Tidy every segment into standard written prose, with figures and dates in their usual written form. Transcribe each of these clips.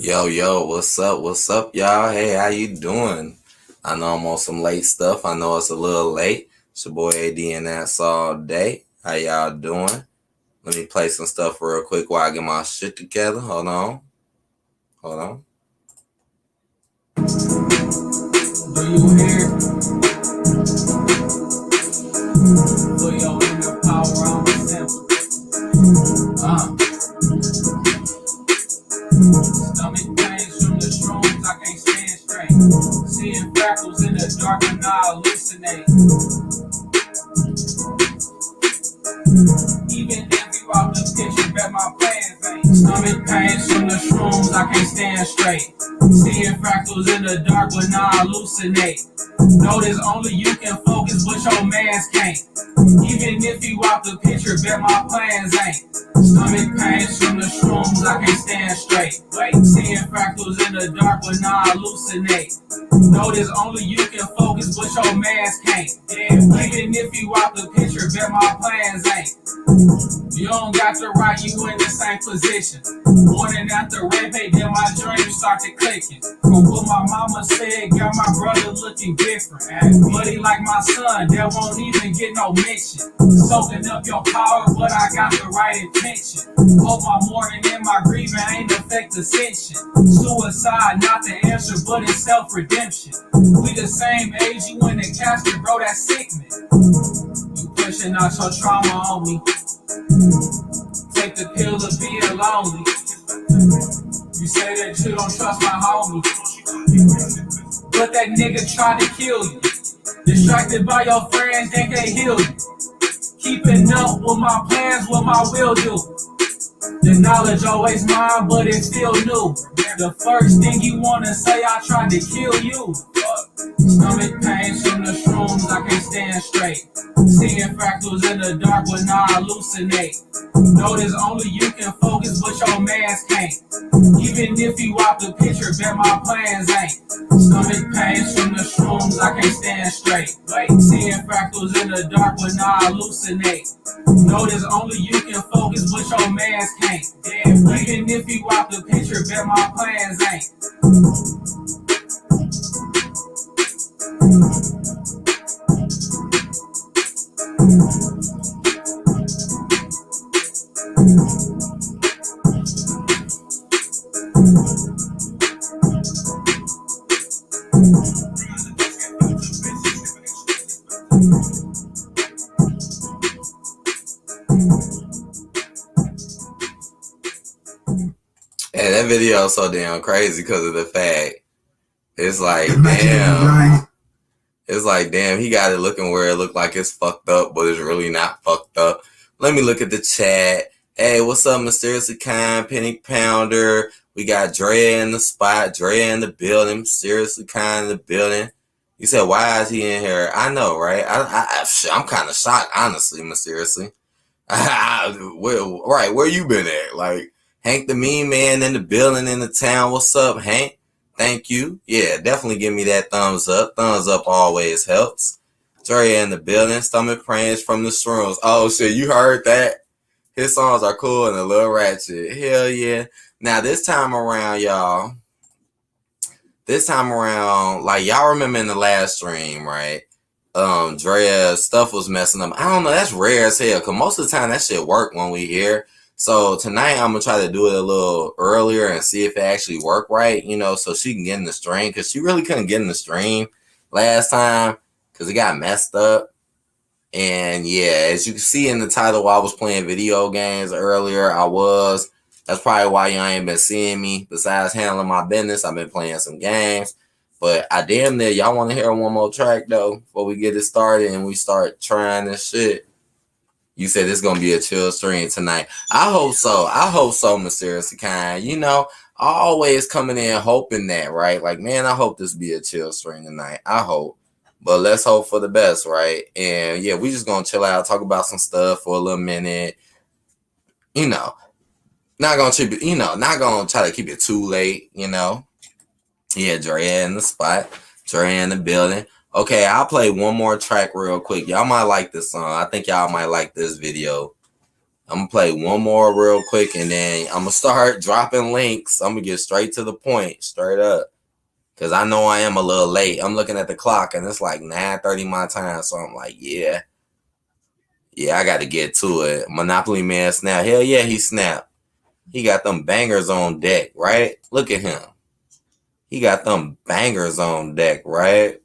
Yo, what's up, y'all? Hey, how you doing? I know I'm on some late stuff. I know it's a little late. It's your boy AD and that's all day. How y'all doing? Let me play some stuff real quick while I get my shit together. Hold on. Do you hear? Put your inner power on the simple. Stomach pains from the shrooms, I can't stand straight. Seeing freckles in the dark and I hallucinate. Even if you out the picture, bet my plans ain't. Stomach pains from the shrooms, I can't stand straight. Seeing fractals in the dark when I hallucinate. Notice only you can focus, but your mans can't. Even if you out the picture, bet my plans ain't. Stomach pains from the shrooms, I can't stand straight. Seeing fractals in the dark when I hallucinate. Notice only you can focus, but your mans can't. Even if you out the picture, bet my plans ain't. You don't got the right, you in the same position. Morning after red pay, then my dreams started clicking. From what my mama said, got my brother looking different. Buddy like my son, that won't even get no mention. Soaking up your power, but I got the right intention. Hope my mourning and my grieving ain't affect ascension. Suicide, not the answer, but it's self-redemption. We the same age, you in the casket, bro, that's sickening. You pushing out your trauma on me. Take the pill of being lonely. You say that you don't trust my homie, but that nigga tried to kill you. Distracted by your friends, they can't heal you. Keeping up with my plans, what my will do. The knowledge always mine, but it still new. The first thing you wanna say, I tried to kill you. Stomach pains from the shrooms, I can't stand straight. Seeing fractals in the dark when I hallucinate. Notice only you can focus, but your mans can't. Even if you out the picture, bet my plans ain't. Stomach pains from the shrooms, I can't stand straight. Seeing fractals in the dark when I hallucinate. Notice only you can focus, but your mans can't. Even if you out the picture, bet my plans ain't. Hey, that video is so damn crazy because of the fact it's like, damn. It's like, damn, he got it looking where it looked like it's fucked up, but it's really not fucked up. Let me look at the chat. Hey, what's up, Mysteriously Kind, Penny Pounder? We got Dre in the spot, Dre in the building, Mysteriously Kind in the building. You said, why is he in here? I know, right? I'm kind of shocked, honestly, Mysteriously. Where you been at? Like, Hank the Mean Man in the building, in the town. What's up, Hank? Thank you. Yeah, definitely give me that thumbs up. Thumbs up always helps. Dre in the building. Stomach pains from the shrooms. Oh, shit, you heard that? His songs are cool and a little ratchet. Hell yeah. Now, this time around, y'all. Like, y'all remember in the last stream, right? Dre's stuff was messing up. I don't know. That's rare as hell, because most of the time that shit work when we here. So tonight I'm gonna try to do it a little earlier and see if it actually worked right, so she can get in the stream, because she really couldn't get in the stream last time because it got messed up. And yeah, as you can see in the title, I was playing video games earlier. That's probably why y'all ain't been seeing me. Besides handling my business, I've been playing some games. But I damn near, y'all want to hear one more track though before we get it started and we start trying this shit. You said it's going to be a chill stream tonight. I hope so, Mysteriously Kind. I always coming in hoping that, right? Like, man, I hope this be a chill stream tonight. I hope. But let's hope for the best, right? And yeah, we just going to chill out, talk about some stuff for a little minute. Not going to try to keep it too late, Yeah, Dre in the spot. Dre in the building. Okay, I'll play one more track real quick. Y'all might like this song. I think y'all might like this video. I'm gonna play one more real quick, and then I'm gonna start dropping links. I'm gonna get straight to the point, straight up, because I know I am a little late. I'm looking at the clock, and it's like 9:30 my time, so I'm like, yeah, I got to get to it. Monopoly Man snap. Hell yeah, he snapped. He got them bangers on deck, right? Look at him. He got them bangers on deck, right?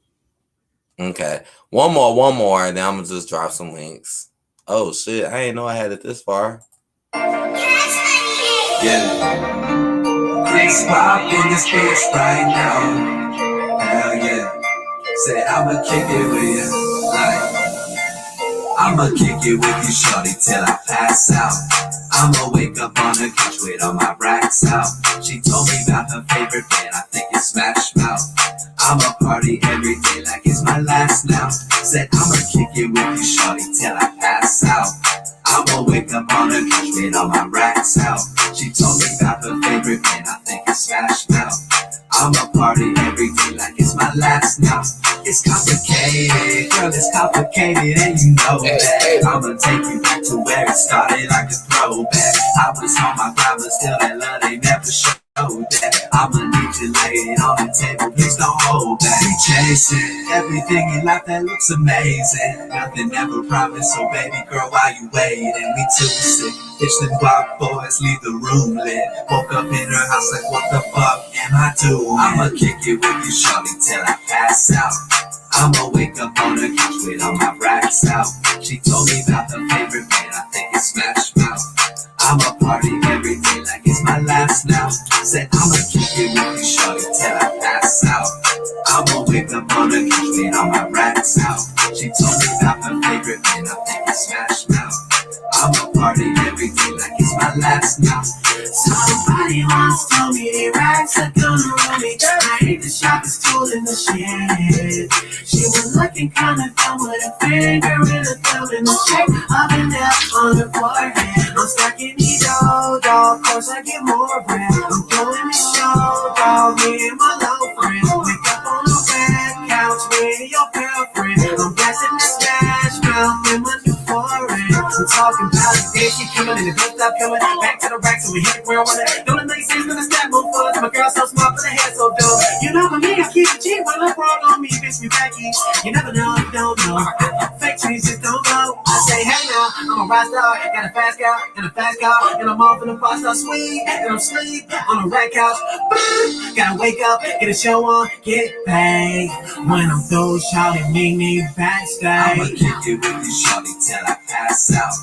Okay. One more, and then I'm going to just drop some links. Oh, shit. I didn't know I had it this far. Yeah. Chris Pop in this bitch right now. Hell yeah. Say I'ma kick it with you. Like, I'ma kick it with you, shorty, till I pass out. I'ma wake up on the couch with all my racks out. She told me about her favorite band, I think it's Smash Mouth. I'ma party every day like it's my last now. Said I'ma kick it with you, shorty, till I pass out. I'ma wake up on the couch with all my racks out. She told me about her favorite band, I think it's Smash Mouth. I'ma party every day like it's my last now. It's complicated, girl, it's complicated, and you know that. I'ma take you back to where it started like a throwback. I was on my grind, but still that love they never showed that. I'ma need you laid on the table, please don't hold back. We chasing everything in life that looks amazing. Nothing ever promised, so baby girl, why you waiting? We too sick. Bitch, them guap boys leave the room lit. Woke up in her house like, what the fuck am I doing? I'ma kick it with you, shorty, till I pass out. I'ma wake up on the couch with all my racks out. She told me about her favorite band, I think it's Smash Mouth. I'ma party every day like it's my last now. Said I'ma kick it with you, shorty, till I pass out. I'ma wake up on the couch with all my racks out. She told me about her favorite band, I think it's Smash Mouth. I'ma party every day like it's my last now. Somebody once told me they racks are gonna ruin me. I hate the sharpest tool in the shed. She was looking kinda dumb with a finger and a thumb in the shape of an F on her forehead. I'm stacking these dough, dog, course I get more bread. I'm doing this show, dog, me and my low friend. Wake up on the red couch with your girlfriend. I'm blasting the Smash Mouth in my new foreign. I'm talking about the day she coming and the good stuff coming. Back to the rack so we hit where I want it. Don't it make sense when it's that move fun? My girl so smart but her hair so dumb. You know for me, I keep it cheap when I'm wrong on me, bitch me backy. You never know if you don't know. Fake trees just don't go. I say hey now, I'm a rock star, got a fast car, and a fast car, and I'm off in the fast star suite, and I'm sleep on a rack couch. Gotta wake up, get a show on, get paid. When I'm through, shawty, meet me backstage. I'ma kick it with you, shawty, till I pass out.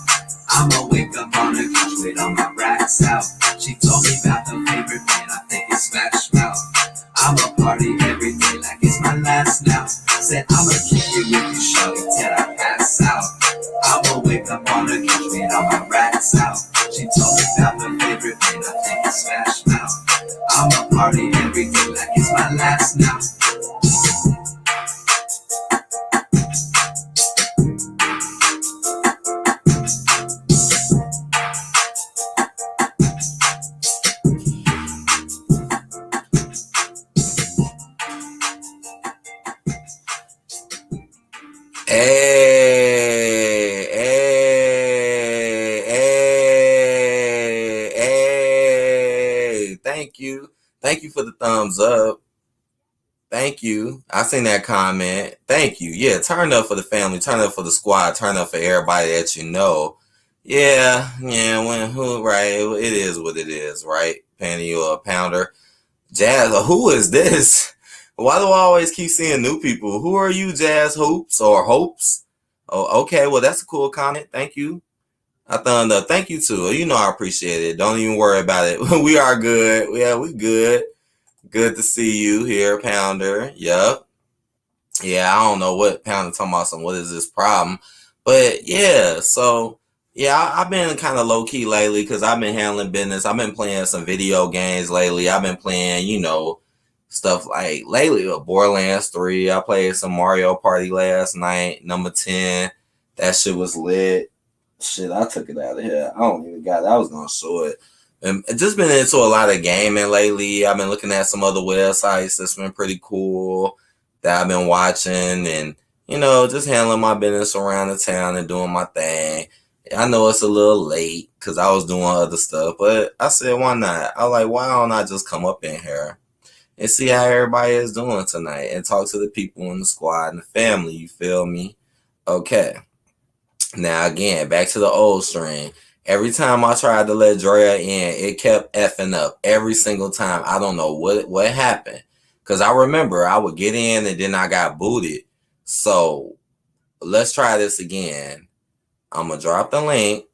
I'ma wake up on the couch with all my racks out. She told me about her favorite band, I think it's Smash Mouth. I'ma party every day like it's my last now. Said I'ma kick it with you, shawty, till I pass out. I'ma wake up on the couch with all my racks out. She told me about her favorite band, I think it's Smash Mouth. I'ma party every day like it's my last now. Hey, thank you for the thumbs up. Thank you. I seen that comment. Thank you. Yeah, turn up for the family, turn up for the squad, turn up for everybody that you know. Yeah, right, it is what it is, right? Paying you a pounder. Jazz, who is this? Why do I always keep seeing new people? Who are you, Jazz Hoops or Hopes? Oh, okay. Well, that's a cool comment. Thank you. I thumbed up. Thank you too. You know I appreciate it. Don't even worry about it. We are good. Yeah, we good. Good to see you here, Pounder. Yup. Yeah, I don't know what Pounder talking about. What is this problem? But yeah, so yeah, I've been kind of low key lately because I've been handling business. I've been playing some video games lately. I've been playing, stuff like lately with Borderlands 3. I played some Mario Party last night, number 10. That shit was lit. Shit, I took it out of here. I don't even got it. I was gonna show it. And just been into a lot of gaming lately. I've been looking at some other websites that's been pretty cool that I've been watching and, just handling my business around the town and doing my thing. I know it's a little late because I was doing other stuff, but I said, why not? I like, why don't I just come up in here and see how everybody is doing tonight and talk to the people in the squad and the family, you feel me? Okay. Now again, back to the old stream. Every time I tried to let Drea in, it kept effing up every single time. I don't know what happened. Cause I remember I would get in and then I got booted. So let's try this again. I'm gonna drop the link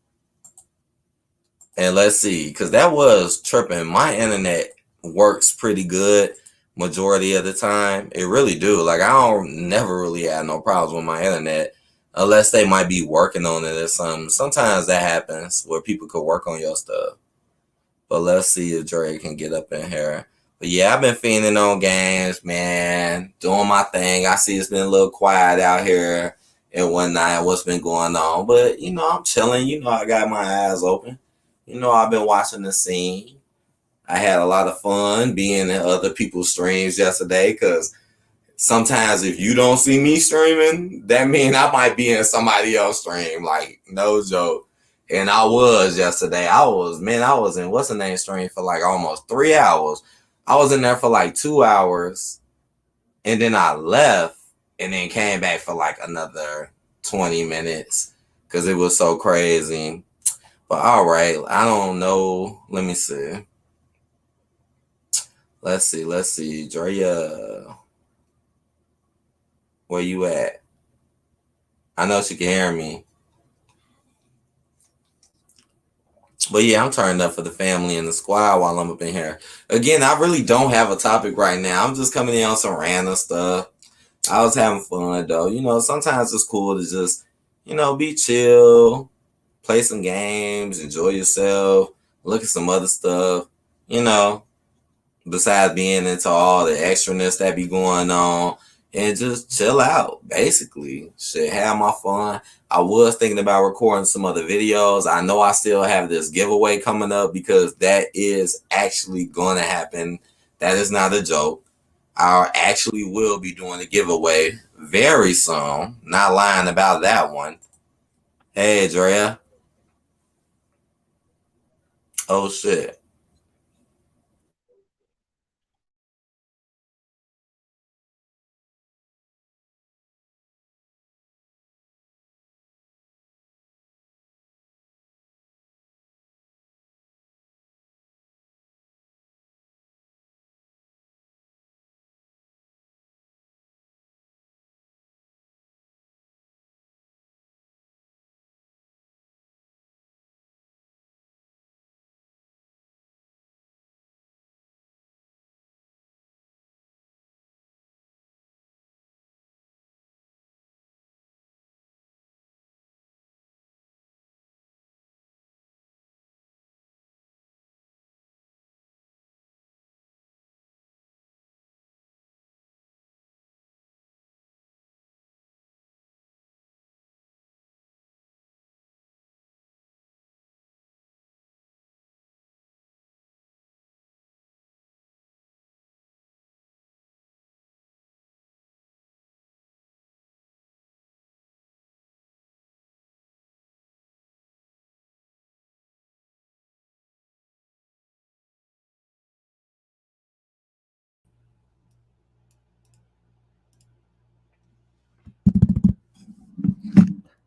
and let's see. Cause that was tripping. My internet works pretty good majority of the time. It really do. Like I don't never really had no problems with my internet. Unless they might be working on it or something. Sometimes that happens where people could work on your stuff. But let's see if Dre can get up in here. But yeah, I've been fiending on games, man. Doing my thing. I see it's been a little quiet out here and whatnot. What's been going on? But you know, I'm chilling. You know, I got my eyes open. You know, I've been watching the scene. I had a lot of fun being in other people's streams yesterday because sometimes if you don't see me streaming, that means I might be in somebody else's stream. Like, no joke. And I was yesterday. I was in what's the name stream for like almost 3 hours. I was in there for like 2 hours and then I left and then came back for like another 20 minutes because it was so crazy. But all right, I don't know. Let me see. Let's see. Drea, where you at? I know she can hear me. But yeah, I'm turning up for the family and the squad while I'm up in here. Again, I really don't have a topic right now. I'm just coming in on some random stuff. I was having fun though. You know, sometimes it's cool to just, you know, be chill, play some games, enjoy yourself, look at some other stuff, you know, besides being into all the extraness that be going on and just chill out, basically. Shit, have my fun. I was thinking about recording some other videos. I know I still have this giveaway coming up because that is actually going to happen. That is not a joke. I actually will be doing a giveaway very soon. Not lying about that one. Hey, Drea. Oh, shit.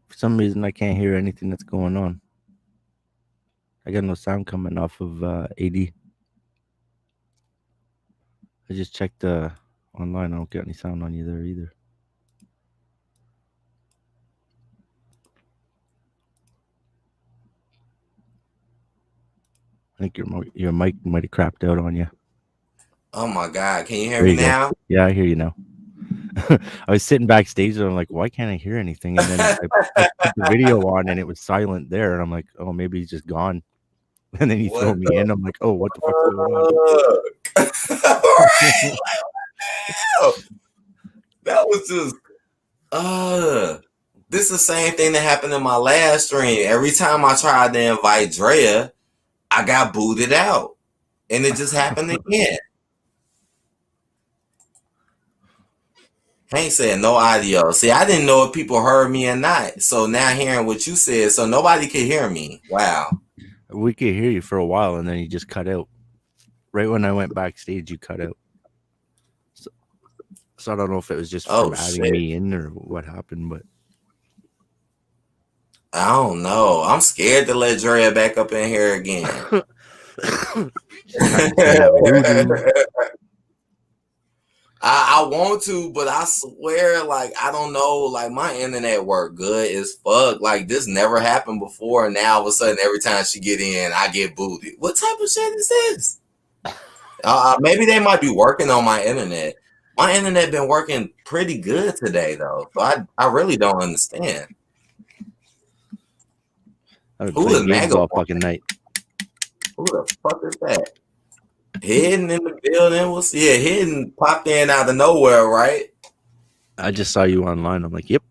For some reason, I can't hear anything that's going on. I got no sound coming off of AD. I just checked online. I don't get any sound on you there either. I think your mic might have crapped out on you. Oh, my God. Can you hear There me you go. now? Yeah, I hear you now. I was sitting backstage and I'm like, why can't I hear anything? And then I put the video on and it was silent there. And I'm like, oh, maybe he's just gone. And then you throw What me the in. I'm like, oh, what the fuck's going on? Right. Like, that was just this is the same thing that happened in my last stream. Every time I tried to invite Drea, I got booted out. And it just happened again. Hank said no audio. See, I didn't know if people heard me or not. So now hearing what you said, so nobody could hear me. Wow. We could hear you for a while, and then you just cut out. Right when I went backstage, you cut out. So I don't know if it was just from adding me in or what happened, but I don't know. I'm scared to let Drea back up in here again. I want to, but I swear, like, I don't know, like, my internet work good as fuck. Like, this never happened before, and now all of a sudden, every time she get in, I get booted. What type of shit is this? Maybe they might be working on my internet. My internet been working pretty good today, though. So I really don't understand. I've been playing games all fucking night. Who the fuck is that? Hidden in the building? Hidden popped in out of nowhere, right? I just saw you online. I'm like, yep.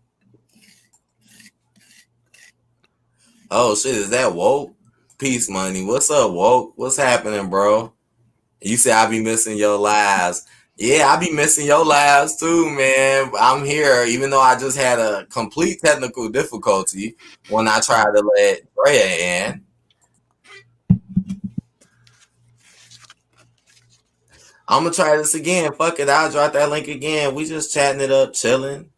Oh shit, is that Woke? Peace Money. What's up, Woke? What's happening, bro? You say I be missing your lives. Yeah, I be missing your lives too, man. I'm here, even though I just had a complete technical difficulty when I tried to let Drea in. I'm gonna try this again. Fuck it, I'll drop that link again. We just chatting it up, chilling.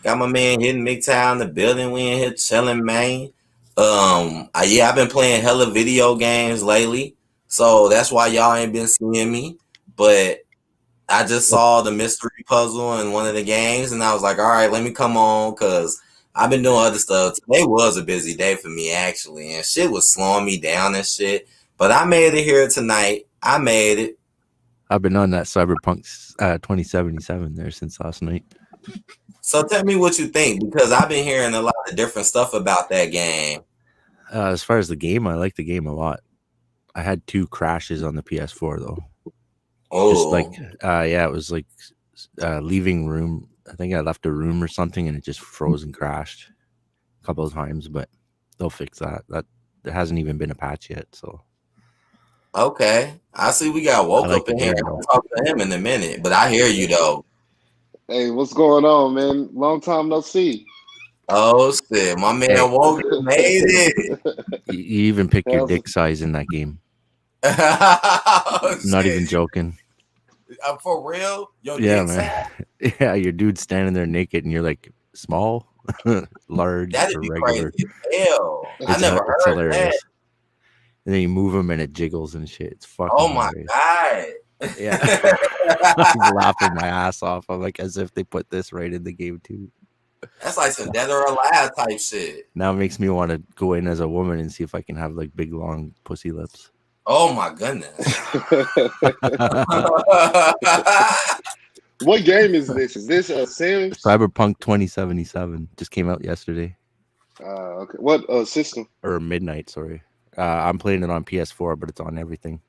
Got my man Hidden MGTOW in the building. We in here chilling, man. I've been playing hella video games lately, so that's why y'all ain't been seeing me. But I just saw the mystery puzzle in one of the games, and I was like, all right, let me come on, because I've been doing other stuff. Today was a busy day for me, actually, and shit was slowing me down and shit. But I made it here tonight. I made it. I've been on that Cyberpunk 2077 there since last night. So tell me what you think, because I've been hearing a lot of different stuff about that game. As far as the game, I like the game a lot. I had 2 crashes on the PS4 though. Oh, just like it was like leaving room. I think I left a room or something, and it just froze and crashed a couple of times. But they'll fix that. There hasn't even been a patch yet. So okay, I see we got Woke up in here. I'll talk to him in a minute, but I hear you though. Hey, what's going on, man? Long time no see. Oh shit, my man Woke made it. You even pick your dick size in that game. Not even joking. For real? Yeah, man. Yeah, your dude's standing there naked, and you're like, small, large, that'd or be regular. Crazy as hell. I never heard hilarious. That. And then you move them, and it jiggles and shit. It's fucking. Oh my god. Yeah. I'm laughing my ass off. I'm like, as if they put this right in the game too. That's like some Dead or Alive type shit. Now it makes me want to go in as a woman and see if I can have like big long pussy lips. Oh my goodness. What game is this? Is this a Sims? Cyberpunk 2077 just came out yesterday. Okay. What system? Or midnight, sorry. I'm playing it on PS4, but it's on everything.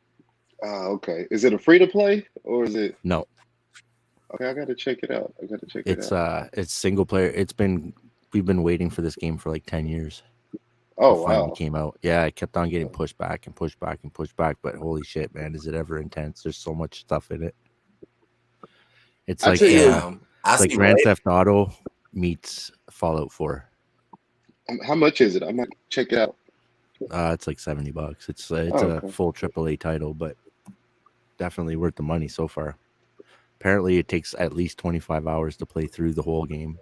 Okay. Is it a free to play or is it? No. Okay, I gotta check it out. It's single player. We've been waiting for this game for like 10 years. Oh, finally came out. Yeah, I kept on getting pushed back and pushed back and pushed back, but holy shit, man, is it ever intense? There's so much stuff in it. It's like like Grand Theft Auto meets Fallout 4. How much is it? I might check it out. It's like $70. It's a full AAA title, but definitely worth the money so far. Apparently, it takes at least 25 hours to play through the whole game,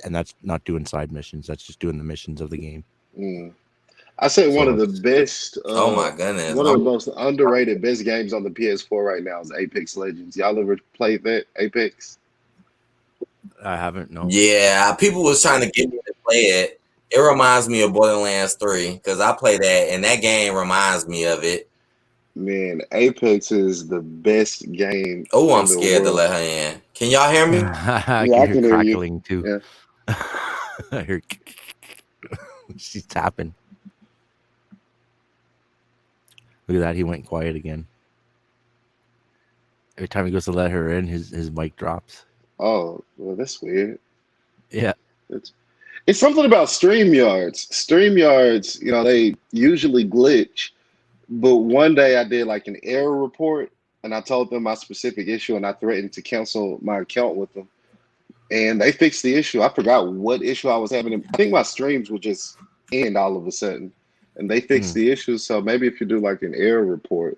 and that's not doing side missions. That's just doing the missions of the game. I say one of the best. Oh my goodness! One of the most underrated best games on the PS4 right now is Apex Legends. Y'all ever played that Apex? I haven't. No. Yeah, people was trying to get me to play it. It reminds me of Borderlands 3 because I play that, and that game reminds me of it. Man, Apex is the best game. Oh, I'm scared to let her in. Can y'all hear me? I can hear crackling too. Yeah. I hear she's tapping. Look at that. He went quiet again. Every time he goes to let her in, his mic drops. Oh, well, that's weird. Yeah. It's something about StreamYards. StreamYards, they usually glitch. But one day I did like an error report, and I told them my specific issue, and I threatened to cancel my account with them. and they fixed the issue. I forgot what issue I was having. I think my streams would just end all of a sudden, and they fixed the issue. So maybe if you do like an error report,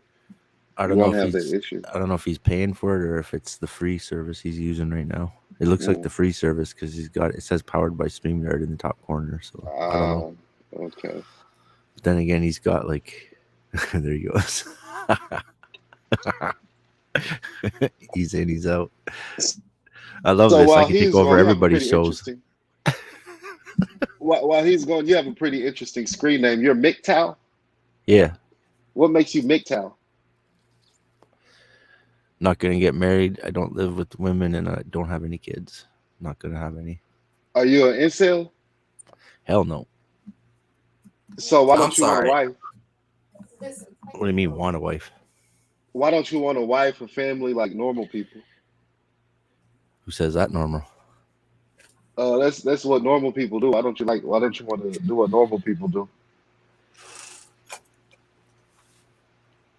you won't have that issue. I don't know if he's paying for it or if it's the free service he's using right now. It looks like the free service because it says powered by StreamYard in the top corner. So I don't know. Okay. But then again, he's got like there he goes. He's in, he's out. I love this. I can take over everybody's shows. While he's going, you have a pretty interesting screen name. You're MGTOW? Yeah. What makes you MGTOW? Not gonna get married. I don't live with women, and I don't have any kids. Not gonna have any. Are you an incel? Hell no. So why don't you want a wife? What do you mean, want a wife? Why don't you want a wife or family like normal people? Who says that normal? That's what normal people do. Why don't you want to do what normal people do?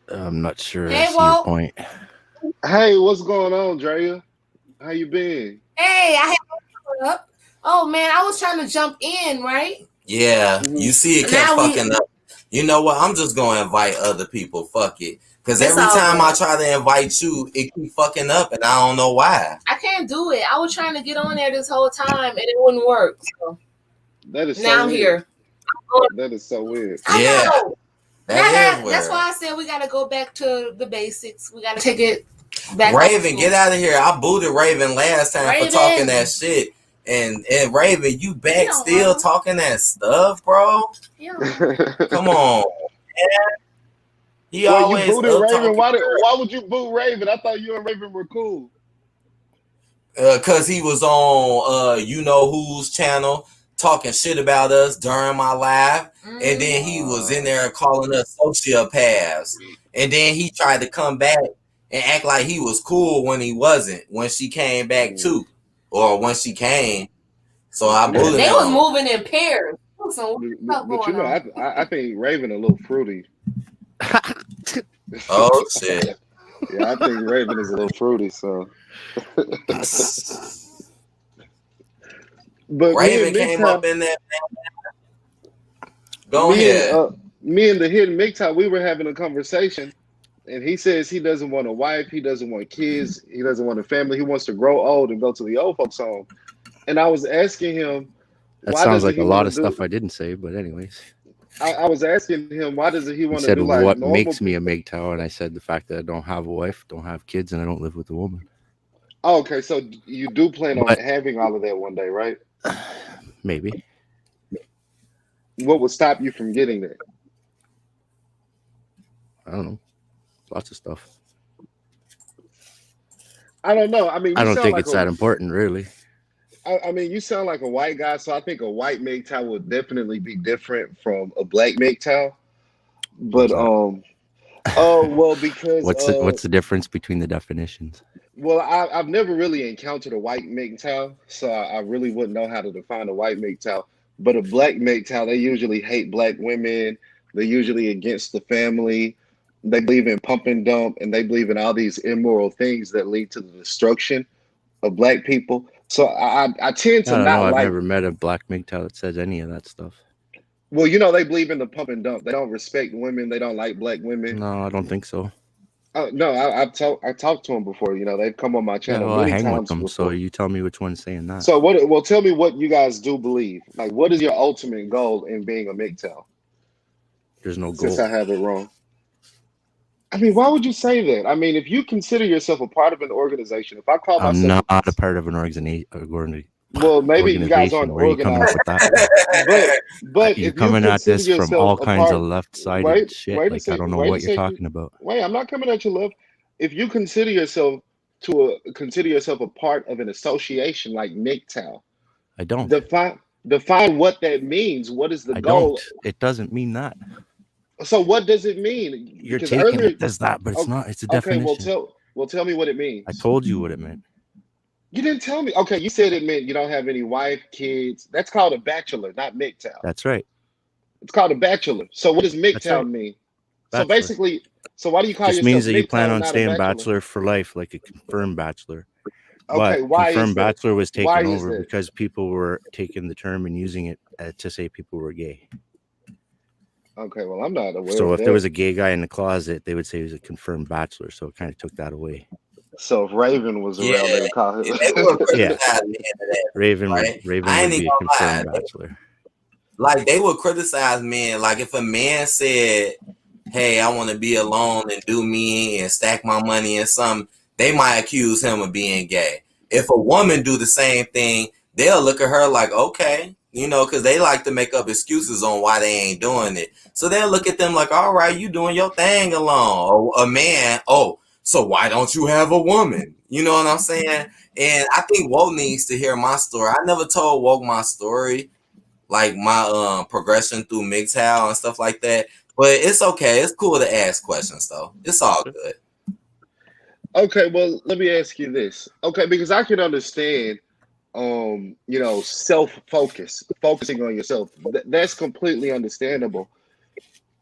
I'm not sure I see your point. Hey, what's going on, Drea? How you been? Hey, I had up. Oh man, I was trying to jump in, right? Yeah, you see it kept fucking up. You know what? I'm just gonna invite other people. Fuck it. Because every time I try to invite you, it keep fucking up, and I don't know why. I can't do it. I was trying to get on there this whole time, and it wouldn't work. So that is now I'm here. That is so weird. Yeah, that's why I said we got to go back to the basics. We got to take it back. Raven, get out of here! I booted Raven last time for talking that shit, and Raven, you back still talking that stuff, bro? Yeah. Come on, man. He always you booted Raven. Why would you boot Raven? I thought you and Raven were cool. Cause he was on you know whose channel talking shit about us during my live, and then he was in there calling us sociopaths, and then he tried to come back and act like he was cool when he wasn't. When she came back too, or when she came, so I booted. They was moving in pairs. But you know, I think Raven a little fruity. Oh shit! Yeah, I think Raven is a little fruity. So, but Raven came up in there. Go ahead. Me and the hidden MGTOW, we were having a conversation, and he says he doesn't want a wife, he doesn't want kids, he doesn't want a family. He wants to grow old and go to the old folks' home. And I was asking him. That sounds like a lot of stuff I didn't say, but anyways. I was asking him, why doesn't he want to do like what normal makes me a MGTOW? And I said the fact that I don't have a wife, don't have kids, and I don't live with a woman. Oh, okay, so you do plan on having all of that one day, right? Maybe. What would stop you from getting that? I don't know. Lots of stuff. I don't know. I mean, I don't think it's that important, really. I mean, you sound like a white guy, so I think a white MGTOW would definitely be different from a black MGTOW. But well, because what's the difference between the definitions? Well, I've never really encountered a white MGTOW, so I really wouldn't know how to define a white MGTOW. But a black MGTOW, they usually hate black women. They're usually against the family. They believe in pump and dump, and they believe in all these immoral things that lead to the destruction of black people. So I tend to not like. I've never met a black MGTOW that says any of that stuff. Well, you know, they believe in the pump and dump. They don't respect women. They don't like black women. No, I don't think so. No, I talked to them before. You know, they've come on my channel. Yeah, well, many I hang times with them. before. So you tell me which one's saying that. So what? Well, tell me what you guys do believe. Like, what is your ultimate goal in being a MGTOW? There's no goal. Since I have it wrong. I mean, why would you say that? I mean, if you consider yourself a part of an organization, if I call myself, I'm not a part of an organization. Well, maybe you guys aren't organized. But you're coming at this from all kinds of left-sided shit. Like, I don't know what you're talking about. Wait, I'm not coming at you left. If you consider yourself a part of an association like MGTOW, I don't. Define what that means. What is the goal? Don't. It doesn't mean that. So what does it mean? You're taking it as that, but it's not. It's a definition. Okay, well, tell me what it means. I told you what it meant. You didn't tell me. Okay, you said it meant you don't have any wife, kids. That's called a bachelor, not MGTOW. That's right. It's called a bachelor. So what does MGTOW mean? Bachelor. So basically, why do you call yourself? It means that you plan on staying bachelor for life, like a confirmed bachelor. Okay, But why is confirmed that? bachelor was Why taken is over that? because people were taking the term and using it to say people were gay. Okay, well, I'm not aware So of if there was that. a gay guy in the closet, they would say he was a confirmed bachelor. So it kind of took that away. So if Raven was Yeah, around, they would call and they would him. Yeah, criticize men of that, Raven right? I would ain't even be a gonna lie. confirmed bachelor. Like they would criticize men. Like if a man said, "Hey, I want to be alone and do me and stack my money and something," they might accuse him of being gay. If a woman do the same thing, they'll look at her like, "Okay," because they like to make up excuses on why they ain't doing it. So they'll look at them like, "All right, you doing your thing alone." Or a man, "Oh, so why don't you have a woman?" You know what I'm saying? And I think Woke needs to hear my story. I never told Woke my story, like my progression through MGTOW and stuff like that. But it's okay. It's cool to ask questions though. It's all good. Okay, well, let me ask you this. Okay, because I can understand focusing on yourself. That's completely understandable.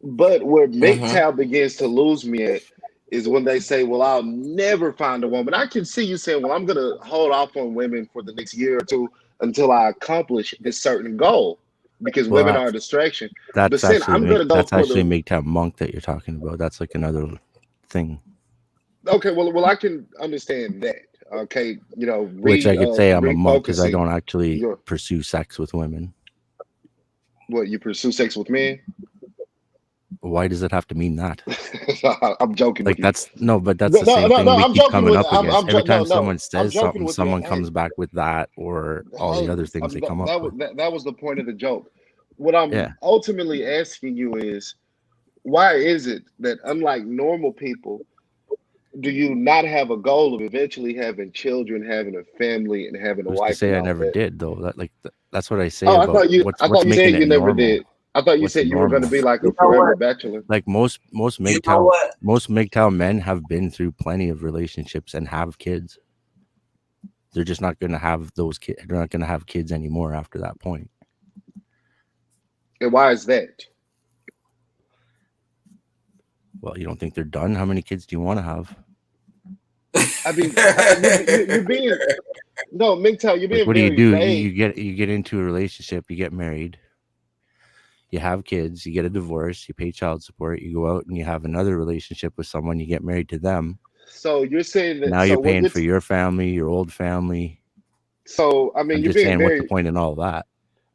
But where MGTOW begins to lose me at is when they say, well, I'll never find a woman. I can see you saying, well, I'm going to hold off on women for the next year or two until I accomplish this certain goal because women are a distraction. But That's then I'm going to go for the... MGTOW monk that you're talking about. That's like another thing. Okay, well, I can understand that. Okay, which I could say I'm a monk because I don't actually your... pursue sex with women. What, you pursue sex with men? Why does it have to mean that? I'm joking. Like with that's you. no, but that's the same thing we keep coming up against. Every time someone says something, someone comes back with that or all the other things they come up with. That was the point of the joke. What I'm ultimately asking you is, why is it that unlike normal people, do you not have a goal of eventually having children, having a family, and having a wife? To say I never did, though. That's what I say. Oh, about I thought you said you never did. I thought you said you were going to be like a forever bachelor. Like most MGTOW men have been through plenty of relationships and have kids. They're just not going to have those kids. They're not going to have kids anymore after that point. And why is that? Well, you don't think they're done? How many kids do you want to have? I mean, you're being... No, MGTOW, you're being what do you very do? vague. You get into a relationship, you get married, you have kids, you get a divorce, you pay child support, you go out and you have another relationship with someone, you get married to them. So you're saying that now you're paying for your family, your old family. So I mean, I'm you're just being saying, what's the point in all that?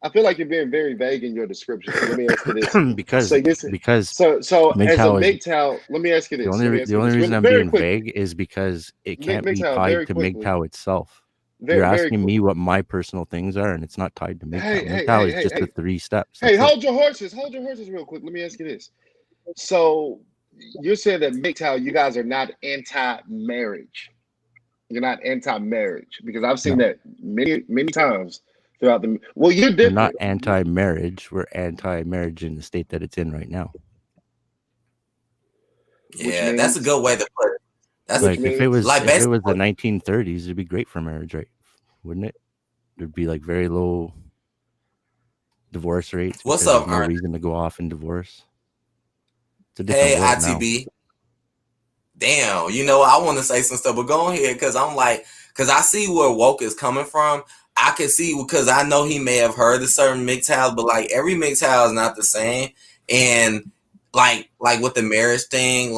I feel like you're being very vague in your description. So let me ask you this. because as a MGTOW, let me ask you this. The only reason I'm being vague is because it can't be tied to MGTOW itself. You're asking me what my personal things are, and it's not tied to MGTOW. MGTOW is just the 3 steps. Hey, hold your horses. Hold your horses real quick. Let me ask you this. So you're saying that MGTOW, you guys are not anti-marriage. You're not anti-marriage, because I've seen that many times throughout the... Well, you're different. We're not anti-marriage. We're anti-marriage in the state that it's in right now. Yeah, that's a good way to put it. That's like if it was the 1930s, it'd be great for marriage, right? Wouldn't it? There'd be like very low divorce rates. What's up, no reason to go off and divorce. Hey, ITB. Damn, I want to say some stuff, but go ahead, because I see where Woke is coming from. I can see, because I know he may have heard of certain MGTOWs, but like every MGTOW is not the same. And like with the marriage thing,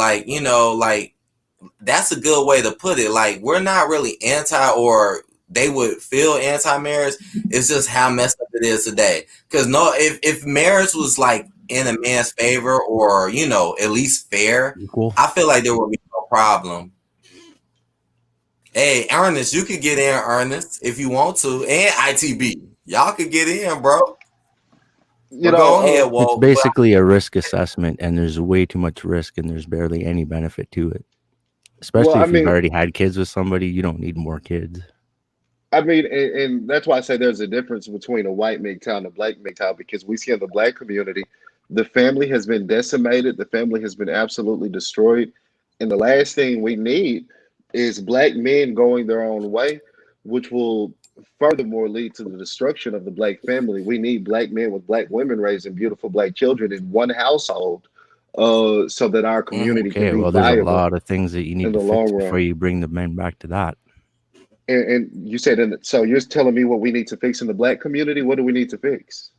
that's a good way to put it. Like, we're not really anti, or they would feel anti-marriage. It's just how messed up it is today. Because if marriage was like in a man's favor, or at least fair, I feel like there would be no problem. Hey, Ernest, you could get in, Ernest, if you want to, and ITB, y'all could get in, bro. Go ahead, Walt. It's basically a risk assessment, and there's way too much risk, and there's barely any benefit to it. Especially if you've already had kids with somebody, you don't need more kids. I mean, and that's why I say there's a difference between a white MGTOW and a black MGTOW, because we see in the black community, the family has been decimated. The family has been absolutely destroyed. And the last thing we need is black men going their own way, which will furthermore lead to the destruction of the black family. We need black men with black women raising beautiful black children in one household, so that our community can be viable. There's a lot of things that you need to fix before you bring the men back to that. And you said, so you're telling me what we need to fix in the black community? What do we need to fix?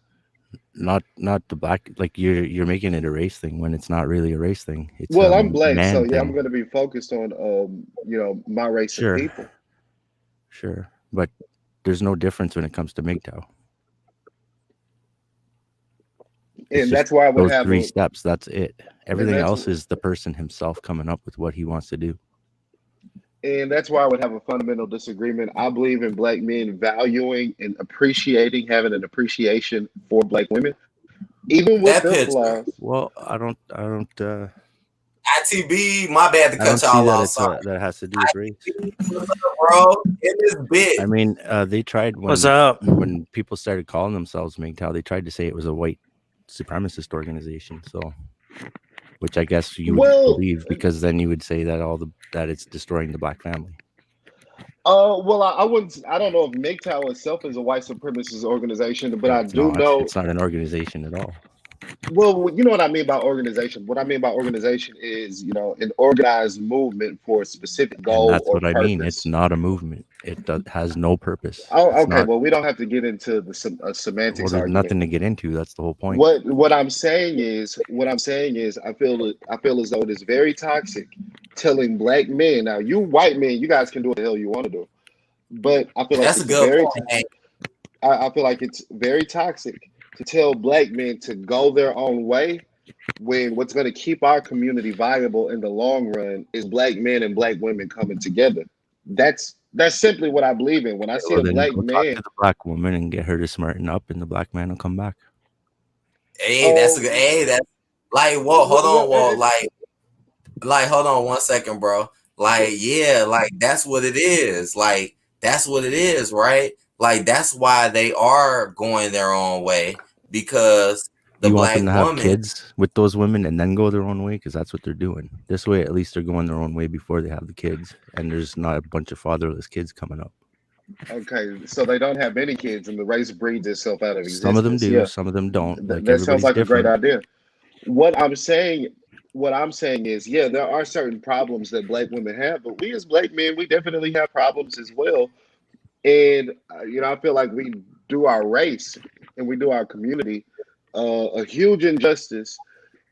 Not the black, like you're making it a race thing when it's not really a race thing. It's Well, a I'm black, so man yeah, I'm thing. going to be focused on my race of people. Sure, but there's no difference when it comes to MGTOW. And that's why I would those have 3 steps. That's it. Everything else is the person himself coming up with what he wants to do. And that's why I would have a fundamental disagreement. I believe in black men valuing and appreciating, having an appreciation for black women, even with their flaws. Well, I don't. ITB, my bad to cut y'all off. Sorry. That has to do with race. What's up, bro? It is big. I mean, they tried when people started calling themselves MGTOW, they tried to say it was a white supremacist organization. So, which I guess you would believe, because then you would say that that it's destroying the black family. Well, I wouldn't. I don't know if MGTOW itself is a white supremacist organization, but I do know it's not an organization at all. Well, you know what I mean by organization. What I mean by organization is, an organized movement for a specific goal. And that's what I mean. It's not a movement. It has no purpose. Oh, okay. Well, we don't have to get into the semantics. Well, there's nothing to get into. That's the whole point. What I'm saying is, I feel as though it is very toxic telling black men. Now, you white men, you guys can do what the hell you want to do, but I feel like that's a good point. I feel like it's very toxic to tell black men to go their own way, when what's going to keep our community viable in the long run is black men and black women coming together. That's simply what I believe in. When I see a black man, talk to the black woman and get her to smarten up, and the black man will come back. Hey, that's a good. Hey, that's like, whoa, hold on, whoa, like, hold on 1 second, bro. Like, yeah, like that's what it is. Like, that's what it is, right? Like, that's why they are going their own way, because the black women have kids with those women and then go their own way, because that's what they're doing. This way, at least they're going their own way before they have the kids, and there's not a bunch of fatherless kids coming up. Okay, so they don't have any kids, and the race breeds itself out of existence. Some of them do, some of them don't. That sounds like a great idea. What I'm saying is, yeah, there are certain problems that black women have, but we as black men, we definitely have problems as well. And, I feel like we do our race and we do our community a huge injustice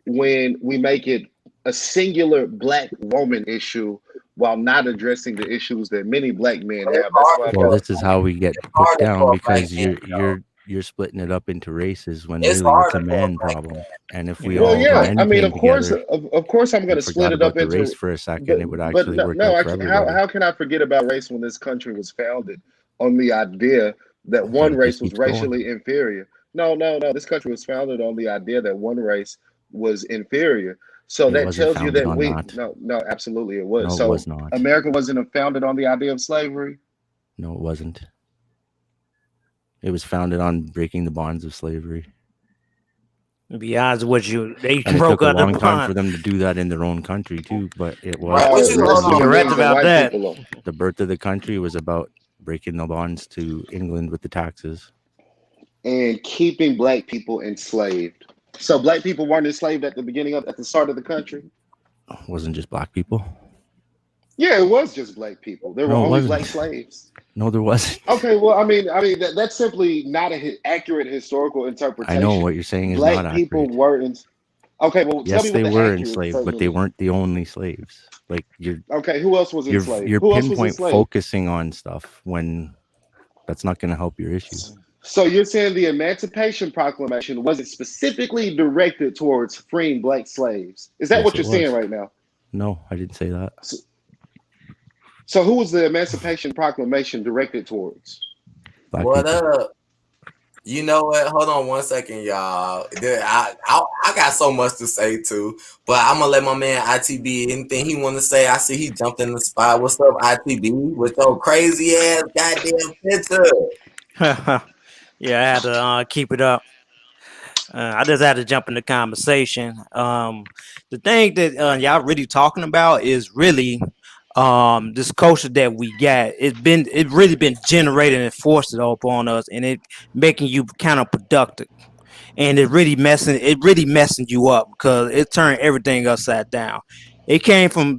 when we make it a singular black woman issue while not addressing the issues that many black men have. This is how we get put down, because you're splitting it up into races when really it's a man problem. And if we all I mean, of course I'm going to split it up into race for a second. It would actually work out for everybody. How can I forget about race when this country was founded on the idea that one race was racially inferior? No. This country was founded on the idea that one race was inferior. So that tells you that no, absolutely it was. No, it was not. America wasn't founded on the idea of slavery. No, it wasn't. It was founded on breaking the bonds of slavery. To be honest with you, they broke up a long time for them to do that in their own country too. But it was. You're right about that. The birth of the country was about breaking the bonds to England with the taxes and keeping black people enslaved. So black people weren't enslaved at the start of the country. It wasn't just black people. Yeah, it was just black people. There were only black slaves. No, there wasn't. Okay, well, I mean, that's simply not an accurate historical interpretation. I know what you're saying is black not accurate. People weren't. Okay, well, yes, they were enslaved, but they weren't the only slaves. Like okay, who else was enslaved? You're pinpoint focusing on stuff when that's not going to help your issues. So you're saying the Emancipation Proclamation wasn't specifically directed towards freeing black slaves? Is that what you're saying right now? No, I didn't say that. So who was the Emancipation Proclamation directed towards? Black what people. Up? You know what? Hold on 1 second, y'all. I got so much to say too, but I'm gonna let my man ITB anything he want to say. I see he jumped in the spot. What's up, ITB? With your crazy ass goddamn picture. Yeah, I had to keep it up. I just had to jump in the conversation. The thing that y'all really talking about is really this culture that we got. It really been generated and forced it upon us, and it making you kind of productive. And it really messing you up, because it turned everything upside down. You came from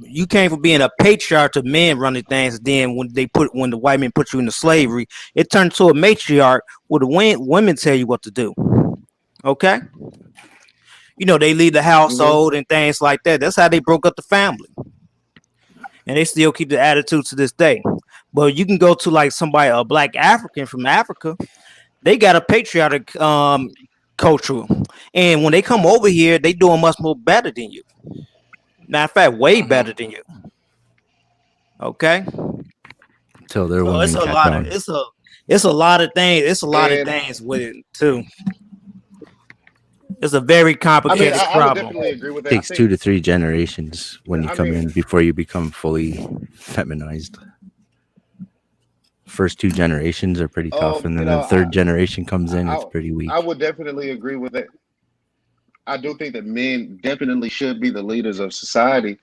being a patriarch to men running things. Then when the white men put you into slavery, it turned to a matriarch where the women tell you what to do. Okay, they lead the household and things like that. That's how they broke up the family, and they still keep the attitude to this day. But you can go to like somebody, a black African from Africa, they got a patriotic culture, and when they come over here, they doing much more better than you. Matter of fact, way better than you. Okay. Until their women it's a lot of it's a lot of things. It's a lot of things with it too. It's a very complicated problem. I would definitely agree with that. It takes 2 to 3 generations when you come in before you become fully feminized. First 2 generations are pretty tough, and then the third generation comes in, it's pretty weak. I would definitely agree with that. I do think that men definitely should be the leaders of society.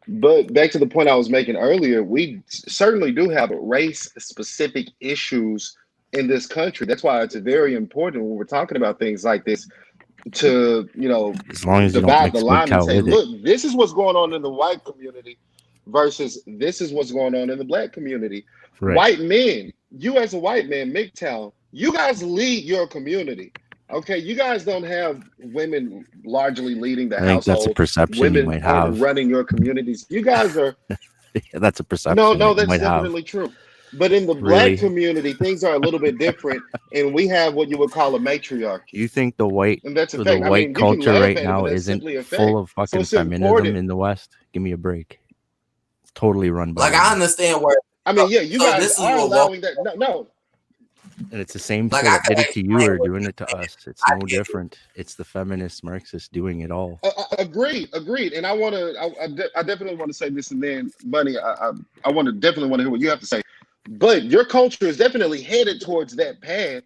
But back to the point I was making earlier, we certainly do have race-specific issues in this country. That's why it's very important when we're talking about things like this to, as long as divide the line and say, look, this is what's going on in the white community versus this is what's going on in the black community. Right. White men, you as a white man, MGTOW, you guys lead your community. Okay, you guys don't have women largely leading the household. That's a perception women you might have. Running your communities. You guys are. That's a perception. No, that's definitely true. But in the black community, things are a little bit different, and we have what you would call a matriarchy. You think the white culture right now isn't full of fucking feminism in the West? Give me a break. It's totally run by. I understand where. You guys are allowing that. No. And it's the same thing that did it to you or doing it to us. It's no different. It's the feminist Marxists doing it all. Agreed. And I definitely want to say this, and then Money, I definitely want to hear what you have to say. But your culture is definitely headed towards that path.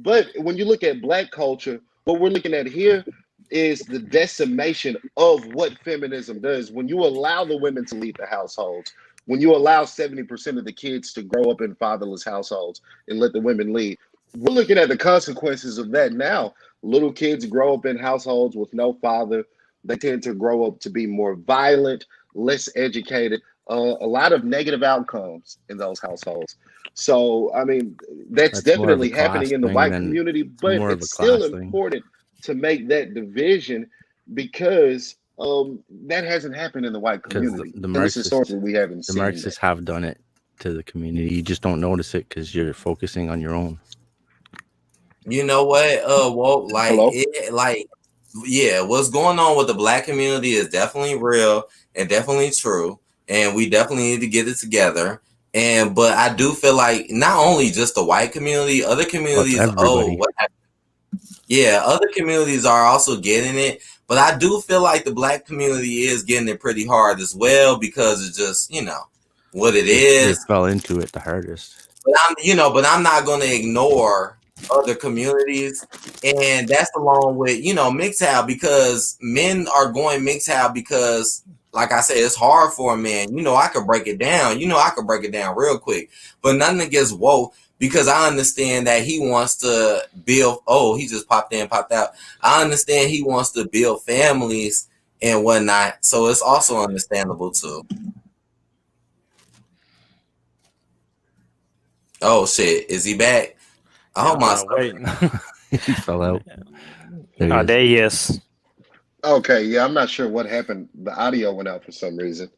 But when you look at black culture, what we're looking at here is the decimation of what feminism does. When you allow the women to lead the households, when you allow 70% of the kids to grow up in fatherless households and let the women lead, we're looking at the consequences of that now. Little kids grow up in households with no father. They tend to grow up to be more violent, less educated, a lot of negative outcomes in those households. So, that's definitely happening in the white community, but it's still important to make that division because that hasn't happened in the white community. The Marxists have done it to the community. You just don't notice it because you're focusing on your own. You know what? What's going on with the black community is definitely real and definitely true, and we definitely need to get it together. But I do feel like not only just the white community, other communities. Other communities are also getting it. But I do feel like the black community is getting it pretty hard as well because it's just, what it is. They fell into it the hardest. But I'm not going to ignore other communities. And that's along with, MGTOW, because men are going MGTOW because, like I said, it's hard for a man. I could break it down. I could break it down real quick. But nothing against woke. Because I understand that he wants to build. Oh, he just popped in, popped out. I understand he wants to build families and whatnot. So it's also understandable too. Oh shit, is he back? I hope my he fell out. There he is. Okay, yeah, I'm not sure what happened. The audio went out for some reason.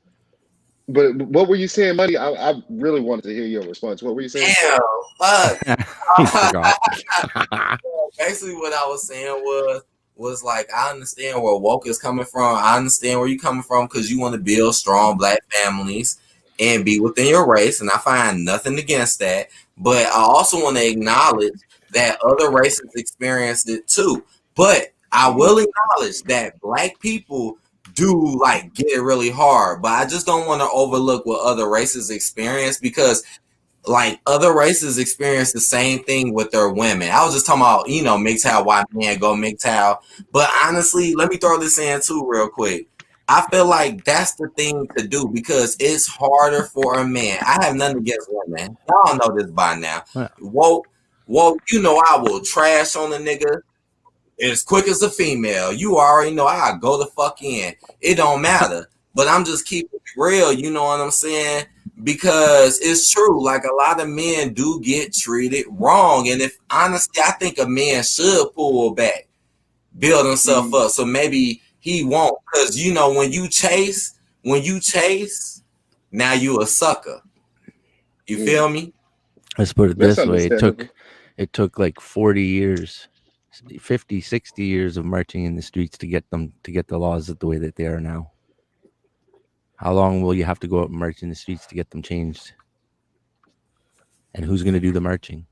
But what were you saying, Money? I really wanted to hear your response. What were you saying? Damn, fuck. Basically, what I was saying was like, I understand where woke is coming from. I understand where you're coming from because you want to build strong black families and be within your race, and I find nothing against that. But I also want to acknowledge that other races experienced it too. But I will acknowledge that black people do get it really hard, but I just don't want to overlook what other races experience because other races experience the same thing with their women. I was just talking about, MGTOW, white man go MGTOW. But honestly, let me throw this in too real quick. I feel like that's the thing to do because it's harder for a man. I have nothing against women. Y'all know this by now. Woke, I will trash on a nigga as quick as a female. You already know I go the fuck in. It don't matter. but I'm just keeping it real. You know what I'm saying? Because it's true. Like a lot of men do get treated wrong, and if honestly, I think a man should pull back, build himself up. So maybe he won't, because you know when you chase, now you a sucker. You feel me? Let's put it this way: it took like 40 years, 50, 60 years of marching in the streets to get the laws the way that they are now. How long will you have to go out and march in the streets to get them changed? And who's going to do the marching?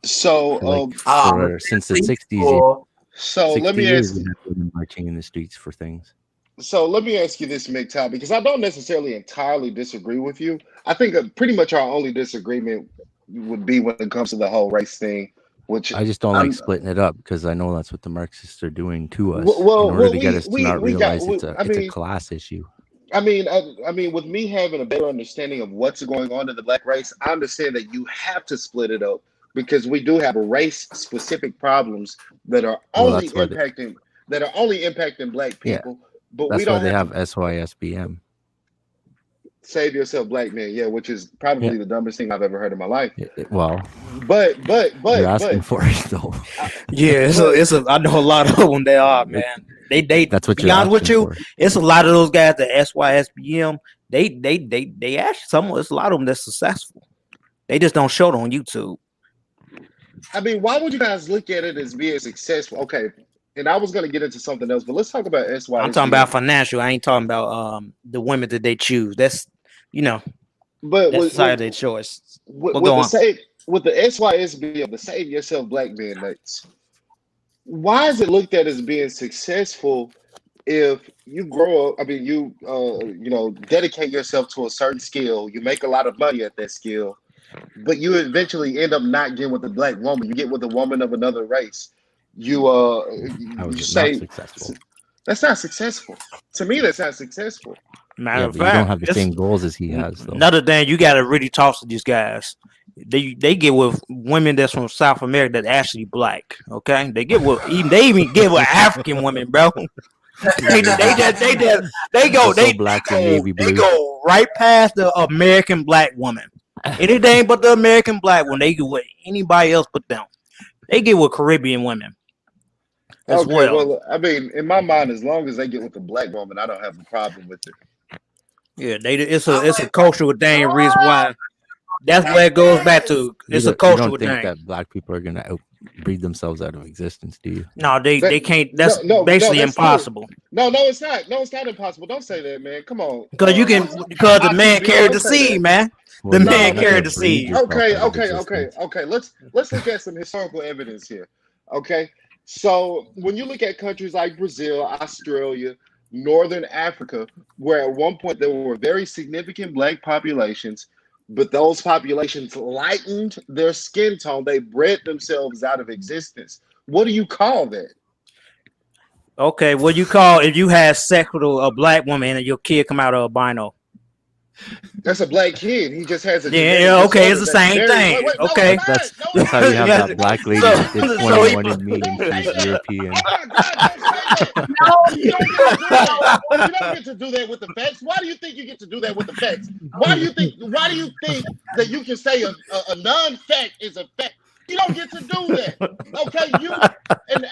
So, since the 60s, so let me ask you, marching in the streets for things. So let me ask you this, MGTOW, because I don't necessarily entirely disagree with you. I think pretty much our only disagreement would be when it comes to the whole race thing, which I just don't like splitting it up, because I know that's what the Marxists are doing to us in order to get us to not realize it's a class issue. I mean, with me having a better understanding of what's going on in the black race, I understand that you have to split it up because we do have race-specific problems that are only impacting black people. Yeah. But that's we don't why they have SYSBM. Save yourself, black man. which is probably the dumbest thing I've ever heard in my life. But you're asking for it though. I know a lot of them. They are, man. They. That's what you're asking with you. For. It's a lot of those guys. The SYSBM. They actually it's a lot of them that's successful. They just don't show it on YouTube. I mean, why would you guys look at it as being successful? Okay. And I was going to get into something else, but let's talk about SYSBM. I'm talking about financial. I ain't talking about the women that they choose. That's but that's their choice. With the SYSBM, the Save Yourself Black Man Nights, why is it looked at as being successful if you grow up? I mean, you dedicate yourself to a certain skill, you make a lot of money at that skill, but you eventually end up not getting with a black woman. You get with a woman of another race. You say successful. That's not successful. To me, that's not successful. Matter of fact, you don't have the same goals as he has. Though. Another thing, you got to really talk to these guys. They get with women that's from South America that actually black. Okay, they even get with African women, bro. They go right past the American black woman. Anything but the American black one. They get with anybody else but them. They get with Caribbean women. Well, I mean, in my mind, as long as they get with the black woman, I don't have a problem with it. Yeah, it's a cultural thing. Reason why. That's where it goes back to. It's a cultural thing. You don't think that black people are gonna outbreed themselves out of existence, do you? No, they can't. That's basically impossible. No, it's not. No, it's not impossible. Don't say that, man. Come on. Because the man carried the seed, man. The man carried the seed. Okay. Let's look at some historical evidence here. Okay. So when you look at countries like Brazil, Australia, Northern Africa, where at one point there were very significant black populations, but those populations lightened their skin tone, they bred themselves out of existence. What do you call that? Okay, what do you call if you had sex with a black woman and your kid come out albino? That's a black kid. He just has a okay, it's the same thing. Okay, that's how you have that black lady that did 21andMe and she's European. No, you don't get to do that with the facts. Why do you think you get to do that with the facts? Why do you think that you can say a non-fact is a fact? You don't get to do that. Okay, an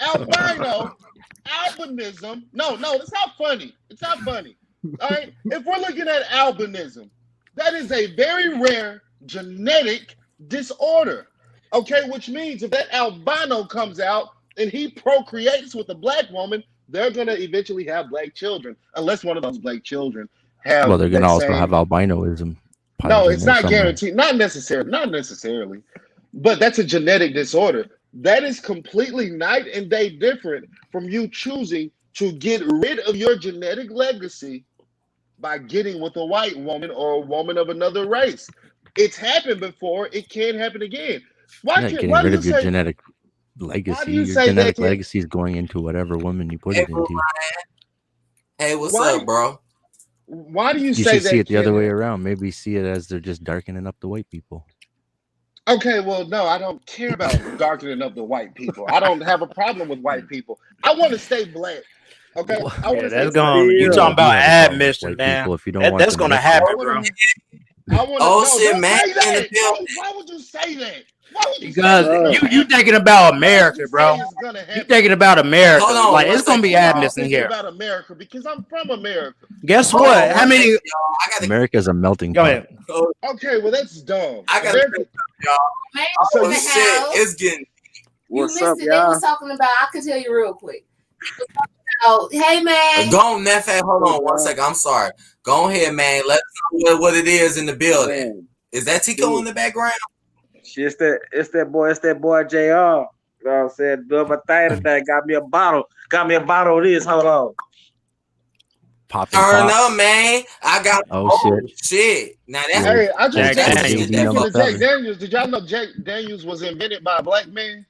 albinism. No, it's not funny. It's not funny. All right. If we're looking at albinism, that is a very rare genetic disorder. Okay, which means if that albino comes out and he procreates with a black woman, they're gonna eventually have black children, unless one of those black children have. Well, they're gonna also have albinoism. No, it's not guaranteed. Not necessarily. But that's a genetic disorder. That is completely night and day different from you choosing to get rid of your genetic legacy by getting with a white woman or a woman of another race. It's happened before. It can happen again. Getting rid of your genetic legacy. Your genetic legacy is going into whatever woman you put it into. Hey, what's up, bro? Why do you say that? You should see it the other way around. Maybe see it as they're just darkening up the white people. Okay, well, no, I don't care about darkening up the white people. I don't have a problem with white people. I want to stay black. Okay, I Yeah, want to say that's going. You Yeah, talking I do about have a problem with admission, white man? people if you don't want That's the gonna mix happen, up. bro. I want to. Oh No, shit, don't man say in the that. building. Why would you say that? Why would you say Because that? you thinking about Why would America, you bro. say it's gonna You happen? thinking about America. Hold on, Like one it's gonna be second, y'all. I'm admission thinking here. about America because I'm from America. Guess Hold what? on, How one many? second, y'all. I gotta America's a melting Go pot. ahead. Okay, well that's dumb. I gotta America. say something, y'all. Man, So Oh in the shit, house. it's getting You What's missed up, it. They y'all? was talking about. I can tell you real quick. They was talking about, hey man, go on, Nefe. Hold on one second. I'm sorry. Go ahead, man. Let us know what it is in the building. Man, Is that Tico in the background? shit, it's that boy JR. You know what I'm saying? Doing my thing today. Got me a bottle of this. Hold on. Popping Turn pops. up, man. I got shit. Now that's Hey, I just Jack Daniels. speaking Number of Jack 7. Daniels. Did y'all know Jack Daniels was invented by a black man?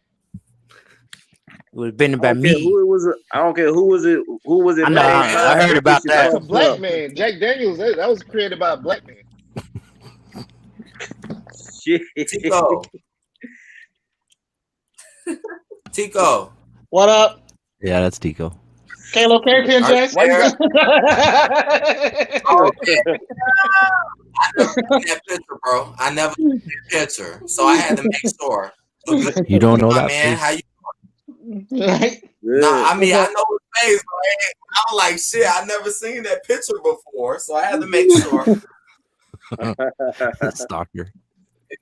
It was been I by don't care me. who it was. I don't care who was it. Who was it? I know. made man. by. I heard about This shit that. That's a fucked black up. man. Jack Daniels. That was created by a black man. Shit. Tico. What up? Yeah, that's Tico. Kalo Carrington, Are you Jack? there? Oh, I never seen that picture, bro. I never seen that picture, so I had to make sure. You don't know My that man, face? how you? Right? Nah, I mean I know his face, right? I'm like shit. I never seen that picture before, so I had to make sure. Stalker.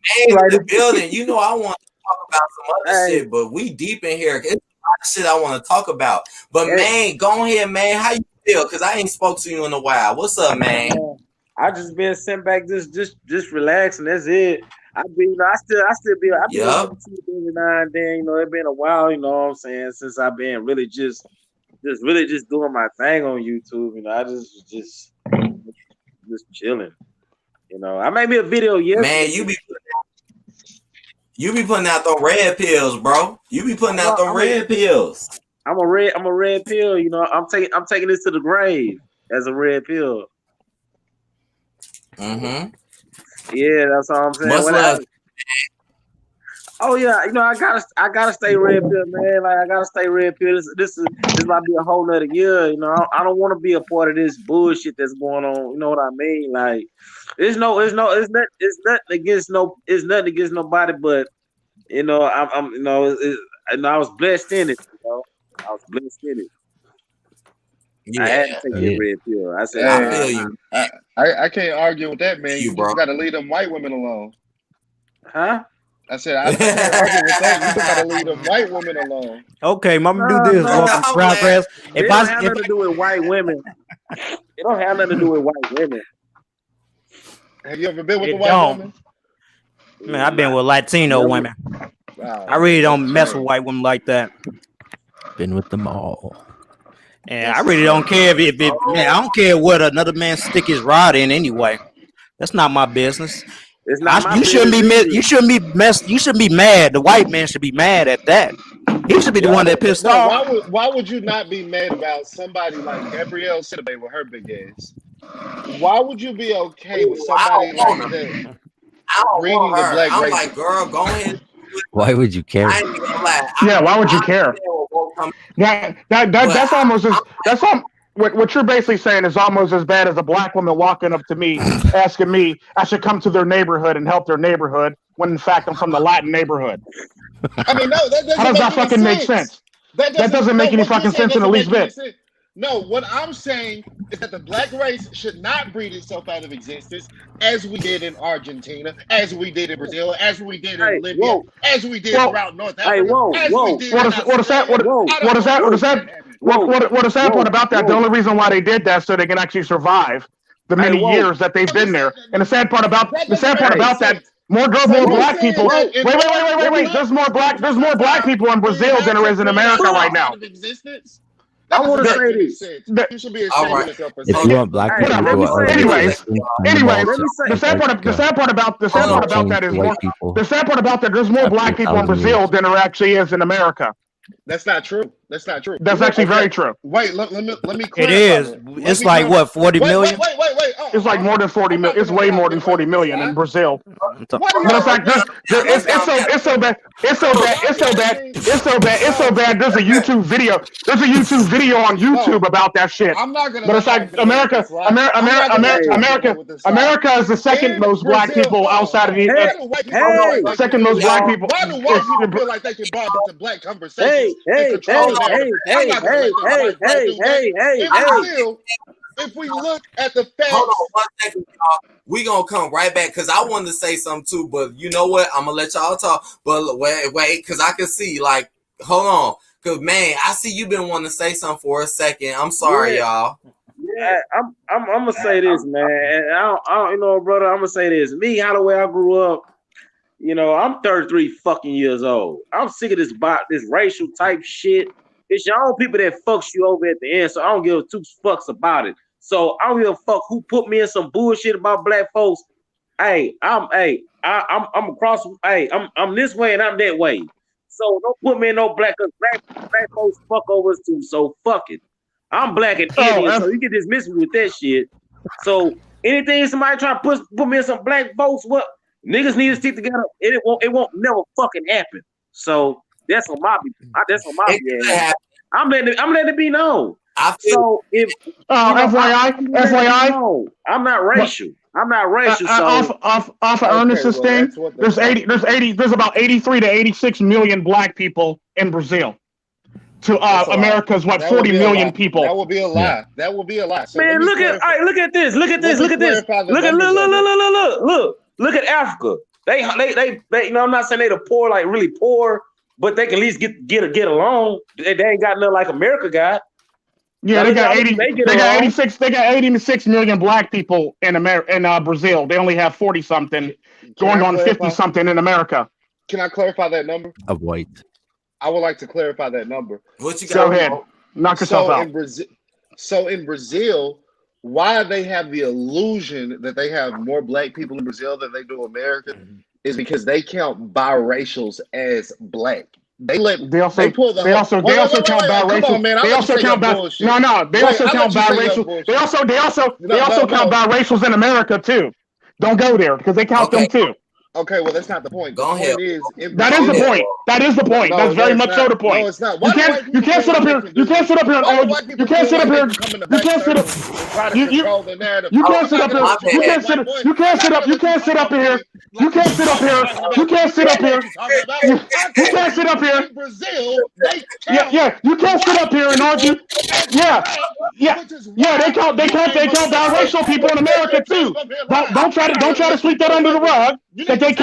Hey, in the building, you know I want to talk about some other shit, but we deep in here. It's a lot of shit I want to talk about. But man, go ahead, man. How you feel? Cause I ain't spoke to you in a while. What's up, man? I just been sent back, just relaxing. That's it. I still be on YouTube every now and then. You know, it's been a while. You know what I'm saying, since I've been really just doing my thing on YouTube. You know, I just chilling. You know, I made me a video yesterday. Man, you be putting out them red pills, bro. You be putting out them red pills. I'm a red pill. You know, I'm taking this to the grave as a red pill. Mm-hmm. Yeah, that's all I'm saying. Oh yeah, you know I gotta stay red pill, man. Like I gotta stay red pill. This might be a whole nother year. You know, I don't want to be a part of this bullshit that's going on. You know what I mean? Like, it's nothing against nobody, but you know, I'm you know, and I was blessed in it. You know, I was blessed in it. Yeah. I had to take that red pill. I said, I feel you. I can't argue with that, man. You bro. just gotta leave them white women alone. Huh? I said I can't argue with that. You just gotta leave them white women alone. Okay, Mama, do this. Welcome to Progress. It don't have nothing to do with white women. It don't have nothing to do with white women. Have you ever been with a white woman? Man, I've been with Latino women. Wow. I really don't mess with white women like that. Been with them all. And I really don't care if man, I don't care what another man stick his rod in anyway. That's not my business. It's not my you shouldn't be business. you shouldn't be mad. The white man should be mad at that. He should be the one that pissed off. Why would you not be mad about somebody like Gabrielle Sidibe with her big ass? Why would you be okay with somebody like that? I don't reading want the her. black I'm race? like, girl, go ahead. Why would you care? I ain't gonna lie. Yeah, why would you care? That's almost as what you're basically saying is almost as bad as a black woman walking up to me asking me I should come to their neighborhood and help their neighborhood when in fact I'm from the Latin neighborhood. I mean, no, that doesn't How does that fucking make sense? That doesn't make any fucking sense in the least bit. No, what I'm saying is that the black race should not breed itself out of existence as we did in Argentina, as we did in Brazil, as we did in Libya, as we did throughout North Africa. What is the sad part about that? The only reason why they did that so they can actually survive the many years that they've been there. And the sad part about that, more black people. Wait. There's more black people in Brazil than there is in America right now. I want to say this. You should be ashamed of yourself. If you want black people to go out, anyways, the sad part about that is there's more black people in Brazil than there actually is in America. That's not true. That's not true. That's actually very true. Wait, let me clarify. It is. It's like what, 40 million? Wait. It's like more than 40 million. It's way more than 40 million in Brazil. Matter of fact, it's so bad. It's so bad. There's a YouTube video. There's a YouTube video on YouTube about that shit. I'm not gonna. But it's like America is the second most black people outside of the second most black people. Why do white people feel like they can buy into black conversations? If we look at the facts, hold on 1 second, y'all. We gonna come right back because I wanted to say something too, but you know what? I'm gonna let y'all talk. But wait, because I can see, like, hold on, because man, I see you been wanting to say something for a second. I'm sorry, y'all. Yeah, I'm gonna say this, man. And I don't, you know, brother. I'm gonna say this. Me, how the way I grew up, you know, I'm 33 fucking years old. I'm sick of this racial type shit. It's your own people that fucks you over at the end, so I don't give two fucks about it. So I don't give a fuck who put me in some bullshit about black folks. I'm across. I'm this way and I'm that way. So don't put me in no black folks fuck over us too. So fuck it. I'm black and Indian, so you can dismiss me with that shit. So anything somebody try to put me in some black folks, what niggas need to stick together. It won't never fucking happen. So that's on my yeah. I'm letting it be known. So if FYI, I'm not racial. I'm not racial. So off of Ernest's thing, there's about 83 to 86 million black people in Brazil. To America's 40 million people. That would be a lie. Yeah. That would be a lie. So man, look at this. Look at Africa. They you know, I'm not saying they the poor, like really poor, but they can at least get along. They ain't got nothing like America got. Yeah, they got 86 million black people in Brazil. They only have 40 something, going on 50 something in America. Can I clarify that number? Of white. I would like to clarify that number. What you got? Go ahead. Knock yourself out. In Brazil, why they have the illusion that they have more black people in Brazil than they do America is because they count biracials as black. They also count biracial. They also count biracials in America too. Don't go there because they count them too. Okay, well that's not the point. Go ahead. That is the point. That is the point. That's very much so the point. No, it's not. You can't sit up here. You can't sit up here and argue. You can't sit up here. You can't sit up. You can't sit up here. You can't sit. You can't sit up. You can't sit up here. You can't sit up here. You can't sit up here. You can't sit up here. Yeah. You can't sit up here and argue. Yeah. They count biracial people in America too. Don't try to sweep that under the rug. You can't sweep it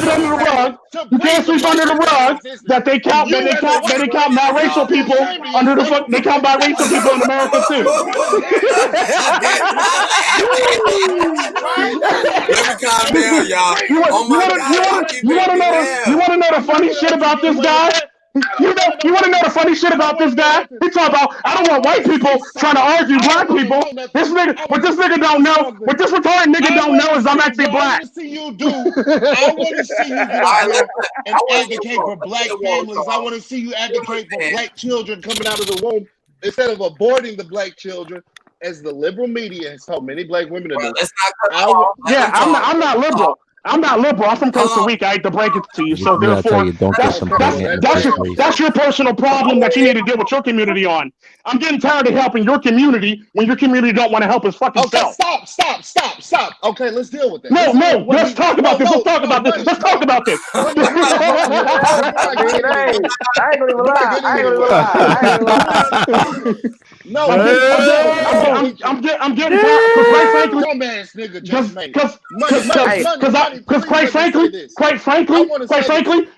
under the rug. You can't sweep under the rug that they count biracial people under the fuck. They count biracial people in America too. You want to know the funny shit about this guy? You want to know the funny shit about this guy? He talking about, I don't want white people trying to argue black people. What this nigga don't know, what this retarded nigga don't know is I'm actually black. I want to see you do and advocate for black families. I want to see you advocate for black children coming out of the womb instead of aborting the black children, as the liberal media has told many black women to do. I'm not liberal. I'm not liberal. I'm from Costa Rica. I hate to break it to you. So therefore, that's your personal problem that you need to deal with your community on. I'm getting tired of helping your community when your community don't want to help his fucking self. Stop. Okay, let's deal with that. No. Let's talk about this. Let's talk about this. Let's talk about this. I ain't gonna lie. No, I'm getting tired because quite frankly,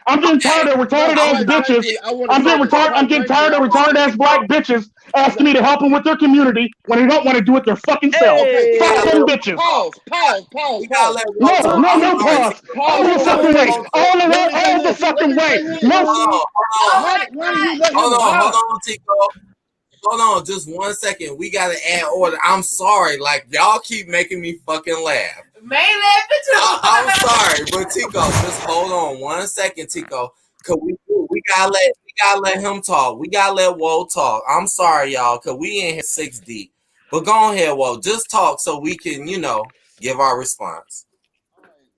I'm getting tired of retarded ass bitches. I'm getting tired of retarded ass black bitches asking me to help them with their community when they don't want to do it their fucking self. Fuck them bitches. Pause. No pause. All the fucking way. All the fucking way. Hold on, Tico. Hold on, just 1 second. We gotta add order. I'm sorry, like y'all keep making me fucking laugh. I'm sorry, but Tico, just hold on 1 second, Tico. Cause we do. we gotta let him talk. We gotta let Woe talk. I'm sorry, y'all, because we in here 6 deep. But go ahead, Woe. Just talk so we can, give our response.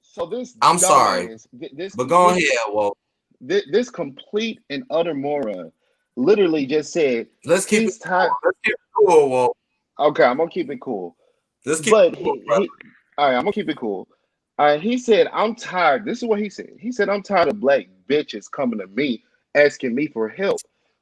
So this I'm sorry. But go ahead, Woe. This complete and utter moron literally just said, let's keep it cool, Woe. Okay, I'm gonna keep it cool. Let's keep it cool, all right, I'm gonna keep it cool. He said, I'm tired. This is what he said. He said, I'm tired of black bitches coming to me asking me for help.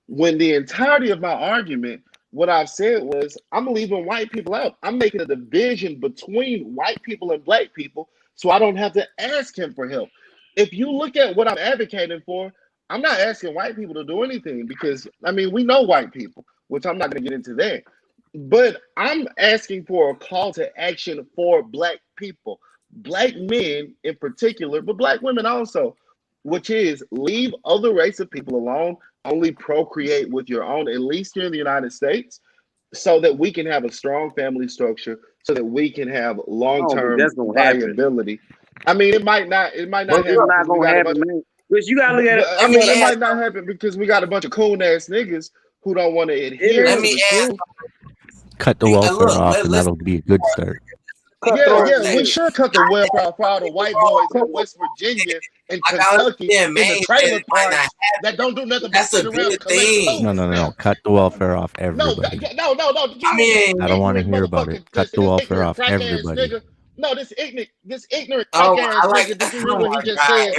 When the entirety of my argument, what I've said was, I'm leaving white people out. I'm making a division between white people and black people so I don't have to ask him for help. If you look at what I'm advocating for, I'm not asking white people to do anything because, we know white people, which I'm not going to get into that. But I'm asking for a call to action for black people, black men in particular, but black women also, which is leave other race of people alone, only procreate with your own, at least here in the United States, so that we can have a strong family structure, so that we can have long-term viability. It might not happen. It's not gonna happen, man. But you gotta look at it. It might not happen because we got a bunch of coon-ass niggas who don't want to adhere to the truth. Cut the welfare off, and that'll be a good start. We should cut the welfare for all the white boys in West Virginia and Kentucky in the trailer park that don't do nothing but sit around and collect. No. Cut the welfare off everybody. No. I don't want to hear about it. Cut the welfare off everybody. No, this ignorant crack ass nigga. Did you hear what he just said?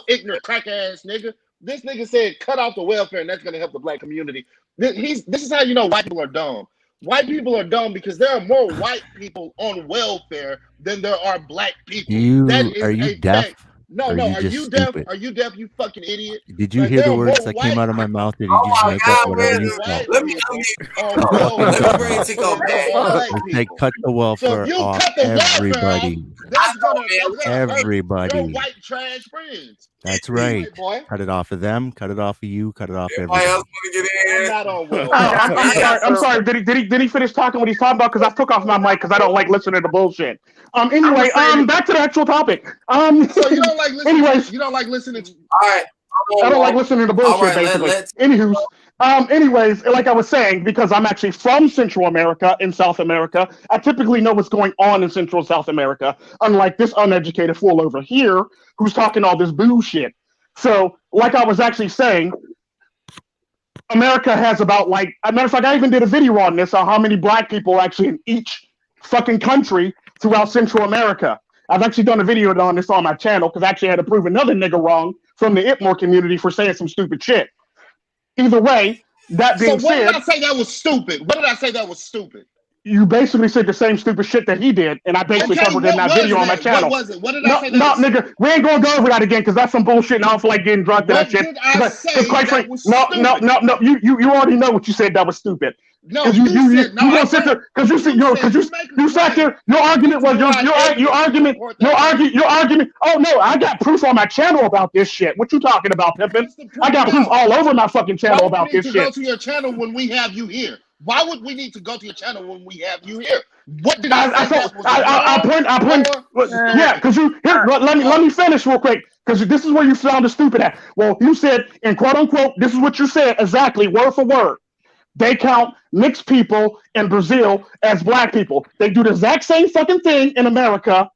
Ignorant crack ass nigga. This nigga said cut off the welfare and that's gonna help the black community. This is how you know white people are dumb. White people are dumb because there are more white people on welfare than there are black people. Are you deaf? Fact. No. Are you deaf? Stupid? Are you deaf? You fucking idiot. Did you hear the words that came out of my mouth? Or did you just make up whatever you thought? Let me bring Tico back. Cut the welfare off everybody. Everybody. Your white trash friends. That's right. Cut it off of them. Cut it off of you. Cut it off everybody. I'm sorry. Did he finish talking what he's talking about? Because I took off my mic because I don't like listening to bullshit. Anyway, back to the actual topic. So you don't like listening. Anyways, you don't like listening. All right. I don't like listening to bullshit. Basically. Anyways, like I was saying, because I'm actually from Central America and South America, I typically know what's going on in Central and South America, unlike this uneducated fool over here who's talking all this bullshit. So, like I was actually saying, America has about, as a matter of fact, I even did a video on this, on how many black people actually in each fucking country throughout Central America. I've actually done a video on this on my channel because I actually had to prove another nigga wrong from the Itmore community for saying some stupid shit. Either way, that being said... So what did I say that was stupid? What did I say that was stupid? You basically said the same stupid shit that he did, and I basically covered it in that video on my channel. What was it? What did I say? Nigga, we ain't gonna go over that again because that's some bullshit, and I don't feel like getting drunk to that shit. No. You already know what you said that was stupid. No, you gonna sit there because you sat there. Your argument was your argument. Oh no, I got proof on my channel about this shit. What you talking about, Pimpin? I got proof all over my fucking channel about this shit. Go to your channel when we have you here. Why would we need to go to your channel when we have you here? What did I say? Yeah, because you here. Let me finish real quick because this is where you sounded stupid at. Well, you said, and quote unquote, this is what you said exactly, word for word. They count mixed people in Brazil as black people. They do the exact same fucking thing in America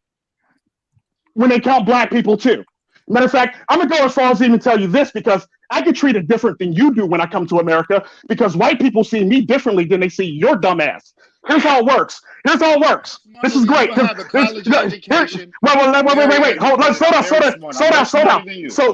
when they count black people too. Matter of fact, I'm gonna go as far as even tell you this because I get treated different than you do when I come to America because white people see me differently than they see your dumb ass. Here's how it works. This is great. Wait. Hold on. Slow down.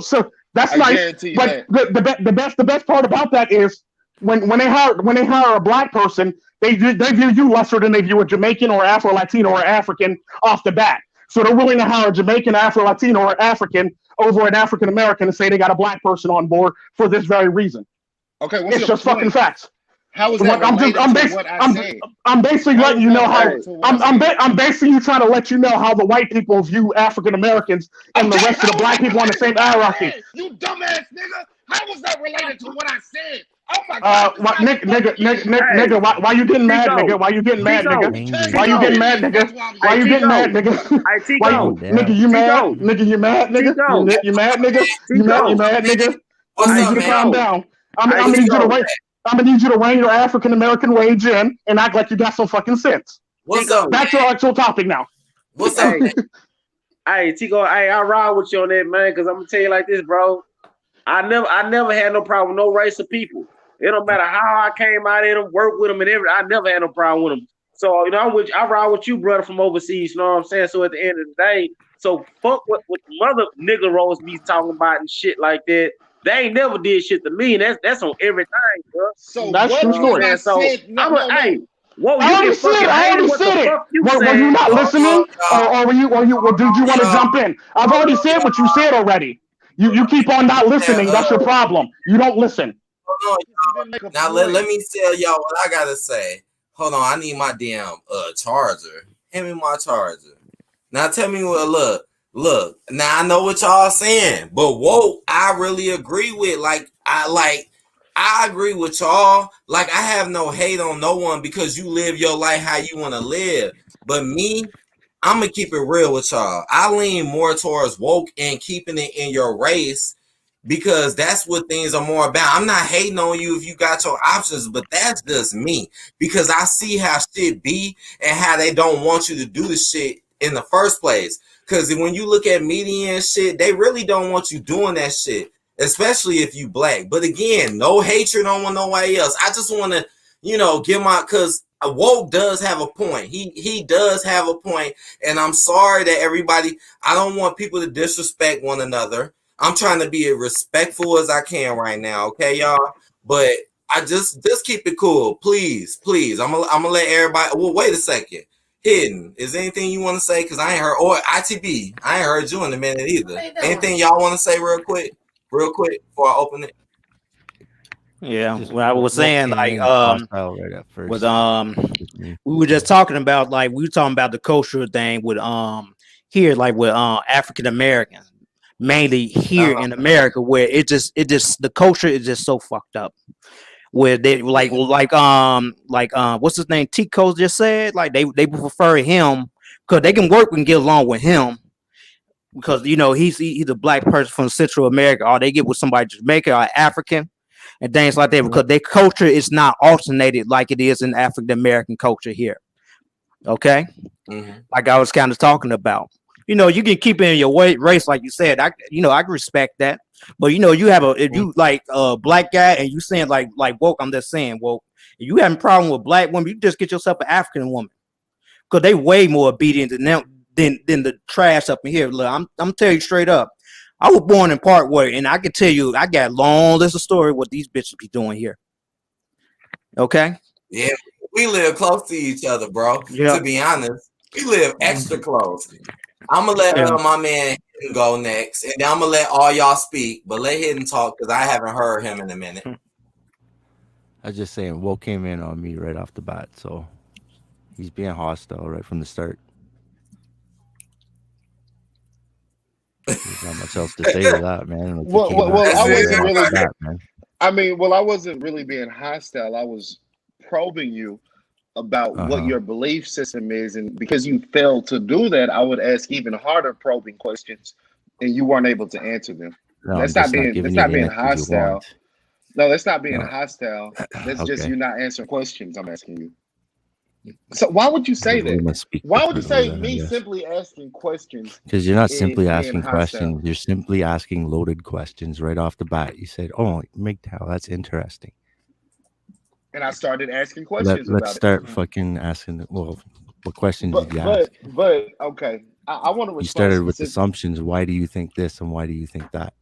So that's nice. But the best part about that is when they hire a black person, they view you lesser than they view a Jamaican or Afro-Latino or African off the bat. So they're willing to hire a Jamaican, Afro-Latino, or African over an African-American and say they got a black person on board for this very reason. Okay, it's just fucking facts. How is that related to what I said? I'm basically letting you know how. I'm basically trying to let you know how the white people view African Americans and the rest of the black people on the same hierarchy. You dumbass nigga! How was that related to what I said? Oh my God! Nigga, why you getting mad, nigga? Why you getting mad, nigga? Why you getting mad, nigga? Why you getting mad, nigga? Nigga, you mad? Nigga, you mad, nigga? You mad, nigga? You mad, nigga? What's I need up, you to man? calm down. I'm gonna need you to rein your African American rage in and act like you got some fucking sense. What's up? Back to our actual topic now. What's up? Hey, Tico, hey, I ride with you on that, man, because I'm gonna tell you like this, bro. I never had no problem with no race of people. It don't matter how I came out of them, work with them, and everything. I never had no problem with them. So, you know, I ride with you, brother, from overseas. You know what I'm saying? So at the end of the day, so fuck what mother nigga rolls be talking about and shit like that. They ain't never did shit to me, and that's on everything, bro. So that's true story. Hey, whoa, I already said it. Were you not listening, or did you want to jump in? I've already said what you said already. You keep on not listening. That's your problem. You don't listen. Now let me tell y'all what I gotta say. Hold on, I need my damn charger. Hand me my charger. Now tell me what. Look. Now I know what y'all saying, but whoa, I really agree with. I agree with y'all. Like, I have no hate on no one because you live your life how you want to live. But me, I'm going to keep it real with y'all. I lean more towards woke and keeping it in your race because that's what things are more about. I'm not hating on you if you got your options, but that's just me because I see how shit be and how they don't want you to do the shit in the first place. Because when you look at media and shit, they really don't want you doing that shit. Especially if you black. But again, no hatred on nobody else. I just want to, give because woke does have a point. He does have a point, and I'm sorry that everybody. I don't want people to disrespect one another. I'm trying to be as respectful as I can right now, okay, y'all. But I just keep it cool, please. I'm gonna let everybody. Well, wait a second. Hidden, is there anything you want to say? Because I ain't heard, or ITB, I ain't heard you in a minute either. Anything y'all want to say real quick before I open it? Yeah, well, I was saying like right at first. We were just talking about the cultural thing with here, like with African Americans, mainly here in America, where it just the culture is just so fucked up. Where they like what's his name? Tico just said like they prefer him because they can work and get along with him. Because he's a black person from Central America, or they get with somebody Jamaica or African and things like that, because their culture is not alternated like it is in African American culture here. Okay, like I was kind of talking about. You can keep it in your race, like you said. I respect that, but you have if you like a black guy and you saying like woke. I'm just saying woke. If you having a problem with black women, you just get yourself an African woman, because they way more obedient than them. Than the trash up in here. Look, I'm telling you straight up. I was born in Parkway, and I can tell you, I got a long list of stories what these bitches be doing here. Okay. Yeah, we live close to each other, bro. Yeah. To be honest, we live extra close. I'm gonna let my man Hidden go next, and then I'm gonna let all y'all speak. But let Hidden talk because I haven't heard him in a minute. I was just saying, Will came in on me right off the bat, so he's being hostile right from the start. There's not much else to say to that, man. I wasn't really being hostile. I was probing you about what your belief system is, and because you failed to do that, I would ask even harder probing questions, and you weren't able to answer them. No, that's not being hostile. No, that's not being hostile. That's just you not answering questions I'm asking you. So why would you say that? Why would you say me simply asking questions? Because you're not simply asking questions. You're simply asking loaded questions right off the bat. You said, "Oh, MGTOW, that's interesting." And I started asking questions. Let's start fucking asking. Well, what questions did you ask? But okay, I want to. You started with assumptions. Why do you think this and why do you think that?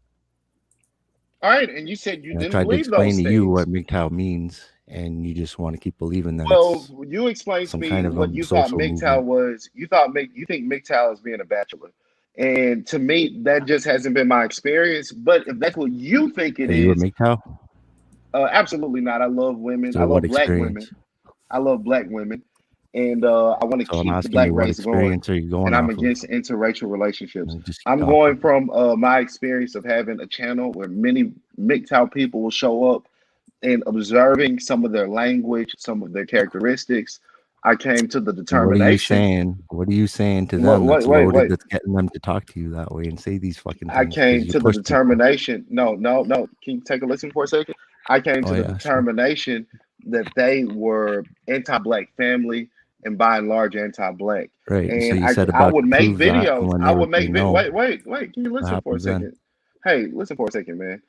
All right, and you said you didn't tried believe to explain those to you things. what MGTOW means, and you just want to keep believing that. Well, you explained to me what you thought MGTOW was. You think MGTOW is being a bachelor, and to me, that just hasn't been my experience. But if that's what you think it is, you a MGTOW? Absolutely not. I love women. So I love black experience? women. I love black women, and I want to keep the black race going. And I'm against interracial relationships. I'm going from my experience of having a channel where many MGTOW people will show up and observing some of their language, some of their characteristics, I came to the determination. What are you saying? What are you saying to them that's loaded that's getting them to talk to you that way and say these fucking things? I came to the determination. No. Can you take a listen for a second? I came to the determination that they were anti-black family and by and large anti-black. Right. And so you said about I would make videos. I would make wait. Can you listen for a second? Then? Hey, listen for a second, man.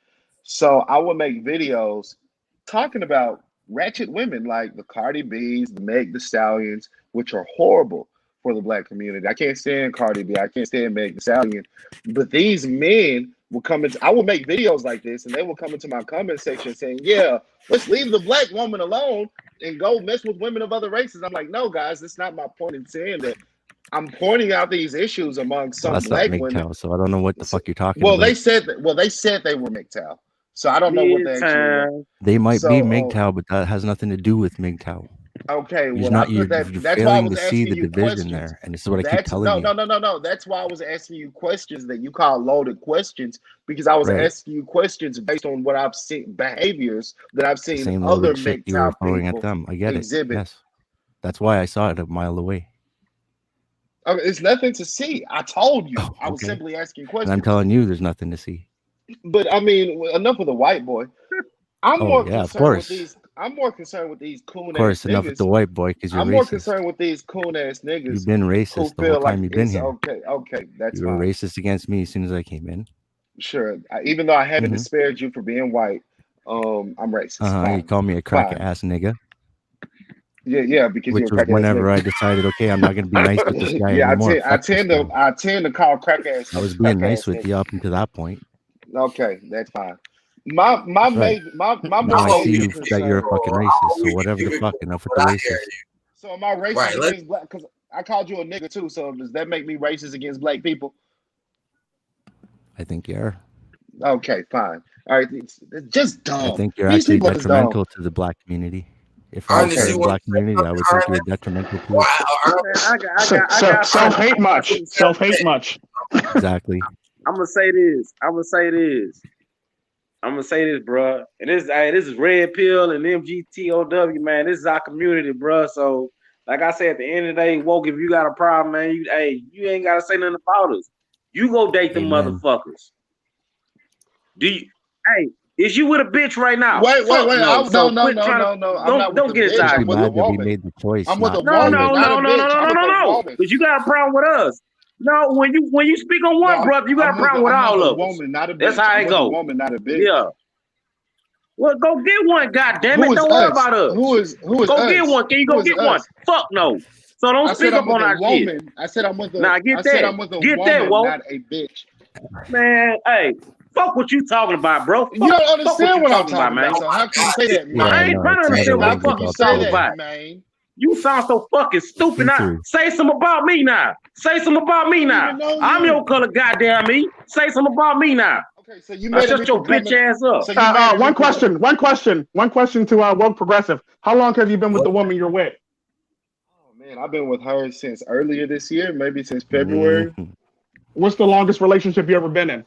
So I would make videos talking about ratchet women like the Cardi B's, the Meg Thee Stallions, which are horrible for the black community. I can't stand Cardi B. I can't stand Meg Thee Stallion. But these men will come into, I will make videos like this, and they will come into my comment section saying, yeah, let's leave the black woman alone and go mess with women of other races. I'm like, no, guys, that's not my point in saying that. I'm pointing out these issues among some black women. So I don't know what the fuck you're talking about. They said they were MGTOW. So I don't know what they actually. They might be MGTOW, but that has nothing to do with MGTOW. Okay, well, you're failing to see the division there, and this is what I keep telling you. No. That's why I was asking you questions that you call loaded questions, because I was asking you questions based on what I've seen, behaviors that I've seen Same other shit you were throwing at them. I get it. Yes, that's why I saw it a mile away. Okay, it's nothing to see. I told you. I was simply asking questions. And I'm telling you, there's nothing to see. But I mean, enough of the white boy. I'm more concerned with these coon ass niggas. Of course, enough with the white boy, because you're racist. I'm more concerned with these coon ass niggas. You've been racist the whole time you've been here. Okay, that's you were racist against me as soon as I came in. Sure, even though I haven't disparaged you for being white, I'm racist. You call me a crack ass nigga. Yeah, because which was whenever I decided, okay, I'm not going to be nice with this guy anymore. I tend to call crack ass. I was being nice with you up until that point. Okay, that's fine. My now I see that you're a fucking racist, so whatever the fuck, enough with the racist. So am I racist against black? Because I called you a nigga too, so does that make me racist against black people? I think you are. Okay, fine. All right, it's just dumb. I think you're actually detrimental to the black community. If I was in the black community, I would think you're detrimental to it. Self-hate much. Exactly. I'm gonna say this, bro. And this is Red Pill and MGTOW, man. This is our community, bro. So, like I said, at the end of the day, woke, if you got a problem, man, you ain't gotta say nothing about us. You go date them motherfuckers. Is you with a bitch right now? Wait. No. Don't get excited. We made the choice. I'm with a woman. No. Because you got a problem with us. No, when you speak on one brother, you got a problem with all of us. That's how it goes. Woman, not a bitch. Yeah. Well, go get one, goddammit. Don't worry about us. Who is go get one. Can you go get one? Fuck no. So don't speak up on our shit. I said I'm with a woman, not a bitch. Man, hey. Fuck what you talking about, bro. You don't understand what I'm talking about, man. So how can you say that, man? I ain't trying to understand what the fuck you talking about, man. You sound so fucking stupid now. Say something about me now. I'm your color, goddamn me. Say something about me now. Okay, so you made shut your bitch ass up. So one question to Woke Progressive. How long have you been with the woman you're with? Oh man, I've been with her since earlier this year, maybe since February. What's the longest relationship you ever been in?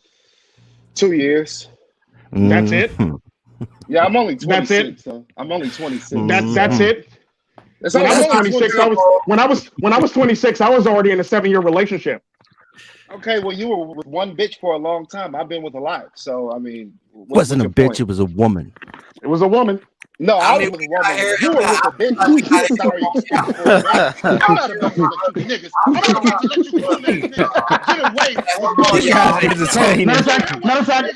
2 years. That's it? Yeah, I'm only 26. That's it? So I'm only 26. That's it? When I was 26, I was already in a 7-year relationship. Okay, well, you were with one bitch for a long time. I've been with a lot. So, I mean, it wasn't a bitch, it was a woman. It was a woman. No, I was with a woman. You were with a bitch. I'm not about to let you niggas. I'm not about to let you get away. Matter of fact,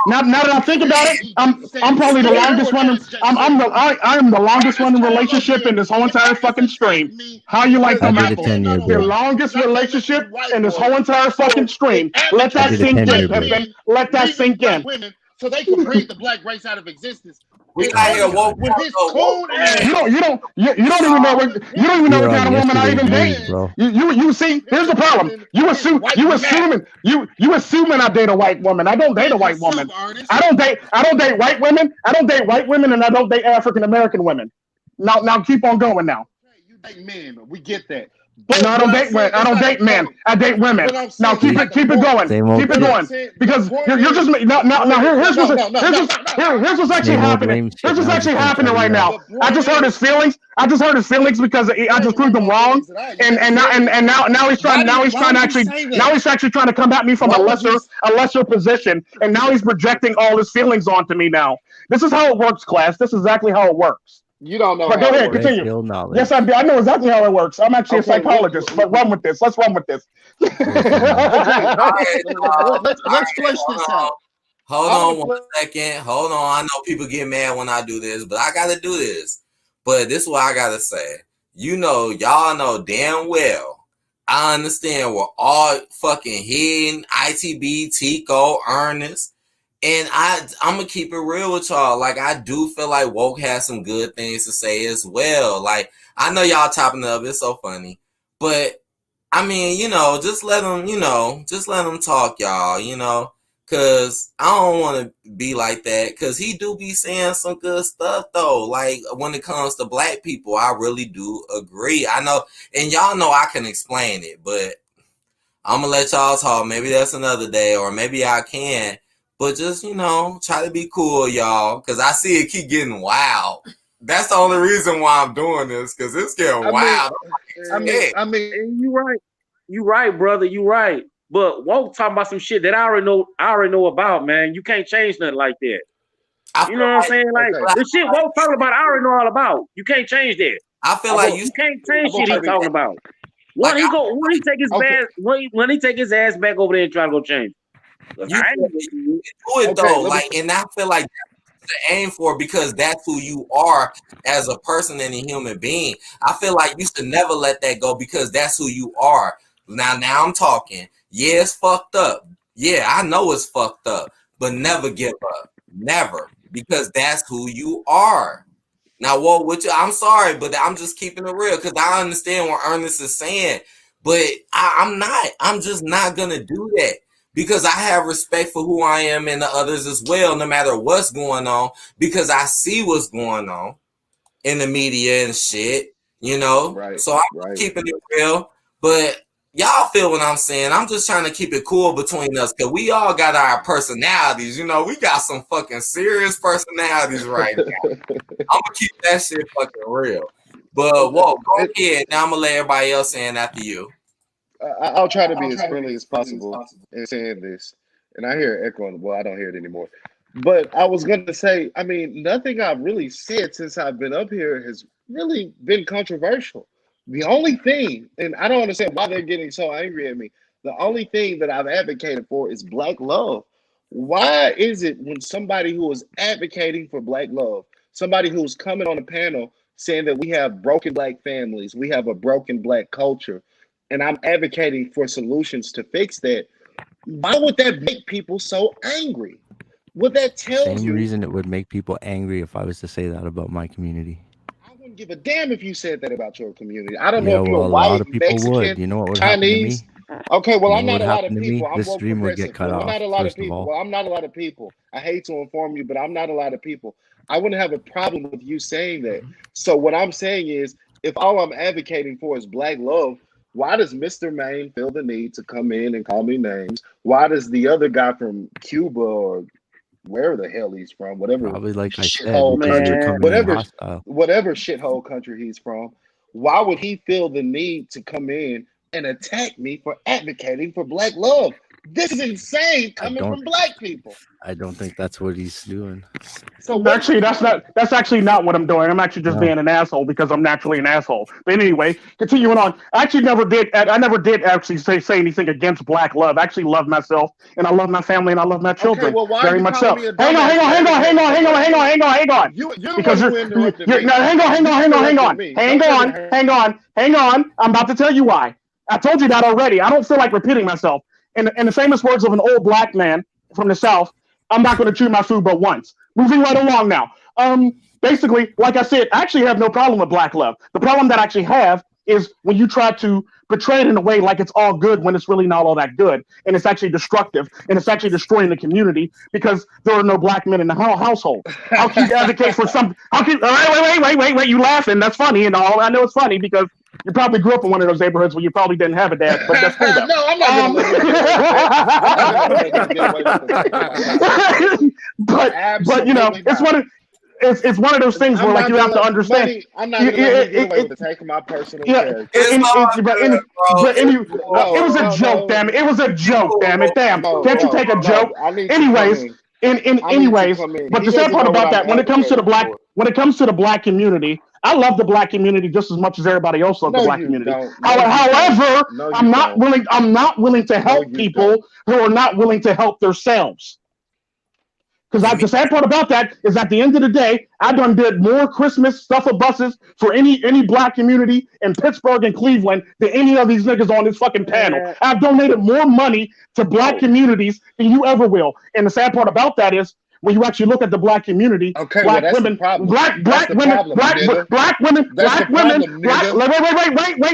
now that I think about it, I'm probably the longest one. I am the longest one in relationship in this whole entire fucking stream. How you like them apples? The longest relationship in this whole entire fucking stream. Let that sink in, Pimpin. Let that sink in. So they can breed the black race out of existence. We got here woke. You don't even know what kind of woman I even date. You see, here's the problem. You assuming I date a white woman. I don't date a white woman. I don't date white women. I don't date white women, and I don't date African American women. Now keep on going now. You date men, we get that. But no, I don't date men. I date women. Now keep it going. Keep it going. Because you're just now. Here's Here's what's actually happening. Here's what's actually happening right now. I just hurt his feelings. because I just proved him wrong, and now he's actually trying to come at me from a lesser position, and now he's projecting all his feelings onto me. Now this is how it works, class. This is exactly how it works. You don't know. But go ahead, continue. Yes, I do. I know exactly how it works. I'm actually a psychologist. But run with this. Let's run with this. Let's flesh this out. Hold on 1 second. Hold on. I know people get mad when I do this, but I gotta do this. But this is what I gotta say. Y'all know damn well. I understand we're all fucking hidden. ITB, Tico, Ernest. And I'm gonna keep it real with y'all. Like, I do feel like woke has some good things to say as well. Like, I know y'all topping it up. It's so funny. But I mean, just let them talk, y'all, because I don't want to be like that, because he do be saying some good stuff, though. Like, when it comes to black people, I really do agree. I know, and y'all know I can explain it, but I'm going to let y'all talk. Maybe that's another day, or maybe I can. But just, try to be cool, y'all, because I see it keep getting wild. That's the only reason why I'm doing this, because it's getting wild. I mean, you right, brother. You right. But woke talking about some shit that I already know about, man. You can't change nothing like that. You know what I'm saying? Like, the shit woke talking about, I already know all about. You can't change that. I feel like you can't change shit he's talking about. When he take his ass back over there and try to go change. You do it though, and I feel like that's to aim for, because that's who you are as a person and a human being. I feel like you should never let that go, because that's who you are. Now I'm talking. Yeah, it's fucked up. Yeah, I know it's fucked up, but never give up. Never, because that's who you are. Now, I'm sorry, but I'm just keeping it real, because I understand what Ernest is saying, but I'm not. I'm just not gonna do that. Because I have respect for who I am and the others as well, no matter what's going on, because I see what's going on in the media and shit, Right, so I'm keeping it real. But y'all feel what I'm saying. I'm just trying to keep it cool between us, because we all got our personalities. We got some fucking serious personalities right now. I'm going to keep that shit fucking real. But, go ahead. Now I'm going to let everybody else in after you. I'll try to be as friendly as possible in saying this. And I hear it echoing. Well, I don't hear it anymore. But I was going to say, I mean, nothing I've really said since I've been up here has really been controversial. The only thing, and I don't understand why they're getting so angry at me, the only thing that I've advocated for is black love. Why is it when somebody who is advocating for black love, somebody who's coming on a panel saying that we have broken black families, we have a broken black culture, and I'm advocating for solutions to fix that, why would that make people so angry? Would that tell you? Same reason it would make people angry if I was to say that about my community. I wouldn't give a damn if you said that about your community. I don't know if you're white, Mexican, would. You know what would Chinese. Happen to me? Okay, well, I'm not a lot of people. I'm this stream would get cut off. I'm not a lot of people. Well, I'm not a lot of people. I hate to inform you, but I'm not a lot of people. I wouldn't have a problem with you saying that. So what I'm saying is, if all I'm advocating for is black love, why does Mr. Maine feel the need to come in and call me names? Why does the other guy from Cuba or wherever the hell he's from, whatever, probably like I said, whatever shithole country he's from, why would he feel the need to come in and attack me for advocating for black love? This is insane coming from black people. I don't think that's what he's doing. So actually, that's actually not what I'm doing. I'm actually just being an asshole because I'm naturally an asshole. But anyway, continuing on. I never did actually say anything against black love. I actually love myself, and I love my family, and I love my children very much so. Hang on. Hang on. I'm about to tell you why. I told you that already. I don't feel like repeating myself. In the famous words of an old black man from the South, I'm not going to chew my food but once. Moving right along now. Basically, like I said, I actually have no problem with black love. The problem that I actually have is when you try to portray it in a way like it's all good when it's really not all that good. And it's actually destructive. And it's actually destroying the community because there are no black men in the household. How can you advocate for something? Wait, you laughing. That's funny and all. I know it's funny because you probably grew up in one of those neighborhoods where you probably didn't have a dad, but that's cool. No, I'm not going to but you know, it's one of those things where like you have to understand. I'm not gonna let you get away with taking my personal character. It was a joke, damn it. It was a joke, damn it. Damn, can't you take a joke? Anyways, but the sad part about that, when it comes to the black community, I love the black community just as much as everybody else loves the black community. However, I'm not willing to help people who are not willing to help themselves. Because the sad part about that is at the end of the day, I done did more Christmas stuff of buses for any black community in Pittsburgh and Cleveland than any of these niggas on this fucking panel. I've donated more money to black communities than you ever will. And the sad part about that is when you actually look at the black community, black women,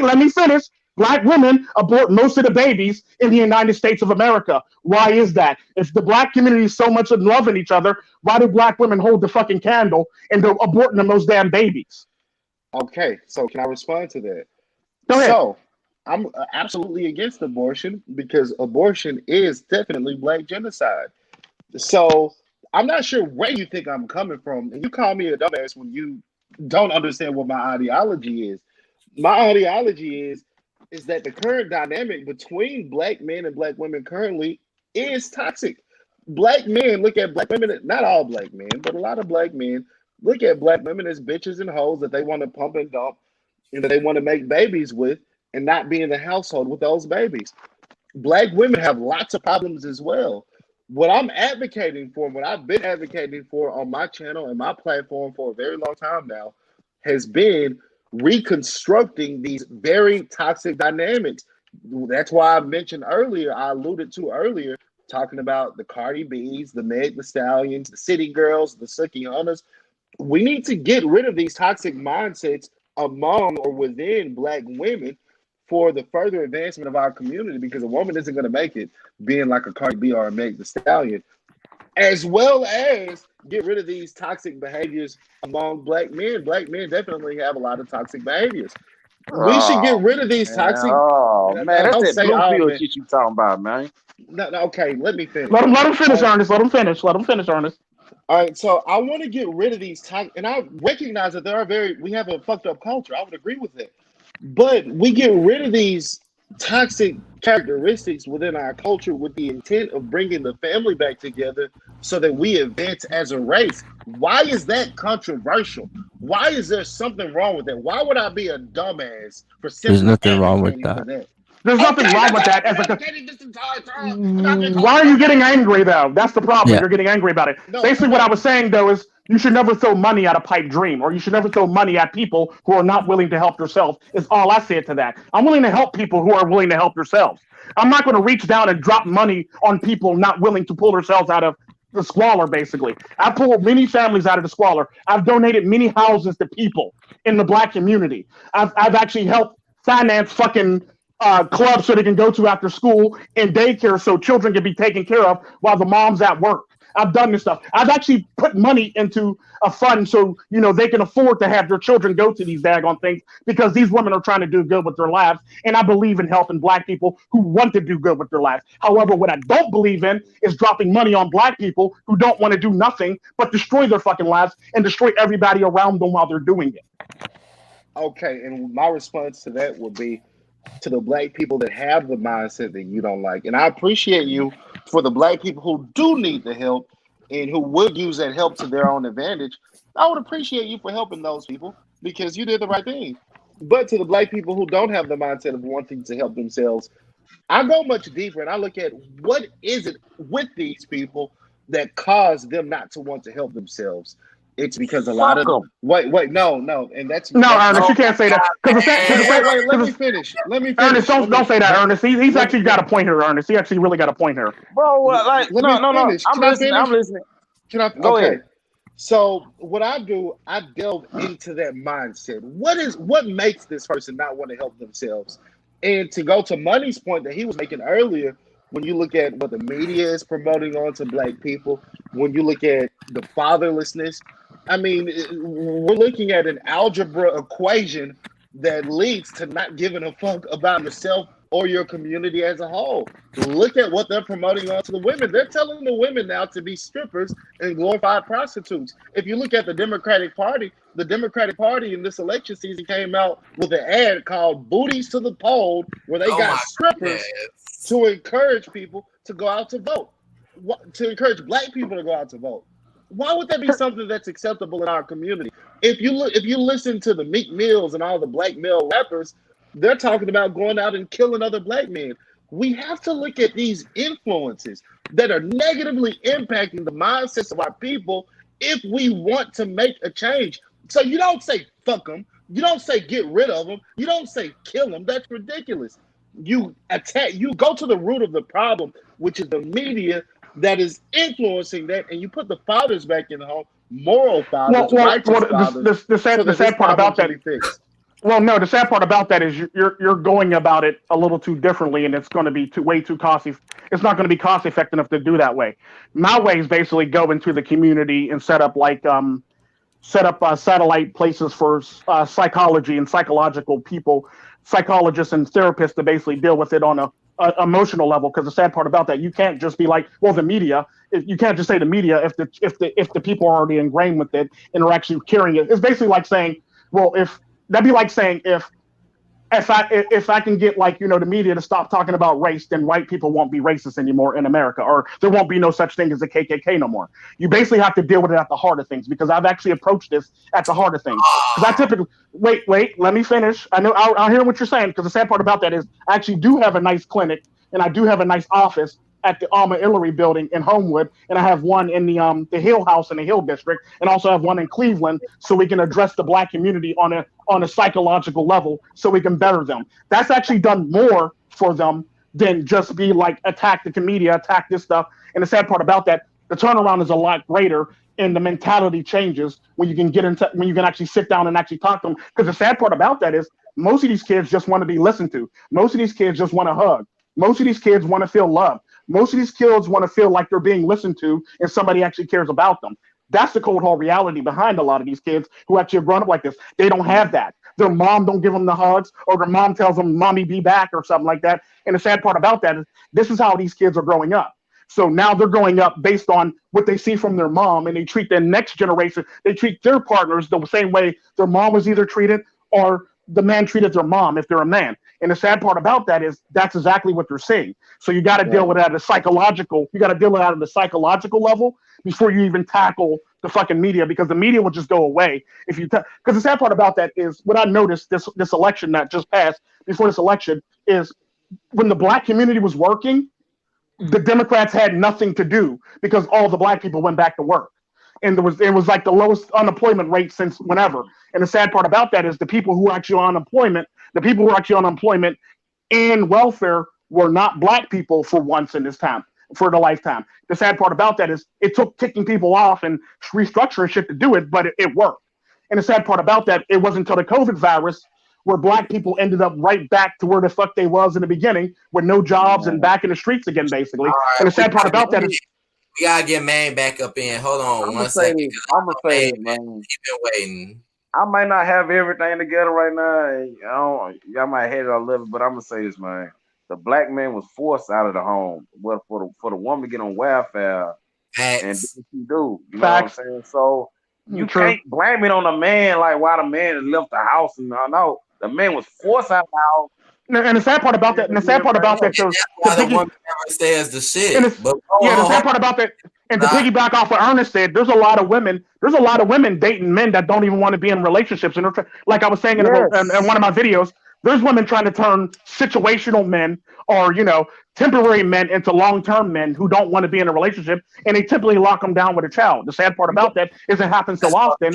let me finish. Black women abort most of the babies in the United States of America. Why is that? If the black community is so much in love with each other, why do black women hold the fucking candle and they're aborting them those damn babies? Okay, so can I respond to that? Go ahead. So I'm absolutely against abortion because abortion is definitely black genocide. So I'm not sure where you think I'm coming from. And you call me a dumbass when you don't understand what my ideology is. My ideology is that the current dynamic between black men and black women currently is toxic. Black men look at black women, not all black men, but a lot of black men look at black women as bitches and hoes that they want to pump and dump and that they want to make babies with and not be in the household with those babies. Black women have lots of problems as well. What I'm advocating for, what I've been advocating for on my channel and my platform for a very long time now, has been reconstructing these very toxic dynamics. That's why I alluded to earlier, talking about the Cardi B's, the Meg the Stallions, the City Girls, the Suki Hunters. We need to get rid of these toxic mindsets among or within black women for the further advancement of our community, because a woman isn't going to make it being like a Cardi B or a Meg the Stallion, as well as get rid of these toxic behaviors among black men. Black men definitely have a lot of toxic behaviors. We should get rid of these toxic. Oh man, that's that blue pill shit you talking about, man. No, okay, let me finish. Let him finish, Ernest. Let him finish, Ernest. All right, so I want to get rid of these toxic, and I recognize that we have a fucked up culture. I would agree with that, but we get rid of these toxic characteristics within our culture with the intent of bringing the family back together so that we advance as a race. Why is that controversial? Why is there something wrong with that? Why would I be a dumbass for simply There's nothing wrong with that. There's nothing wrong with that. Why are you getting angry though? That's the problem. Yeah. You're getting angry about it. Basically, what I was saying though is you should never throw money at a pipe dream, or you should never throw money at people who are not willing to help themselves. Is all I said to that. I'm willing to help people who are willing to help themselves. I'm not going to reach down and drop money on people not willing to pull themselves out of the squalor, basically. I pulled many families out of the squalor. I've donated many houses to people in the black community. I've actually helped finance fucking clubs so they can go to after school and daycare so children can be taken care of while the mom's at work. I've done this stuff. I've actually put money into a fund so, they can afford to have their children go to these daggone things because these women are trying to do good with their lives. And I believe in helping black people who want to do good with their lives. However, what I don't believe in is dropping money on black people who don't want to do nothing but destroy their fucking lives and destroy everybody around them while they're doing it. Okay, and my response to that would be to the black people that have the mindset that you don't like. And I appreciate you for the black people who do need the help and who would use that help to their own advantage. I would appreciate you for helping those people because you did the right thing. But to the black people who don't have the mindset of wanting to help themselves, I go much deeper and I look at what is it with these people that cause them not to want to help themselves. It's because a lot of them. Wait, no, and that's Ernest, you can't say that. Wait, let me finish. Ernest, don't say that, Ernest. He's actually got a point here, Ernest. He actually really got a point here, bro. No. I'm listening. Can I? Go ahead. So what I do, I delve into that mindset. What makes this person not want to help themselves? And to go to Money's point that he was making earlier, when you look at what the media is promoting onto black people, when you look at the fatherlessness, I mean, we're looking at an algebra equation that leads to not giving a fuck about yourself or your community as a whole. Look at what they're promoting onto the women. They're telling the women now to be strippers and glorified prostitutes. If you look at the Democratic Party in this election season came out with an ad called Booties to the Poll, where they got strippers to encourage people to go out to vote, to encourage black people to go out to vote. Why would that be something that's acceptable in our community? If you listen to the Meek Mills and all the black male rappers, they're talking about going out and killing other black men. We have to look at these influences that are negatively impacting the mindsets of our people if we want to make a change. So you don't say fuck them. You don't say get rid of them. You don't say kill them. That's ridiculous. You go to the root of the problem, which is the media that is influencing that, and you put the fathers back in the home, moral fathers, righteous fathers. The sad part about that. Well, no, the sad part about that is you're going about it a little too differently, and it's going to be way too costly. It's not going to be cost effective enough to do that way. My way is basically go into the community and set up satellite places for psychology and psychological people, psychologists and therapists to basically deal with it on a emotional level. Because the sad part about that, you can't just be like, well, the media. You can't just say the media if the people are already ingrained with it and are actually carrying it. It's basically like saying, well, that'd be like saying if I can get the media to stop talking about race, then white people won't be racist anymore in America, or there won't be no such thing as the KKK no more. You basically have to deal with it at the heart of things, because I've actually approached this at the heart of things. Because I typically wait, let me finish. I know I'll hear what you're saying, because the sad part about that is I actually do have a nice clinic and I do have a nice office at the Alma Illery building in Homewood, and I have one in the Hill House in the Hill District, and also have one in Cleveland, so we can address the black community on a psychological level, so we can better them. That's actually done more for them than just be like attack the media, attack this stuff. And the sad part about that, the turnaround is a lot greater, and the mentality changes when you can actually sit down and actually talk to them. Because the sad part about that is most of these kids just want to be listened to. Most of these kids just want to hug. Most of these kids want to feel loved. Most of these kids want to feel like they're being listened to and somebody actually cares about them. That's the cold hard reality behind a lot of these kids who actually have grown up like this. They don't have that. Their mom don't give them the hugs, or their mom tells them, "Mommy, be back," or something like that. And the sad part about that is this is how these kids are growing up. So now they're growing up based on what they see from their mom, and they treat their next generation, they treat their partners the same way their mom was either treated, or the man treated their mom if they're a man. And the sad part about that is that's exactly what they're seeing. So you got to deal with that at a psychological. You got to deal with that at the psychological level before you even tackle the fucking media, because the media will just go away if you. Because the sad part about that is what I noticed this election that just passed before this election is when the black community was working, the Democrats had nothing to do because all the black people went back to work. And it was like the lowest unemployment rate since whenever. And the sad part about that is the people who are actually on unemployment and welfare were not black people for once in this time, for the lifetime. The sad part about that is it took kicking people off and restructuring shit to do it, but it worked. And the sad part about that, it wasn't until the COVID virus where black people ended up right back to where the fuck they was in the beginning, with no jobs and back in the streets again, basically. Right, and the sad part about that is we gotta get man back up in. Hold on one second. I'm gonna say, man, keep been waiting. I might not have everything together right now. Y'all might hate it a little, but I'm gonna say this, man. The black man was forced out of the home. Well, for the woman to get on welfare, and what you do, you know what I'm saying? So you can't blame it on the man, like why the man left the house. And no, the man was forced out of the house. And the sad part about that, the woman never says the shit. The sad part about that, and to piggyback off what Ernest said, there's a lot of women dating men that don't even want to be in relationships. And like I was saying in one of my videos, there's women trying to turn situational men or, temporary men into long-term men who don't want to be in a relationship, and they typically lock them down with a child. The sad part about that is it happens so often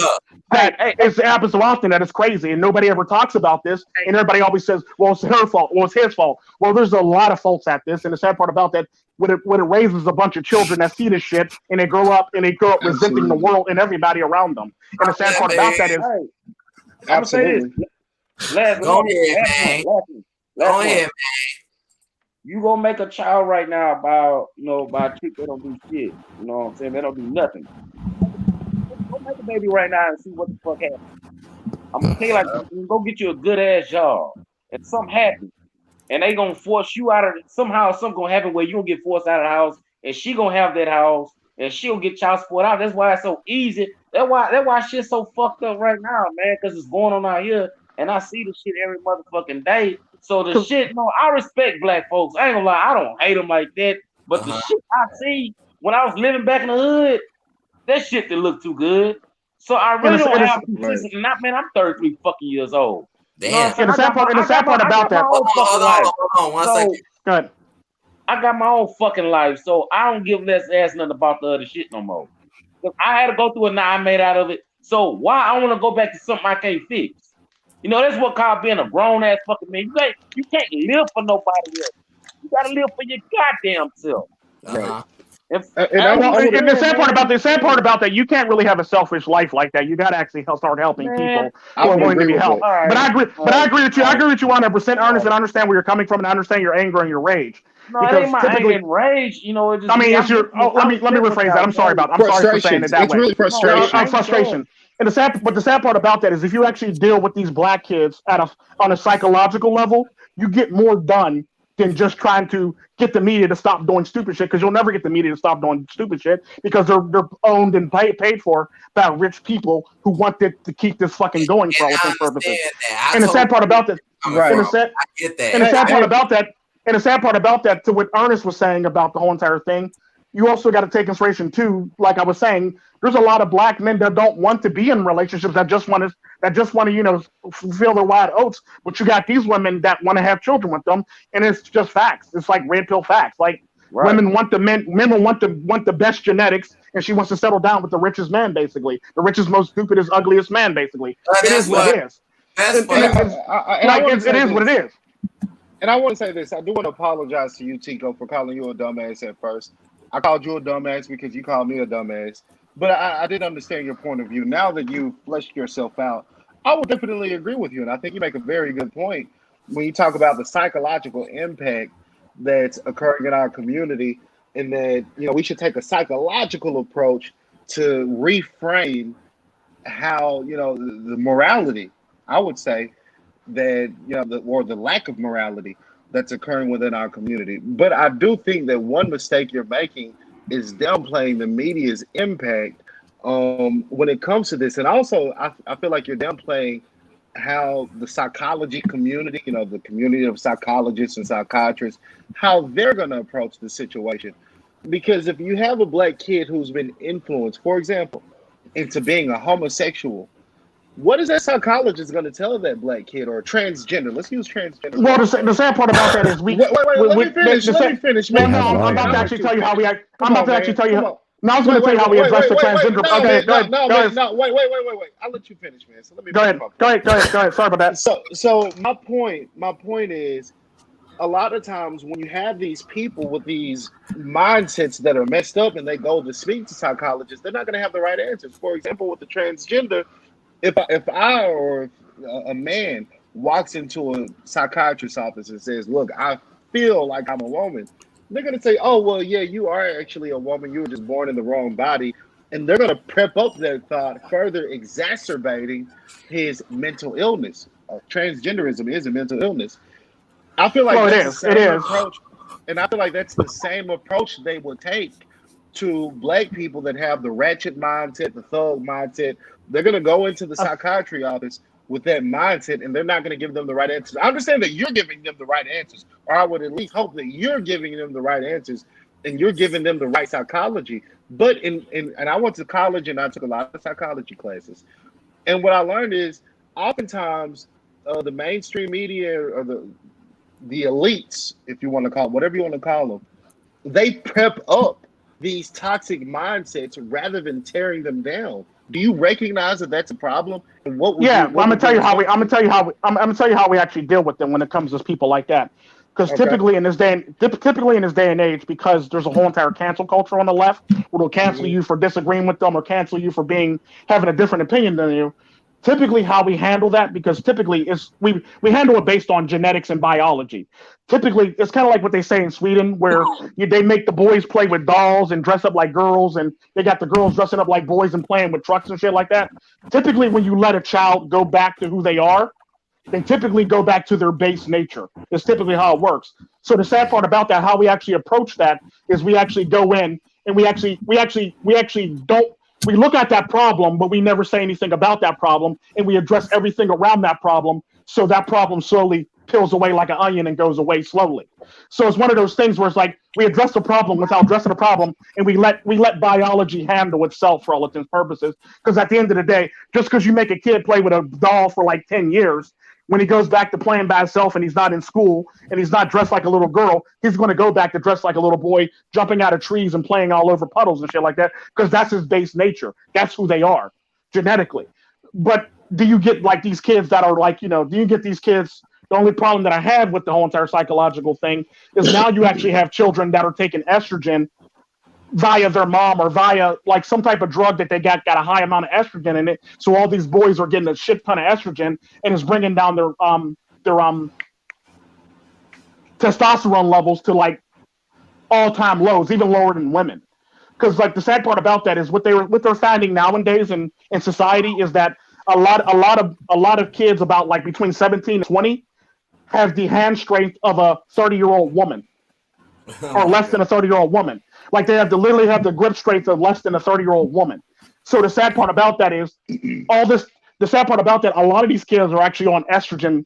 that it's crazy, and nobody ever talks about this, and everybody always says, well, it's her fault, well, it's his fault. Well, there's a lot of faults at this, and the sad part about that, when it raises a bunch of children that see this shit, and they grow up resenting the world and everybody around them. And the sad part about that is... I'm saying this. Go ahead, man. You gonna make a child right now by a chick that don't do shit. You know what I'm saying? They don't do nothing. Go make a baby right now and see what the fuck happens. I'm gonna tell you, go get you a good ass job. If something happens, and they gonna force you out of somehow. Something gonna happen where you gonna get forced out of the house, and she gonna have that house, and she'll get child support out. That's why it's so easy. That's why shit's so fucked up right now, man. Because it's going on out here, and I see the shit every motherfucking day. So the shit, no, I respect black folks. I ain't gonna lie, I don't hate them like that. But the shit I see when I was living back in the hood, that shit didn't look too good. So I really don't have consistency. Not, man, I'm 33 fucking years old. Damn. And the sad part about that. Hold on, 1 second. Go ahead. I got my own fucking life, so I don't give less ass nothing about the other shit no more. I had to go through it, now I made out of it. So why I want to go back to something I can't fix? You know, that's what called being a grown ass fucking man. You can't live for nobody else. You gotta live for your goddamn self. Uh-huh. And the sad part about that, you can't really have a selfish life like that. You got to actually start helping people who are going to be helped. Right. But I agree with you. I agree with you 100%, Ernest, and I understand where you're coming from, and I understand your anger and your rage. No, it ain't my anger and rage. You know, it just. I mean, it's your. Let me rephrase that. I'm sorry for saying it that way. It's really frustration. Frustration. And the sad part about that is if you actually deal with these black kids on a psychological level, you get more done than just trying to get the media to stop doing stupid shit, because you'll never get the media to stop doing stupid shit because they're owned and paid for by rich people who want to keep this fucking going for all intents and purposes. And the sad part about that, and the sad part about that, to what Ernest was saying about the whole entire thing, you also got to take consideration too. Like I was saying, there's a lot of black men that don't want to be in relationships, that just want to, fulfill their wild oats. But you got these women that want to have children with them, and it's just facts. It's like red pill facts. Like women want the best genetics, and she wants to settle down with the richest man, basically, the richest, most stupidest, ugliest man, basically. It is what it is. It is what it is. And I want to say this. I do want to apologize to you, Tico, for calling you a dumbass at first. I called you a dumbass because you called me a dumbass. But I didn't understand your point of view. Now that you've fleshed yourself out, I would definitely agree with you. And I think you make a very good point when you talk about the psychological impact that's occurring in our community, and that, we should take a psychological approach to reframe how, the morality, I would say, that, or the lack of morality that's occurring within our community. But I do think that one mistake you're making is downplaying the media's impact when it comes to this. And also, I feel like you're downplaying how the psychology community, the community of psychologists and psychiatrists, how they're going to approach the situation. Because if you have a black kid who's been influenced, for example, into being a homosexual, what is that psychologist going to tell that black kid, or transgender? Let's use transgender. Well, the sad part about that is let me finish. No, I'm about to actually tell you how we act. I'm about to actually tell you. No, I was going to tell you how we address the transgender. Okay, go ahead. No, wait. I'll let you finish, man. So let me go ahead. Sorry about that. So my point is, a lot of times when you have these people with these mindsets that are messed up and they go to speak to psychologists, they're not going to have the right answers. For example, with the transgender, if I or a man walks into a psychiatrist's office and says, "Look, I feel like I'm a woman," they're going to say, "Oh, well, yeah, you are actually a woman. You were just born in the wrong body." And they're going to prep up their thought, further exacerbating his mental illness. Transgenderism is a mental illness. I feel like that's the same approach. And I feel like that's the same approach they would take to black people that have the ratchet mindset, the thug mindset. They're going to go into the psychiatry office with that mindset, and they're not going to give them the right answers. I understand that you're giving them the right answers, or I would at least hope that you're giving them the right answers and you're giving them the right psychology. But and I went to college and I took a lot of psychology classes. And what I learned is oftentimes the mainstream media or the elites, if you want to call it, whatever you want to call them, they prep up these toxic mindsets rather than tearing them down. Do you recognize that that's a problem? And I'm gonna tell you how we actually deal with them when it comes to people like that. Because typically in this day and age, because there's a whole entire cancel culture on the left, where they'll cancel you for disagreeing with them or cancel you for having a different opinion than you. Typically, how we handle that, because typically we handle it based on genetics and biology. Typically, it's kind of like what they say in Sweden, where they make the boys play with dolls and dress up like girls, and they got the girls dressing up like boys and playing with trucks and shit like that. Typically, when you let a child go back to who they are, they typically go back to their base nature. It's typically how it works. So the sad part about that, how we actually approach that, is we actually go in and we actually don't. We look at that problem, but we never say anything about that problem, and we address everything around that problem. So that problem slowly peels away like an onion and goes away slowly. So it's one of those things where it's like we address the problem without addressing the problem, and we let biology handle itself for all intents and purposes. Because at the end of the day, just because you make a kid play with a doll for like 10 years, when he goes back to playing by himself and he's not in school and he's not dressed like a little girl, he's going to go back to dress like a little boy, jumping out of trees and playing all over puddles and shit like that, because that's his base nature. That's who they are genetically. But do you get like these kids that are like, do you get these kids? The only problem that I have with the whole entire psychological thing is now you actually have children that are taking estrogen via their mom or via like some type of drug that they got a high amount of estrogen in it. So all these boys are getting a shit ton of estrogen, and it's bringing down their testosterone levels to like all-time lows, even lower than women. Because like the sad part about that is what they're finding nowadays in society is that a lot of kids about like between 17 and 20 have the hand strength of a 30-year-old woman or less than a 30-year-old woman. Like they literally have the grip strength of less than a 30-year-old woman. So the sad part about that is the sad part about that, a lot of these kids are actually on testosterone,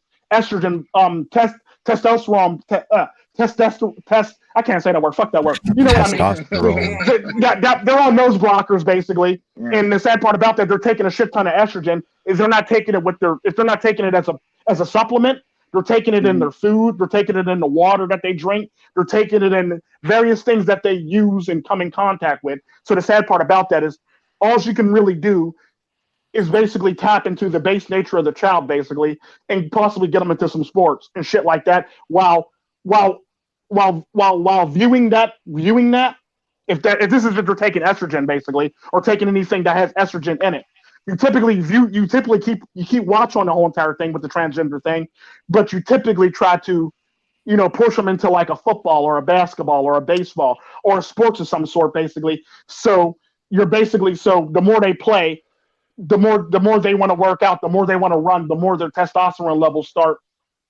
I can't say that word. Fuck that word. You know what I mean? They're on nose blockers basically. Right. And the sad part about that, they're taking a shit ton of estrogen. Is they're not taking it if they're not taking it as a supplement. They're taking it in their food. They're taking it in the water that they drink. They're taking it in various things that they use and come in contact with. So the sad part about that is all you can really do is basically tap into the base nature of the child, basically, and possibly get them into some sports and shit like that. While viewing that, if this is if they're taking estrogen, basically, or taking anything that has estrogen in it. You typically keep watch on the whole entire thing with the transgender thing, but you typically try to, push them into like a football or a basketball or a baseball or a sports of some sort, basically. So the more they play, the more they want to work out, the more they want to run, the more their testosterone levels start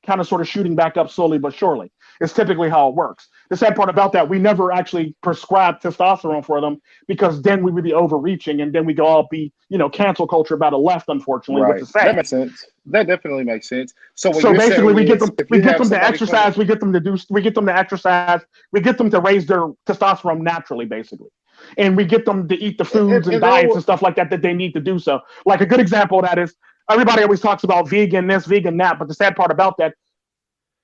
kind of sort of shooting back up slowly but surely. It's typically how it works. The sad part about that, we never actually prescribe testosterone for them because then we would be overreaching and then we could all be, cancel culture about the left, unfortunately, right. Which is sad. That makes sense. That definitely makes sense. So basically we get them to exercise, we get them to exercise, we get them to raise their testosterone naturally, basically. And we get them to eat the foods and diets and stuff like that they need to do so. Like a good example of that is everybody always talks about vegan this, vegan that, but the sad part about that,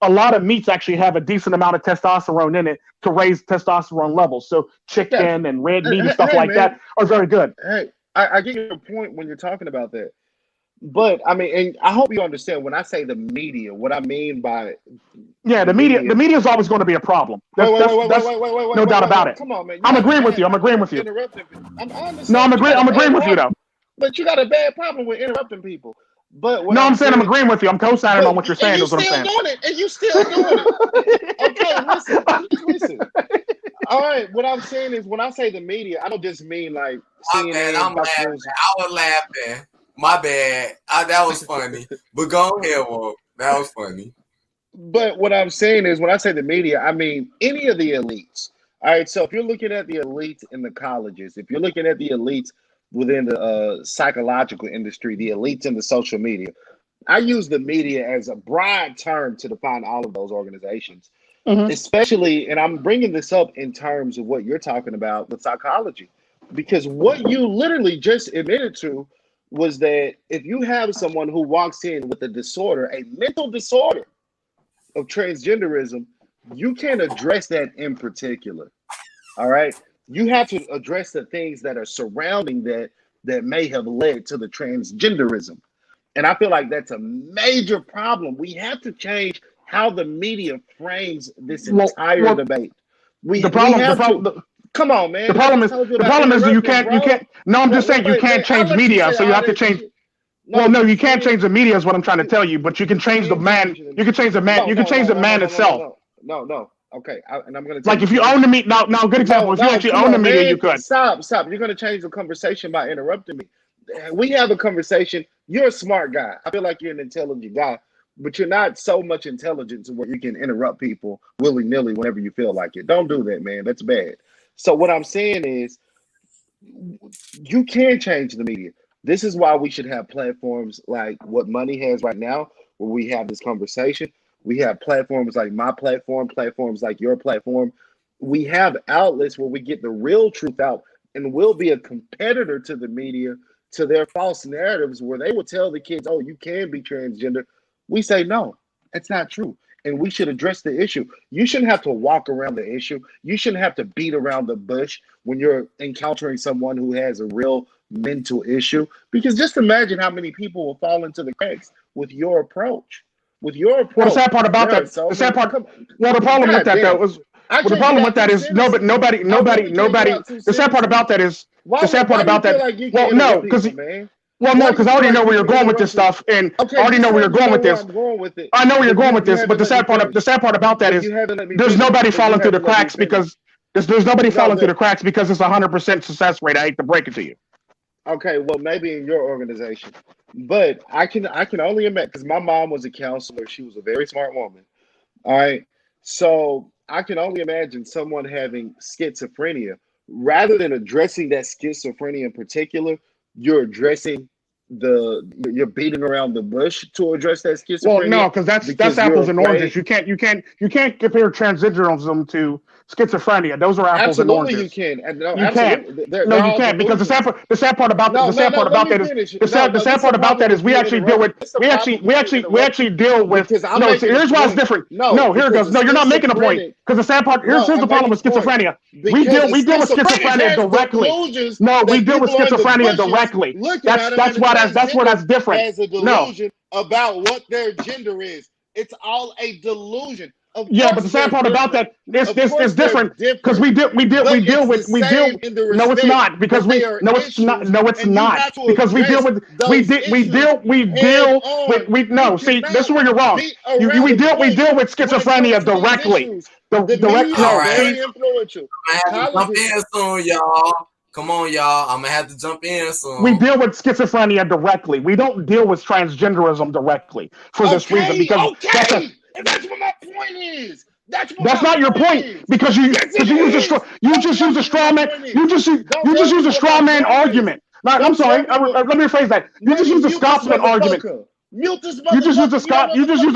a lot of meats actually have a decent amount of testosterone in it to raise testosterone levels. So chicken and red meat and stuff like that are very good. Hey, I get your point when you're talking about that. But I mean, and I hope you understand when I say the media, what I mean by the media is always going to be a problem. That's no doubt about it. Come on, man. I'm agreeing with you. I'm agreeing with you. I'm agreeing with you though. But you got a bad problem with interrupting people. But I'm saying I'm agreeing with you. I'm co-signing on what you're saying. Is what I'm saying. And you still doing it. Okay, listen. All right, what I'm saying is when I say the media, I don't just mean like CNN. I'm laughing. I was laughing. My bad. That was funny. But go ahead, Walt. That was funny. But what I'm saying is when I say the media, I mean any of the elites. All right, so if you're looking at the elites in the colleges, if you're looking at the elites within the psychological industry, the elites in the social media, I use the media as a broad term to define all of those organizations, especially, and I'm bringing this up in terms of what you're talking about with psychology, because what you literally just admitted to was that if you have someone who walks in with a disorder, a mental disorder of transgenderism, you can't address that in particular. All right. You have to address the things that are surrounding that may have led to the transgenderism. And I feel like that's a major problem. We have to change how the media frames this entire debate. Come on, man. The problem is that you can't. No, I'm just saying you can't change media, so you have to change. No, you can't change the media is what I'm trying to tell you, but you can change the man. You can change the man. You can change the man itself. No. Okay, and I'm going to like if you own the media. Now, good example. If you actually own the media, you could stop. You're going to change the conversation by interrupting me. We have a conversation. You're a smart guy. I feel like you're an intelligent guy. but you're not so much intelligent to where you can interrupt people willy-nilly whenever you feel like it. Don't do that, man. That's bad. So what I'm saying is you can change the media. This is why we should have platforms like what Money has right now, where we have this conversation. We have platforms like my platform, platforms like your platform. We have outlets where we get the real truth out, and we'll be a competitor to the media, to their false narratives where they will tell the kids, oh, you can be transgender. We say, no, that's not true. And we should address the issue. You shouldn't have to walk around the issue. You shouldn't have to beat around the bush when you're encountering someone who has a real mental issue. Because just imagine how many people will fall into the cracks with your approach. With your approach. Well, the sad part about that, so the sad part, well, the problem with that though is, well, the problem with that is nobody. The sad part about that is, the sad part about that. Well, no, because. Well, no, because I already know where you're going with this stuff, and I already know where you're going with this. I know where you're going with this, but the sad part about that is there's nobody falling through the cracks because there's nobody falling through the cracks because it's 100% success rate. I hate to break it to you. Okay, well, maybe in your organization, but I can only imagine, because my mom was a counselor. She was a very smart woman. All right, so I can only imagine someone having schizophrenia. Rather than addressing that schizophrenia in particular, you're beating around the bush to address that schizophrenia. Well, no, because that's apples and oranges. You can't compare transgenderism to schizophrenia. Those are apples and oranges. Absolutely, you can. No, you can't, because the sad part about that is we actually deal with. No, here's why it's different. No, here it goes. No, you're not making a point, because the sad part. Here's the problem with schizophrenia. We deal with schizophrenia directly. No, we deal with schizophrenia directly. That's where that's different. Has a delusion about what their gender is. It's all a delusion. Yeah, but the sad part about that is different, because we deal with. No, it's not, because because we deal with. No, see, this is where you're wrong. We deal with schizophrenia directly. Very influential. I have to jump in soon, y'all. Come on, y'all. I'm gonna have to jump in soon. We deal with schizophrenia directly. We don't deal with transgenderism directly for this reason, because that's what my point is. That's not your point, because you just use a straw man. You just use a straw man argument. I'm sorry. Let me rephrase that. You just use a Scotsman argument. You just use a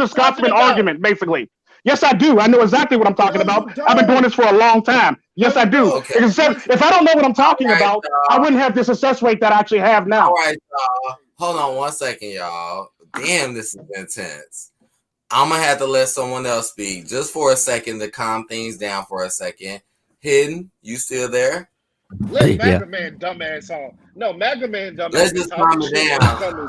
Scotsman argument, basically. Yes, I do. I know exactly what I'm talking about. I've been doing this for a long time. Yes, I do. Okay. If I don't know what I'm talking about, I wouldn't have the success rate that I actually have now. All right, y'all. Hold on 1 second, y'all. Damn, this is intense. I'm going to have to let someone else speak just for a second to calm things down for a second. Hidden, you still there? Let MAGA Man dumbass on. No, MAGA Man dumbass. Let's just calm it down.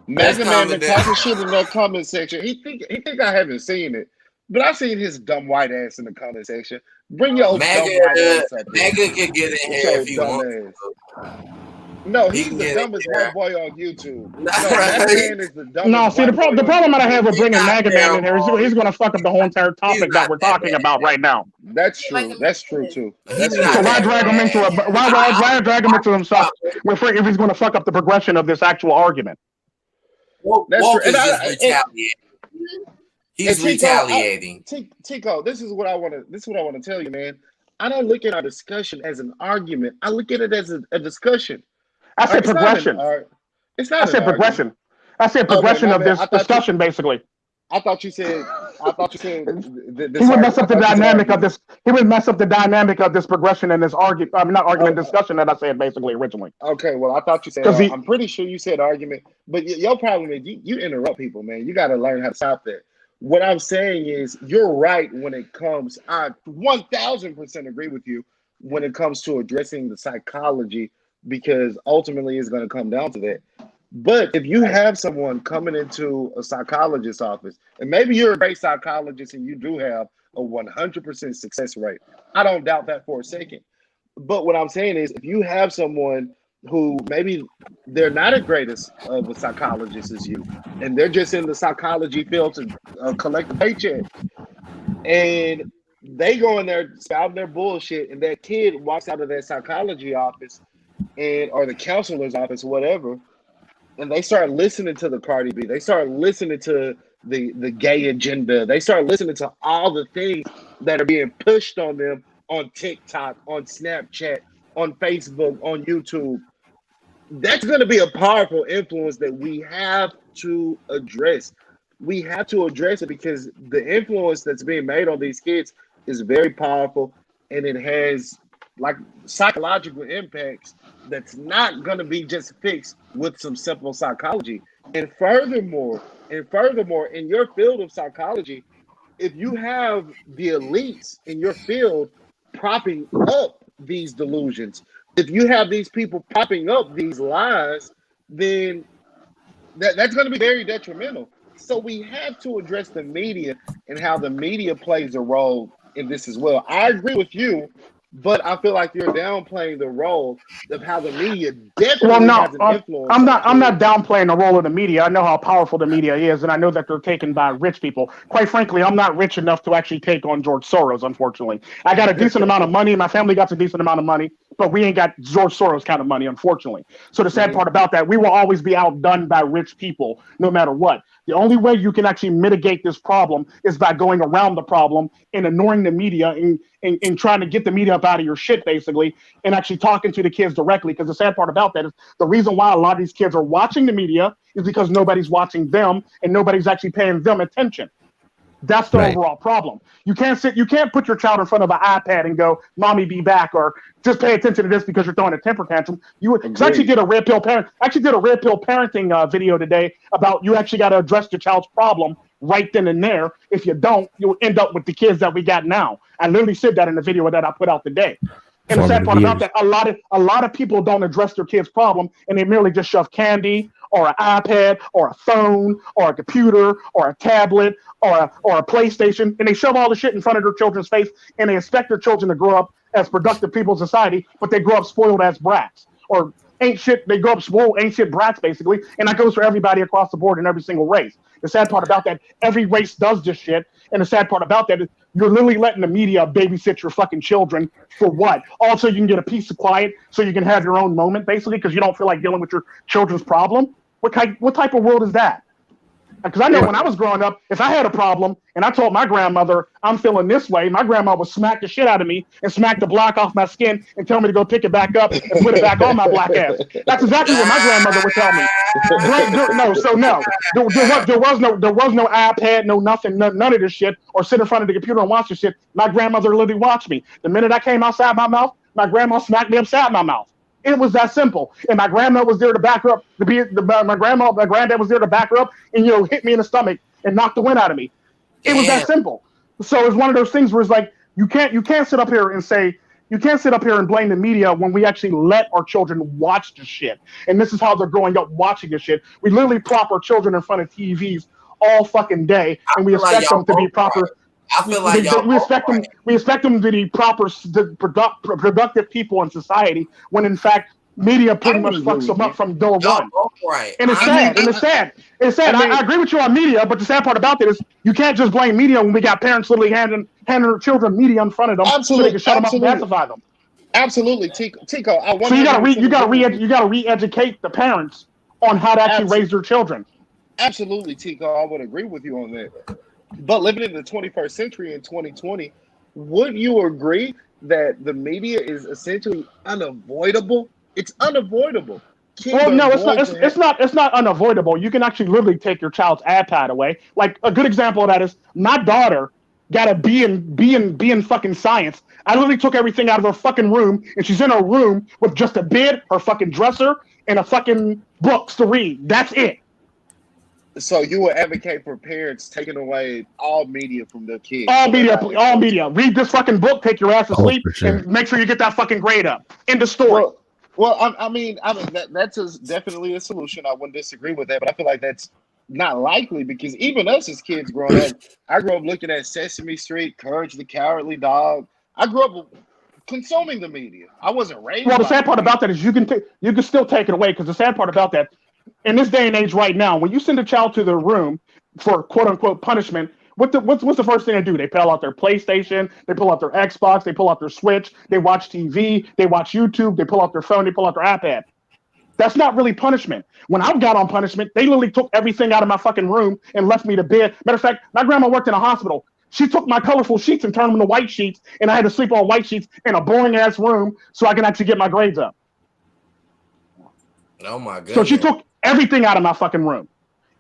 MAGA Man been talking shit in that comment section. He think I haven't seen it, but I've seen his dumb white ass in the comment section. Bring your MAGA, dumb white ass up. MAGA can get in here if he wants. No, he's the dumbest white boy on YouTube. No, see, the problem that I have with bringing MAGA Man in here is he's going to fuck up the whole entire topic that we're talking about right now. That's true. That's true too. So why drag him into it? Why drag him into himself if he's going to fuck up the progression of this actual argument? That's true. He's retaliating. Tico, this is what I want to tell you, man. I don't look at our discussion as an argument. I look at it as a discussion. I said progression. It's not. I said progression. I said progression of this discussion, basically. I thought you said. He would mess up the dynamic of this. He would mess up the dynamic of this progression and this discussion that I said basically originally. Okay, well, I thought you said. I'm pretty sure you said argument, but your problem is you interrupt people, man. You got to learn how to stop that. What I'm saying is, you're right when it comes. I 1,000% agree with you when it comes to addressing the psychology, because ultimately it's going to come down to that. But if you have someone coming into a psychologist's office, and maybe you're a great psychologist and you do have a 100% success rate, I don't doubt that for a second. But what I'm saying is, if you have someone who maybe they're not as great of a psychologist as you, and they're just in the psychology field to collect a paycheck, and they go in there spouting their bullshit, and that kid walks out of that psychology office or the counselor's office, whatever, and they start listening to the Cardi B. They start listening to the gay agenda. They start listening to all the things that are being pushed on them on TikTok, on Snapchat, on Facebook, on YouTube. That's going to be a powerful influence that we have to address. We have to address it because the influence that's being made on these kids is very powerful, and it has like psychological impacts that's not going to be just fixed with some simple psychology. And furthermore, in your field of psychology, if you have the elites in your field propping up these delusions, if you have these people propping up these lies, then that's going to be very detrimental. So we have to address the media and how the media plays a role in this as well. I agree with you, but I feel like you're downplaying the role of how the media definitely has an influence. I'm not downplaying the role of the media. I know how powerful the media is, and I know that they're taken by rich people. Quite frankly, I'm not rich enough to actually take on George Soros, unfortunately. I got a decent amount of money. My family got a decent amount of money, but we ain't got George Soros kind of money, unfortunately. So the sad part about that, we will always be outdone by rich people, no matter what. The only way you can actually mitigate this problem is by going around the problem and ignoring the media and trying to get the media up out of your shit, basically, and actually talking to the kids directly. Because the sad part about that is the reason why a lot of these kids are watching the media is because nobody's watching them and nobody's actually paying them attention. That's the overall problem. You can't put your child in front of an iPad and go, "Mommy, be back," or just pay attention to this because you're throwing a temper tantrum. I actually did a red pill parenting video today about you actually got to address your child's problem right then and there. If you don't, you'll end up with the kids that we got now. I literally said that in the video that I put out today. And the sad part about that, a lot of people don't address their kids' problem, and they merely just shove candy or an iPad or a phone or a computer or a tablet or a PlayStation, and they shove all the shit in front of their children's face, and they expect their children to grow up as productive people in society, but they grow up spoiled as brats or ain't shit. They grow up spoiled, ain't shit brats, basically, and that goes for everybody across the board in every single race. The sad part about that, every race does this shit, and the sad part about that is you're literally letting the media babysit your fucking children for what? Also, you can get a piece of quiet so you can have your own moment, basically, because you don't feel like dealing with your children's problem. What type of world is that? Because I know when I was growing up, if I had a problem and I told my grandmother I'm feeling this way, my grandma would smack the shit out of me and smack the black off my skin and tell me to go pick it back up and put it back on my black ass. That's exactly what my grandmother would tell me. There was no iPad, no nothing, none of this shit, or sit in front of the computer and watch this shit. My grandmother literally watched me. The minute I came outside my mouth, my grandma smacked me upside my mouth. It was that simple. And my grandma was there to back her up. My granddad was there to back her up and, hit me in the stomach and knock the wind out of me. It was that simple. So it's one of those things where it's like, you can't sit up here and blame the media when we actually let our children watch the shit. And this is how they're growing up watching the shit. We literally prop our children in front of TVs all fucking day, and we expect them to be proper. I feel like we expect them to be proper, productive people in society. When in fact, media pretty much fucks them up from door one. Right. And it's sad. I agree with you on media, but the sad part about it is you can't just blame media when we got parents literally handing their children media in front of them so they can shut them up and pacify them. Absolutely, Tico. So you gotta re-educate the parents on how to actually raise their children. Absolutely, Tico. I would agree with you on that. But living in the 21st century in 2020, would you agree that the media is essentially unavoidable? It's unavoidable. Well, no, it's not unavoidable. You can actually literally take your child's iPad away. Like a good example of that is my daughter got a B in fucking science. I literally took everything out of her fucking room, and she's in her room with just a bed, her fucking dresser, and a fucking books to read. That's it. So you would advocate for parents taking away all media from their kids? All media. Read this fucking book, take your ass to sleep, and make sure you get that fucking grade up. End of story. Well, I mean that's definitely a solution. I wouldn't disagree with that, but I feel like that's not likely because even us as kids growing up, I grew up looking at Sesame Street, Courage the Cowardly Dog. I grew up consuming the media. I wasn't raised. Well, the sad part about that is you can still take it away because the sad part about that. In this day and age right now, when you send a child to their room for quote unquote punishment, what's the first thing they do? They pull out their PlayStation, they pull out their Xbox, they pull out their Switch, they watch TV, they watch YouTube, they pull out their phone, they pull out their iPad. That's not really punishment. When I got on punishment, they literally took everything out of my fucking room and left me to bed. Matter of fact, my grandma worked in a hospital. She took my colorful sheets and turned them into white sheets, and I had to sleep on white sheets in a boring ass room so I can actually get my grades up. Oh my goodness. So she took everything out of my fucking room.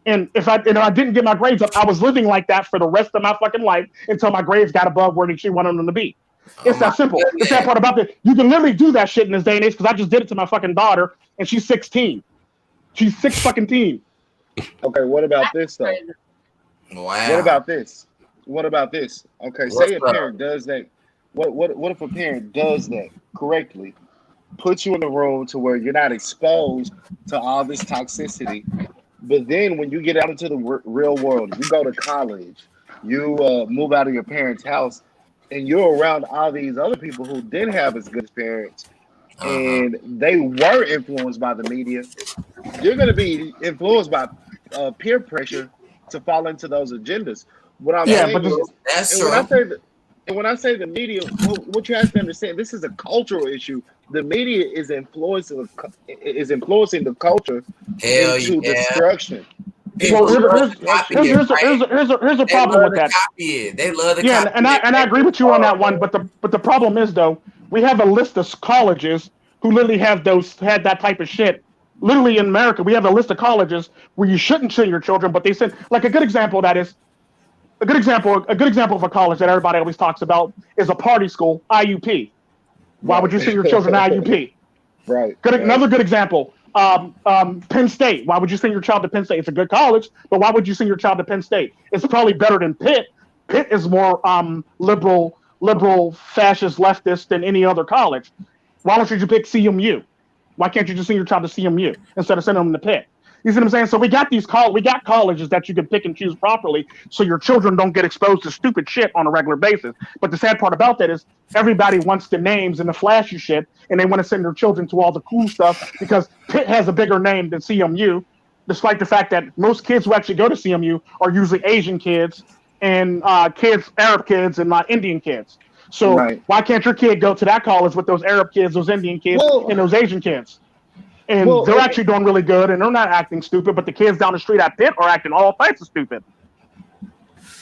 And if I didn't get my grades up, I was living like that for the rest of my fucking life until my grades got above where she wanted them to be. It's that simple. Goodness. The sad part about it, you can literally do that shit in this day and age because I just did it to my fucking daughter, and she's 16. She's 6 fucking teen. Okay, what about this though? Wow. What about this? What about this? Okay, say a parent does that. What if a parent does that correctly? Puts you in a room to where you're not exposed to all this toxicity, but then when you get out into the real world, you go to college, you move out of your parents' house, and you're around all these other people who didn't have as good as parents, and they were influenced by the media. You're going to be influenced by peer pressure to fall into those agendas. What I'm saying is, that's true. When I say the media, what you have to understand, this is a cultural issue. The media is influencing the culture into destruction. Well, here's a problem with that. They love to copy and I agree with you on that one. But the problem is though, we have a list of colleges who literally had that type of shit. Literally in America, we have a list of colleges where you shouldn't send your children, but they send like a good example of that is a good example of a college that everybody always talks about is a party school, IUP. Why would you send your children to IUP? Right. Another good example. Penn State. Why would you send your child to Penn State? It's a good college, but why would you send your child to Penn State? It's probably better than Pitt. Pitt is more liberal, fascist, leftist than any other college. Why don't you pick CMU? Why can't you just send your child to CMU instead of sending them to Pitt? You see what I'm saying? So we got colleges that you can pick and choose properly, so your children don't get exposed to stupid shit on a regular basis. But the sad part about that is everybody wants the names and the flashy shit, and they want to send their children to all the cool stuff because Pitt has a bigger name than CMU, despite the fact that most kids who actually go to CMU are usually Asian kids and Arab kids, and Indian kids. So why can't your kid go to that college with those Arab kids, those Indian kids, and those Asian kids? And they're actually doing really good, and they're not acting stupid, but the kids down the street at Pitt are acting all types of stupid.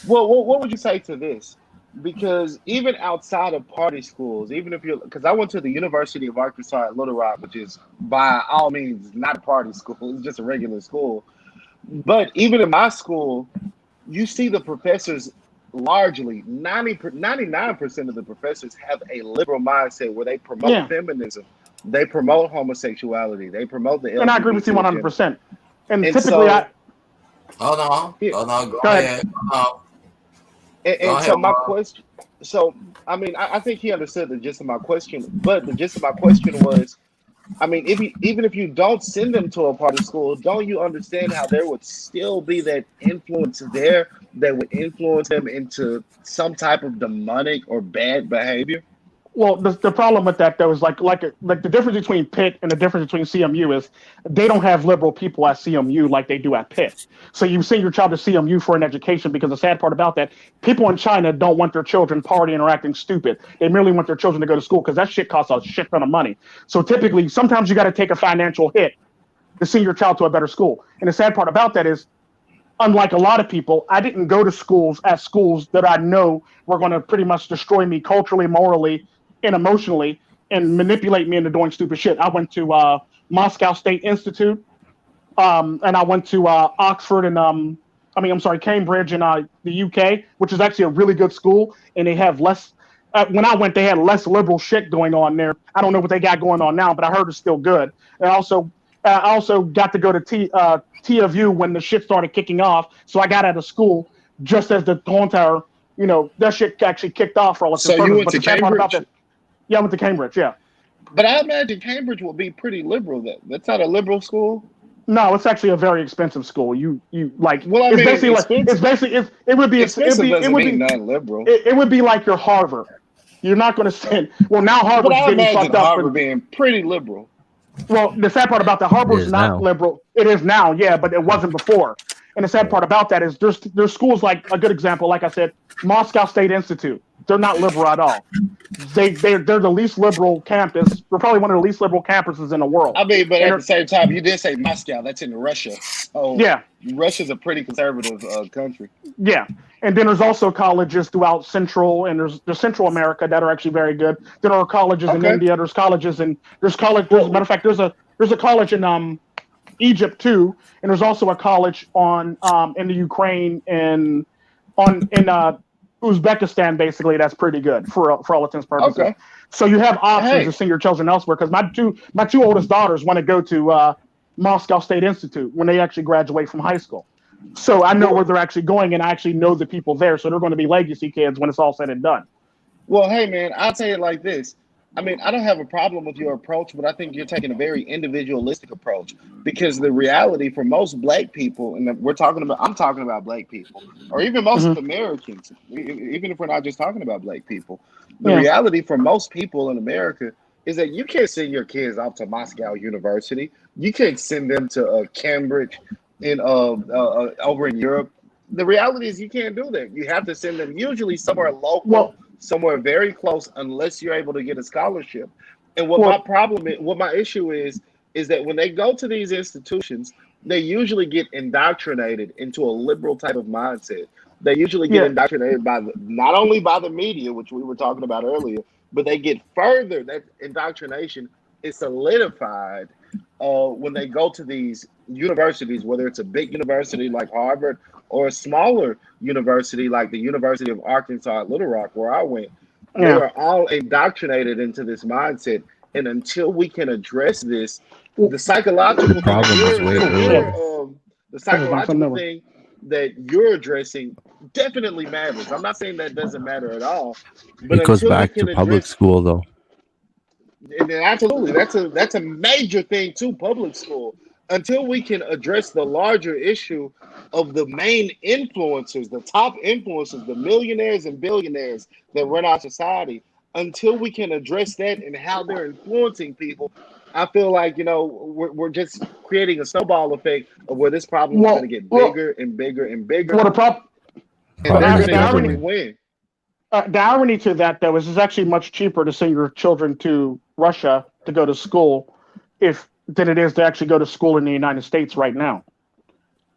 Well, what would you say to this? Because even outside of party schools, even if because I went to the University of Arkansas at Little Rock, which is by all means not a party school, it's just a regular school. But even in my school, you see the professors largely, 99% of the professors have a liberal mindset where they promote feminism. They promote homosexuality. They promote the LGBT. And I agree with you 100%. And typically, so, hold on. Go ahead. So my question. So I mean, I think he understood the gist of my question. But the gist of my question was, I mean, even if you don't send them to a party school, don't you understand how there would still be that influence there that would influence them into some type of demonic or bad behavior? Well, the problem with that though is like the difference between Pitt and the difference between CMU is they don't have liberal people at CMU like they do at Pitt. So you send your child to CMU for an education because the sad part about that, people in China don't want their children partying or acting stupid. They merely want their children to go to school because that shit costs a shit ton of money. So typically, sometimes you got to take a financial hit to send your child to a better school. And the sad part about that is, unlike a lot of people, I didn't go to schools that I know were going to pretty much destroy me culturally, morally, and emotionally, and manipulate me into doing stupid shit. I went to Moscow State Institute, and I went to Oxford and Cambridge in the UK, which is actually a really good school, and they have less. When I went, they had less liberal shit going on there. I don't know what they got going on now, but I heard it's still good. And I also got to go to T of U when the shit started kicking off, so I got out of school just as the entire, that shit actually kicked off for all its So you went to Cambridge? Yeah, I went to Cambridge, yeah. But I imagine Cambridge will be pretty liberal then. That's not a liberal school? No, it's actually a very expensive school. You like well, I mean, it would be non-liberal. It would be like your Harvard. You're not going to send now Harvard's getting fucked up. Harvard being pretty liberal. Well, the sad part about the Harvard's not liberal. It is now, yeah, but it wasn't before. And the sad part about that is there's schools like a good example, like I said, Moscow State Institute. They're not liberal at all. They're the least liberal campus. We're probably one of the least liberal campuses in the world. I mean, but at the same time, you did say Moscow. That's in Russia. So yeah, Russia's a pretty conservative country. Yeah, and then there's also colleges throughout Central and there's Central America that are actually very good. There are colleges in India. There's colleges in as a matter of fact, there's a college in Egypt too, and there's also a college in the Ukraine and in Uzbekistan, basically, that's pretty good for all intents and purposes. Okay. So you have options to send your children elsewhere. Because my two oldest daughters want to go to Moscow State Institute when they actually graduate from high school. So I know where they're actually going, and I actually know the people there. So they're going to be legacy kids when it's all said and done. Well, hey man, I'll tell you like this. I mean, I don't have a problem with your approach, but I think you're taking a very individualistic approach because the reality for most black people, and I'm talking about black people, or even most Americans, even if we're not just talking about black people, the reality for most people in America is that you can't send your kids off to Moscow University. You can't send them to Cambridge over in Europe. The reality is you can't do that. You have to send them usually somewhere local, somewhere very close, unless you're able to get a scholarship. And what my issue is that when they go to these institutions, they usually get indoctrinated into a liberal type of mindset. They usually get indoctrinated not only by the media, which we were talking about earlier, but they get further. That indoctrination is solidified when they go to these universities, whether it's a big university like Harvard or a smaller university like the University of Arkansas at Little Rock, where I went. They are all indoctrinated into this mindset. And until we can address this, the psychological thing that you're addressing definitely matters. I'm not saying that doesn't matter at all. But it goes back to public school, though. And absolutely, that's a major thing too, public school. Until we can address the larger issue of the main influencers, the top influencers, the millionaires and billionaires that run our society, until we can address that and how they're influencing people, I feel like, we're just creating a snowball effect of where this problem is going to get bigger and bigger and bigger. The irony to that, though, is it's actually much cheaper to send your children to Russia to go to school than it is to actually go to school in the United States right now.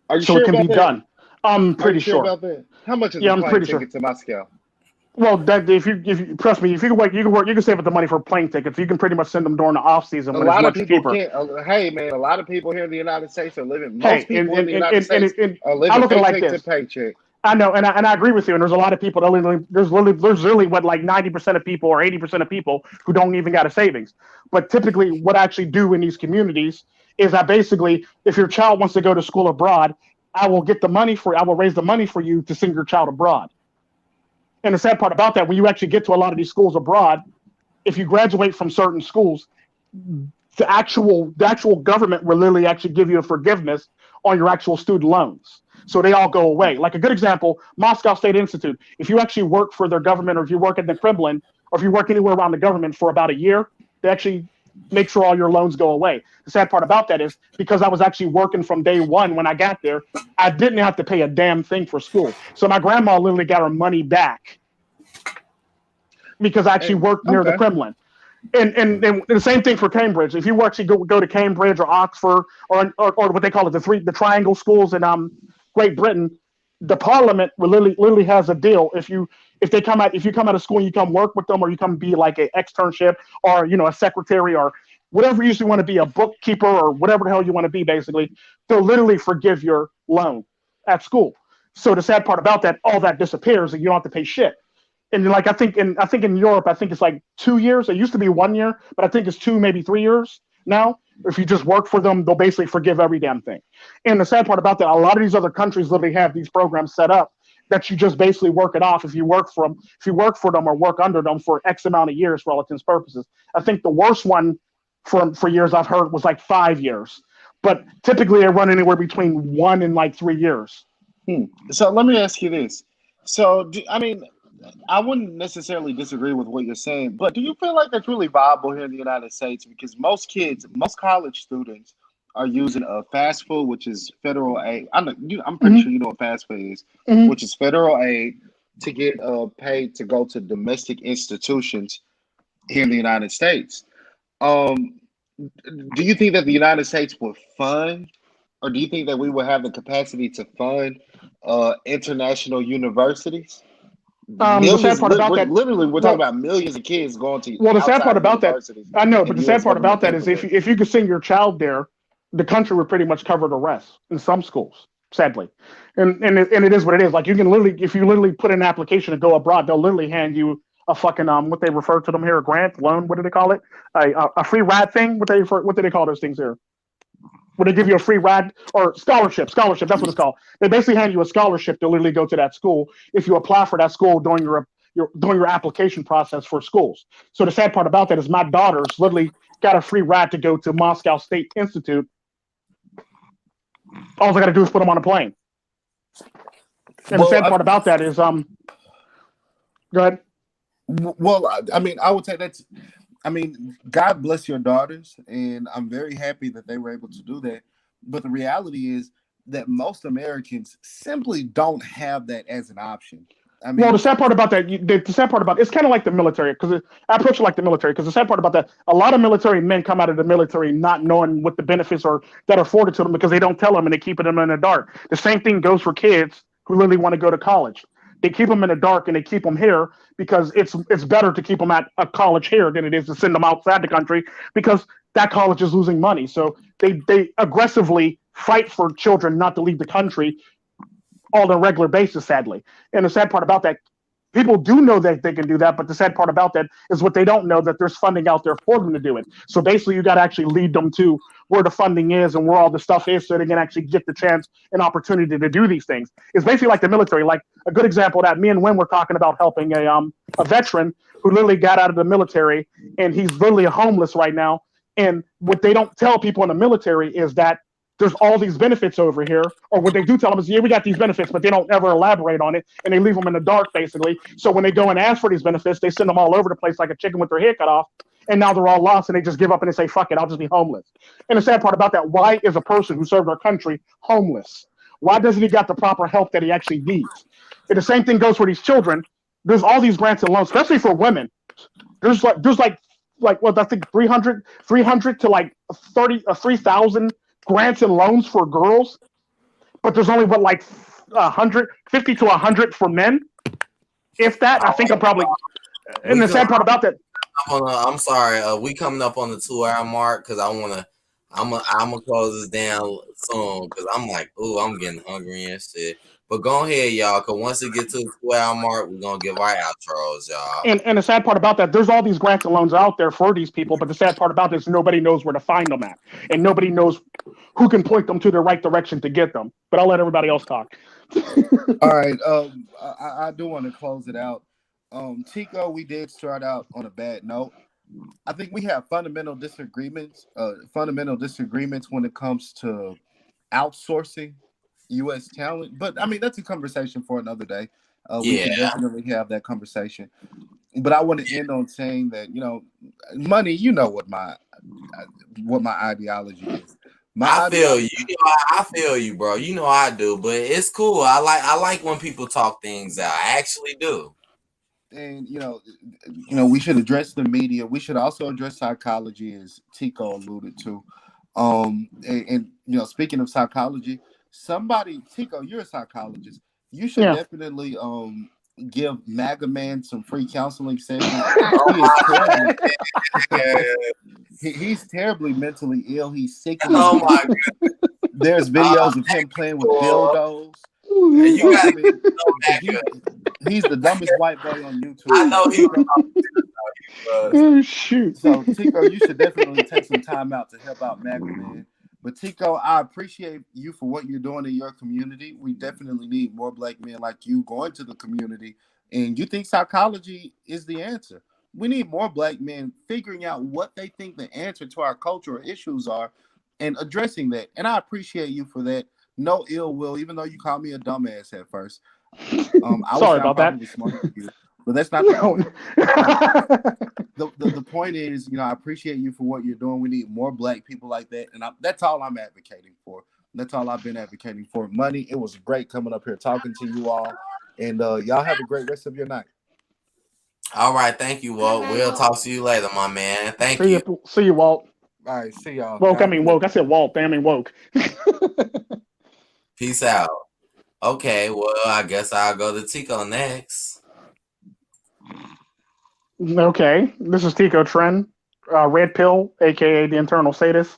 Are you sure it can about be that? done. I'm pretty sure about that. How much is the plane ticket to Moscow? Well, if you trust me, if you can save up the money for plane tickets. You can pretty much send them during the off season when it's much cheaper. Hey man, a lot of people here in the United States are living. Most people in the United States are living paycheck to paycheck. I know, and I agree with you. And there's a lot of people there's literally what, like 90% of people or 80% of people who don't even got a savings. But typically, what I actually do in these communities is I basically, if your child wants to go to school abroad, I will raise the money for you to send your child abroad. And the sad part about that, when you actually get to a lot of these schools abroad, if you graduate from certain schools, the actual government will literally actually give you a forgiveness on your actual student loans. So they all go away. Like a good example, Moscow State Institute. If you actually work for their government, or if you work in the Kremlin, or if you work anywhere around the government for about a year, they actually make sure all your loans go away. The sad part about that is because I was actually working from day one when I got there, I didn't have to pay a damn thing for school. So my grandma literally got her money back because I actually worked near the Kremlin. And the same thing for Cambridge. If you actually go to Cambridge or Oxford or what they call it, the triangle schools in Great Britain, the Parliament literally has a deal. If you come out of school and you come work with them, or you come be like an externship, or a secretary, or whatever you usually want to be, a bookkeeper, or whatever the hell you want to be, basically, they'll literally forgive your loan at school. So the sad part about that, all that disappears, and you don't have to pay shit. And like I think in Europe, I think it's like 2 years. It used to be 1 year, but I think it's 2, maybe 3 years now. If you just work for them, they'll basically forgive every damn thing. And the sad part about that, a lot of these other countries literally have these programs set up that you just basically work it off if you work for them or work under them for X amount of years for all intents and purposes. I think the worst one for years I've heard was like 5 years, but typically they run anywhere between 1 and like 3 years. So let me ask you this. So I wouldn't necessarily disagree with what you're saying, but do you feel like that's really viable here in the United States? Because most college students are using fast food, which is federal aid. I'm pretty sure you know what fast food is, which is federal aid. to get paid to go to domestic institutions here in the United States. Um, do you think that the United States would fund, or do you think that we would have the capacity to fund international universities? The sad Millions, part about that, literally, we're talking about millions of kids going to the sad part outside about that, universities, I know, but and the sad U.S. part about government that pay is for that. if you could send your child there, the country would pretty much cover the rest in some schools, sadly. And it is what it is. Like you can literally, if you literally put in an application to go abroad, they'll literally hand you a fucking what they refer to them here, a grant, loan, what do they call it? A free ride thing. What do they call those things here? Would they give you a free ride or scholarship? Scholarship, that's what it's called. They basically hand you a scholarship to literally go to that school if you apply for that school during your application process for schools. So the sad part about that is my daughters literally got a free ride to go to Moscow State Institute. All I got to do is put them on a plane. And the sad part about that is, go ahead. Well, I mean, I would say that's. I mean, God bless your daughters, and I'm very happy that they were able to do that. But the reality is that most Americans simply don't have that as an option. I mean, well, the sad part about that, it's kind of like the military, because I approach it like the military, because the sad part about that, a lot of military men come out of the military not knowing what the benefits are that are afforded to them because they don't tell them and they keep them in the dark. The same thing goes for kids who really want to go to college. They keep them in the dark and they keep them here because it's better to keep them at a college here than it is to send them outside the country because that college is losing money. So they aggressively fight for children not to leave the country on a regular basis, sadly. And the sad part about that, people do know that they can do that, but the sad part about that is what they don't know, that there's funding out there for them to do it. So basically, you got to actually lead them to where the funding is and where all the stuff is so they can actually get the chance and opportunity to do these things. It's basically like the military. Like a good example of that, me and Wynn were talking about helping a veteran who literally got out of the military, and he's literally homeless right now. And what they don't tell people in the military is that there's all these benefits over here, or what they do tell them is, yeah, we got these benefits, but they don't ever elaborate on it, and they leave them in the dark, basically. So when they go and ask for these benefits, they send them all over the place like a chicken with their head cut off, and now they're all lost, and they just give up and they say, fuck it, I'll just be homeless. And the sad part about that, why is a person who served our country homeless? Why doesn't he got the proper help that he actually needs? And the same thing goes for these children. There's all these grants and loans, especially for women. There's like what I think 300 to like 3,000 grants and loans for girls, but there's only 150 to 100 for men. If that, I think I'm probably. And the sad part about that. I'm sorry. We coming up on the 2-hour mark because I'm gonna close this down soon because I'm like, ooh, I'm getting hungry and shit. But go ahead, y'all, because once it gets to the 2-hour mark, we're going to give our outros, y'all. And the sad part about that, there's all these grants and loans out there for these people, but the sad part about this, nobody knows where to find them at. And nobody knows who can point them to the right direction to get them. But I'll let everybody else talk. All right. I do want to close it out. Tico, we did start out on a bad note. I think we have fundamental disagreements when it comes to outsourcing U.S. talent, but I mean that's a conversation for another day. We can definitely have that conversation. But I want to end on saying that money. You know what my ideology is. I feel you, bro. You know I do, but it's cool. I like when people talk things out. I actually do. And we should address the media. We should also address psychology, as Tico alluded to. And speaking of psychology. Tico, you're a psychologist. You should definitely give MAGA Man some free counseling sessions. He's terribly mentally ill. He's sick. Oh my God. There's videos of him playing with dildos. He's the dumbest white boy on YouTube. I know he Oh, shoot. So Tico, you should definitely take some time out to help out MAGA Man. But Tico, I appreciate you for what you're doing in your community. We definitely need more black men like you going to the community. And you think psychology is the answer. We need more black men figuring out what they think the answer to our cultural issues are and addressing that. And I appreciate you for that. No ill will, even though you called me a dumbass at first. Sorry about that. But that's not the point. The point is, I appreciate you for what you're doing. We need more black people like that. And that's all I'm advocating for. That's all I've been advocating for. Money, it was great coming up here talking to you all. And y'all have a great rest of your night. All right, thank you, Walt. We'll talk to you later, my man. Thank you. See you, Walt. All right, see y'all. Woke. I mean woke. I said Walt. I mean woke. Peace out. Okay, well, I guess I'll go to Tico next. Okay, this is Tico Tren, Red Pill, aka the Internal Sadist.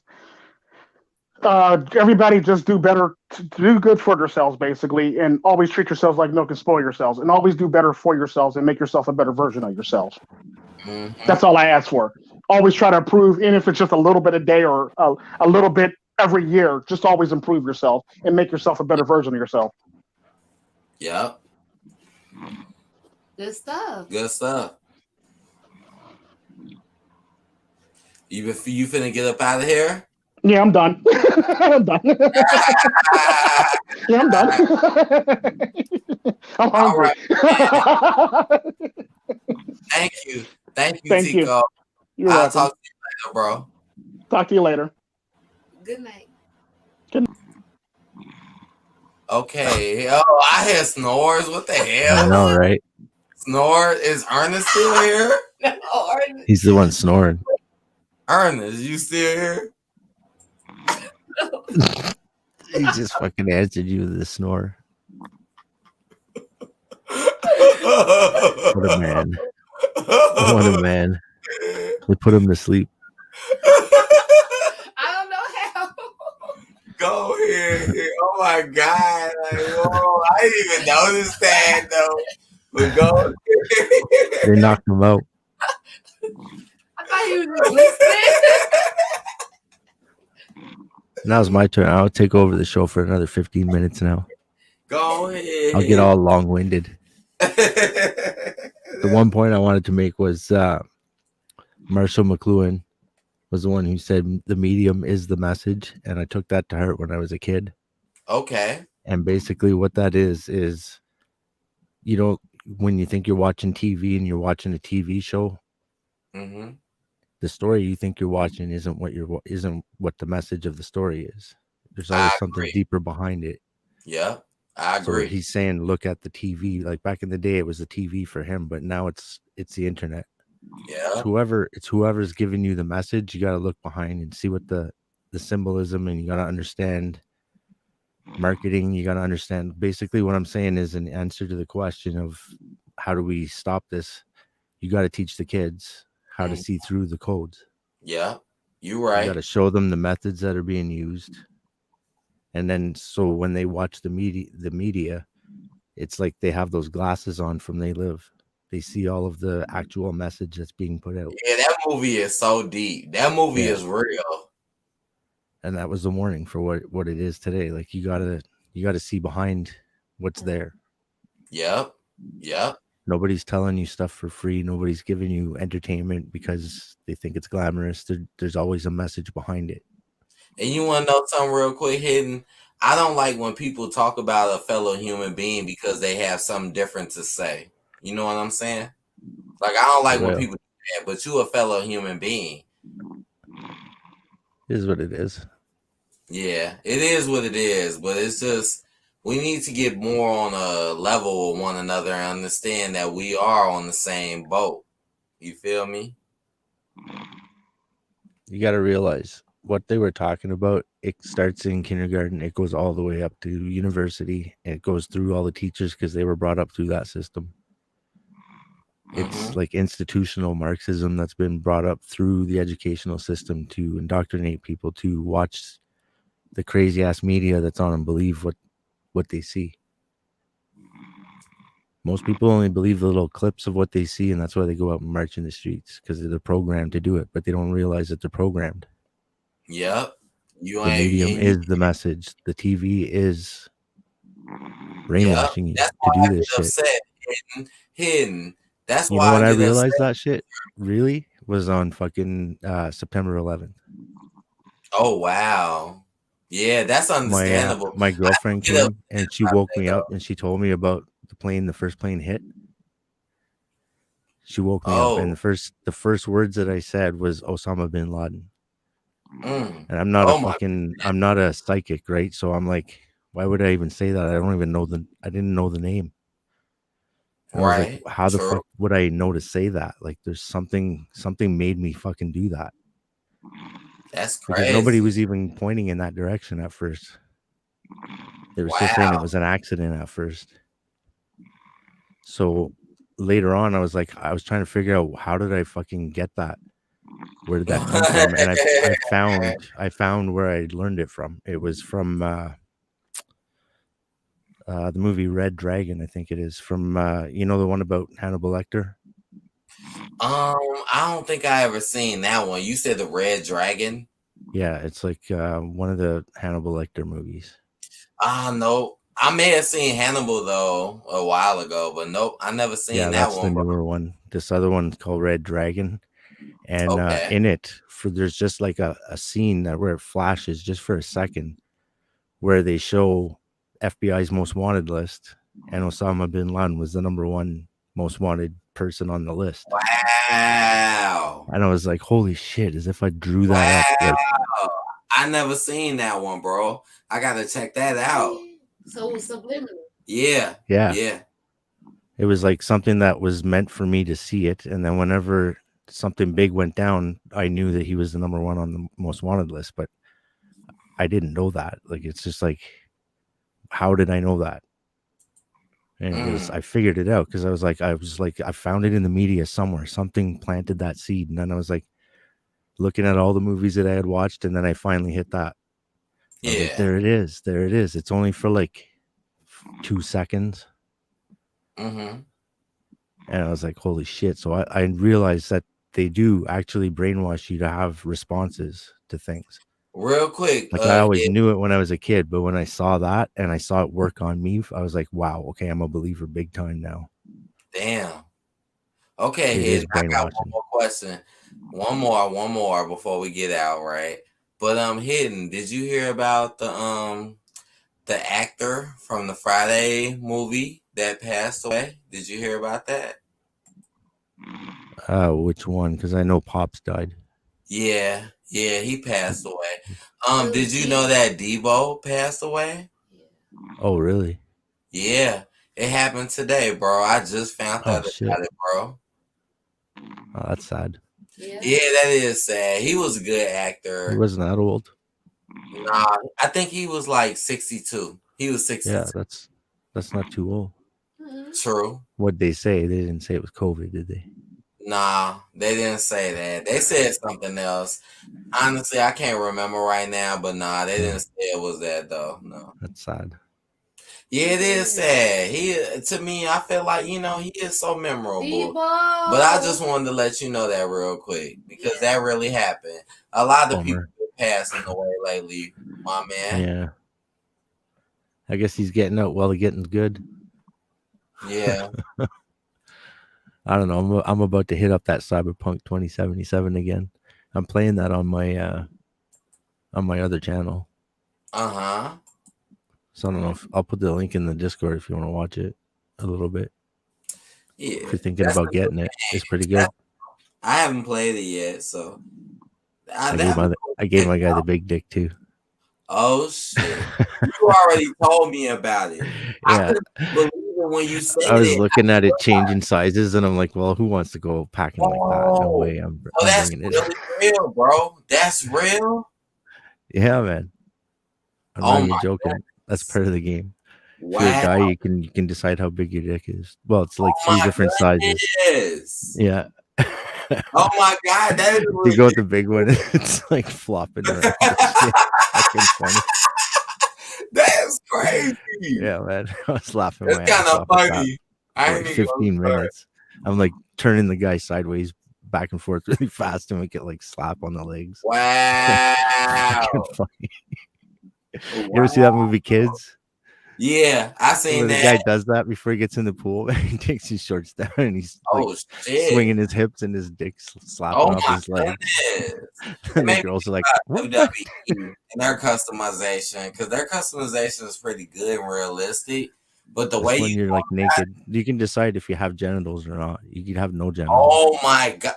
Everybody just do better, to do good for yourselves, basically, and always treat yourselves like milk and spoil yourselves, and always do better for yourselves and make yourself a better version of yourselves. Mm-hmm. That's all I ask for. Always try to improve, even if it's just a little bit a day or a little bit every year. Just always improve yourself and make yourself a better version of yourself. Yep. Good stuff. Good stuff. You finna get up out of here? Yeah, I'm done. I'm done. Yeah, I'm done. I'm hungry. Right. Thank you. Thank you, Tico. You're I'll welcome. talk to you later, bro. Talk to you later. Good night. Good night. Okay. Oh, I hear snores. What the hell? I know, right? Snore? Is Ernest still here? No, Ernest. He's the one snoring. Ernest, you still here? He just fucking answered you with a snore. What a man. What a man. We put him to sleep. I don't know how. Go ahead. Oh my God. Like, whoa, I didn't even notice that though. But go ahead. They knocked him out. I thought he was just listening. Now it's my turn. I'll take over the show for another 15 minutes now. Go ahead. I'll get all long-winded. The one point I wanted to make was Marshall McLuhan was the one who said the medium is the message, and I took that to heart when I was a kid. Okay. And basically what that is, you know, when you think you're watching TV and you're watching a TV show, mm-hmm. the story you think you're watching isn't what the message of the story is. There's always something deeper behind it. Yeah, I agree. So he's saying, look at the TV. Like back in the day, it was the TV for him, but now it's the internet. Yeah. It's whoever's giving you the message. You got to look behind and see what the symbolism, and you got to understand marketing. You got to understand. Basically, what I'm saying is an answer to the question of how do we stop this. You got to teach the kids how to see through the codes. Yeah, you're right. You got to show them the methods that are being used. And then so when they watch the media, it's like they have those glasses on from They Live. They see all of the actual message that's being put out. Yeah, that movie is so deep. That movie is real. And that was the warning for what it is today. Like you gotta see behind what's there. Yep. Nobody's telling you stuff for free. Nobody's giving you entertainment because they think it's glamorous. There's always a message behind it. And you want to know something real quick, Hidden? I don't like when people talk about a fellow human being because they have something different to say. You know what I'm saying? Like, I don't like when people do that, but you a fellow human being. It is what it is. Yeah, it is what it is. But it's just, we need to get more on a level with one another and understand that we are on the same boat. You feel me? You got to realize what they were talking about. It starts in kindergarten. It goes all the way up to university. And it goes through all the teachers because they were brought up through that system. It's like institutional Marxism that's been brought up through the educational system to indoctrinate people to watch the crazy ass media that's on and believe what they see. Most people only believe the little clips of what they see, and that's why they go out and march in the streets, because they're programmed to do it, but they don't realize that they're programmed. Yep. The medium is the message. The TV is brainwashing you to do this shit. Hidden. That's why. You know when I realized that shit really was on fucking September 11th. Oh wow. Yeah, that's understandable. My girlfriend came and she woke me up and she told me about the first plane hit. She woke me up and the first words that I said was Osama bin Laden. And I'm not I'm not a psychic, right? So I'm like, why would I even say that? I didn't know the name. And I was like, how the fuck would I know to say that? Like, there's something made me fucking do that. That's crazy. Because nobody was even pointing in that direction at first. They were still saying it was an accident at first. So later on, I was trying to figure out, how did I fucking get that? Where did that come from? And I found where I learned it from. It was from the movie Red Dragon, I think it is, from the one about Hannibal Lecter. I don't think I ever seen that one. You said the Red Dragon? Yeah, it's like one of the Hannibal Lecter movies. No. I may have seen Hannibal though a while ago, but nope, I never seen that one. Yeah, that's the newer one. This other one's called Red Dragon. And in it, there's just like a scene where it flashes just for a second, where they show FBI's most wanted list, and Osama bin Laden was the #1 most wanted person on the list. Wow! And I was like, "Holy shit!" As if I drew that up. Like, I never seen that one, bro. I gotta check that out. So it was subliminal. Yeah. It was like something that was meant for me to see it, and then whenever something big went down, I knew that he was the #1 on the most wanted list, but I didn't know that. Like, it's just like, how did I know that? And I figured it out because I was like, I found it in the media somewhere. Something planted that seed, and then I was like, looking at all the movies that I had watched, and then I finally hit that. Like, there it is. It's only for like 2 seconds. Mm-hmm. And I was like, holy shit. So I realized that they do actually brainwash you to have responses to things. Real quick. Like, I always knew it when I was a kid, but when I saw that and I saw it work on me, I was like, wow, okay, I'm a believer big time now. Damn. Okay, Hidden, I got one more question. One more before we get out, right? But Hidden, did you hear about the actor from the Friday movie that passed away? Did you hear about that? Which one? Because I know Pops died. Yeah, he passed away. Did you know that Debo passed away? Oh, really? Yeah, it happened today, bro. I just found out about it, bro. Oh, that's sad. Yeah, that is sad. He was a good actor. He wasn't that old. Nah, I think he was like 62. He was 62. Yeah, that's not too old. True. What'd they say? They didn't say it was COVID, did they? Nah, they didn't say that. They said something else. Honestly, I can't remember right now, but nah, they didn't say it was that though. No. That's sad. Yeah, it is sad. To me, I feel like, he is so memorable. But I just wanted to let you know that real quick because that really happened. A lot of people are passing away lately, my man. Yeah. I guess he's getting out while the getting's good. Yeah. I don't know. I'm about to hit up that Cyberpunk 2077 again. I'm playing that on my other channel. Uh-huh. So I don't know if I'll put the link in the Discord if you want to watch it a little bit. Yeah. If you're thinking about getting it, it's pretty good. I haven't played it yet, so I gave my guy the big dick too. Oh shit! You already told me about it. Yeah. I couldn't believe it when you said it. I was looking at it changing sizes, and I'm like, "Well, who wants to go packing like that? No way! I'm that's bringing really real, bro. That's real. Yeah, man. I'm not even joking. God. That's part of the game. Wow. If you're a guy, you can decide how big your dick is. Well, it's like 3 different sizes. Yeah. Oh my god, that is really you go with the big one, it's like flopping around. Fucking funny. That's crazy. Yeah, man. I was laughing. That's kind of funny. I like 15 minutes. I'm like turning the guy sideways back and forth really fast and we get like slap on the legs. Wow. Funny. You ever see that movie Kids? Yeah, I seen that. The guy does that before he gets in the pool. He takes his shorts down and he's swinging his hips and his dick slapping off his legs. And the girls are like, WWE and their customization, because their customization is pretty good and realistic. But the way you're like naked, you can decide if you have genitals or not. You can have no genitals. Oh my god!